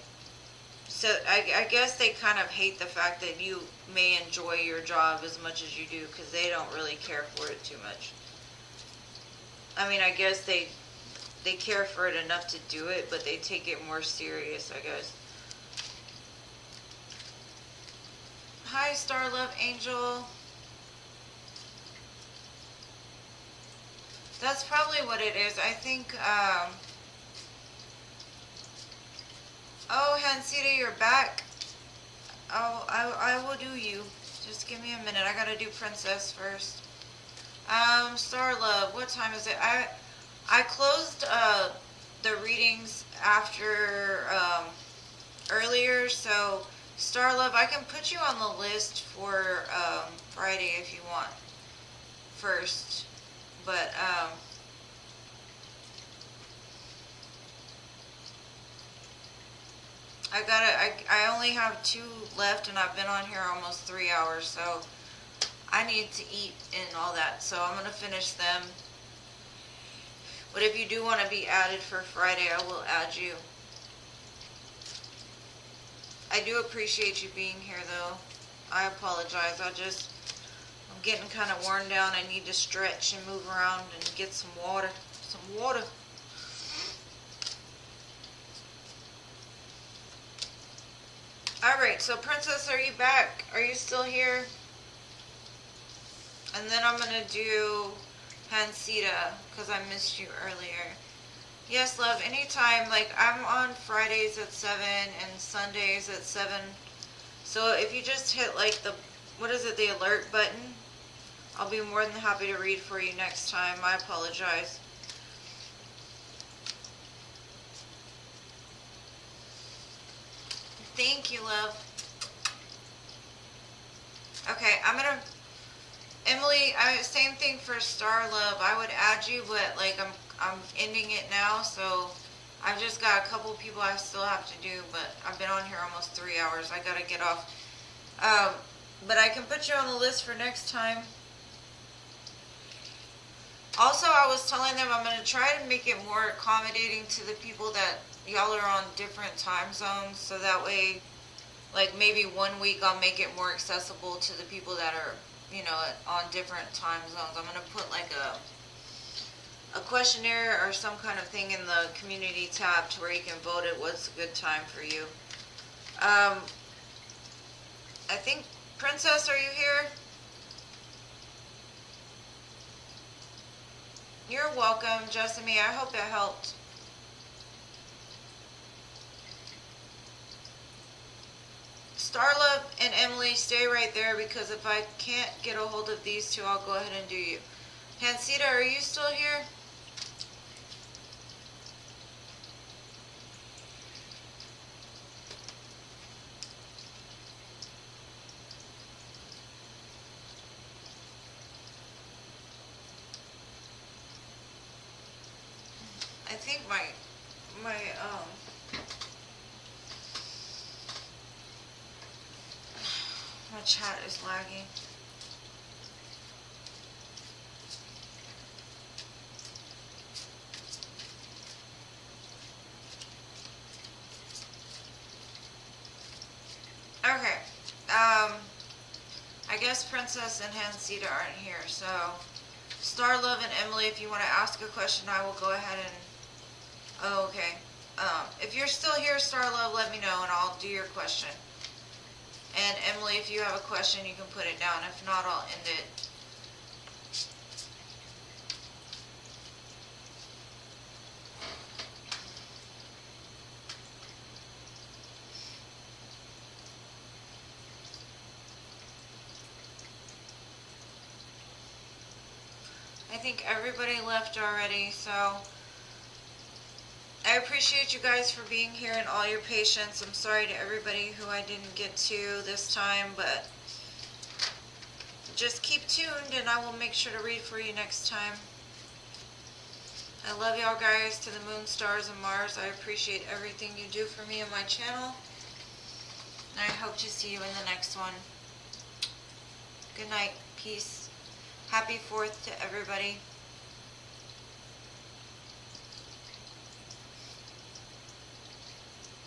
so I guess they kind of hate the fact that you may enjoy your job as much as you do because they don't really care for it too much. I mean, I guess they care for it enough to do it, but they take it more serious, I guess. Hi, Star Love Angel. That's probably what it is. I think, oh, Hansita, you're back. Oh, I will do you. Just give me a minute. I gotta do Princess first. Star Love, what time is it? I closed, the readings after, earlier, so Star Love, I can put you on the list for, Friday if you want first, but, I only have 2 left and I've been on here almost 3 hours, so I need to eat and all that, so I'm going to finish them. But if you do want to be added for Friday, I will add you. I do appreciate you being here though. I apologize. I'm getting kind of worn down. I need to stretch and move around and get some water. Some water. Alright, so Princess, are you back? Are you still here? And then I'm going to do Hansita, because I missed you earlier. Yes, love, anytime. Like, I'm on Fridays at 7 and Sundays at 7. So if you just hit, like, the, what is it, the alert button, I'll be more than happy to read for you next time. I apologize. Thank you, love. Okay, I'm gonna, Emily, same thing for Star Love. I would add you, but like I'm ending it now, so I've just got a couple people I still have to do, but I've been on here almost 3 hours. I gotta get off. But I can put you on the list for next time. Also, I was telling them I'm going to try to make it more accommodating to the people that y'all are on different time zones, so that way, like maybe one week I'll make it more accessible to the people that are, you know, on different time zones. I'm going to put like a questionnaire or some kind of thing in the community tab to where you can vote it what's a good time for you. I think, Princess, are you here? You're welcome, Jessamy. I hope it helped. Starlove and Emily, stay right there because if I can't get a hold of these two, I'll go ahead and do you. Hansita, are you still here? I think my chat is lagging. Okay. I guess Princess and Hansita aren't here, so Starlove and Emily, if you want to ask a question, I will go ahead and... Oh, okay. If you're still here, Star Love, let me know and I'll do your question. And Emily, if you have a question, you can put it down. If not, I'll end it. I think everybody left already, so I appreciate you guys for being here and all your patience. I'm sorry to everybody who I didn't get to this time, but just keep tuned and I will make sure to read for you next time. I love y'all guys to the moon, stars, and Mars. I appreciate everything you do for me and my channel. And I hope to see you in the next one. Good night. Peace. Happy 4th to everybody.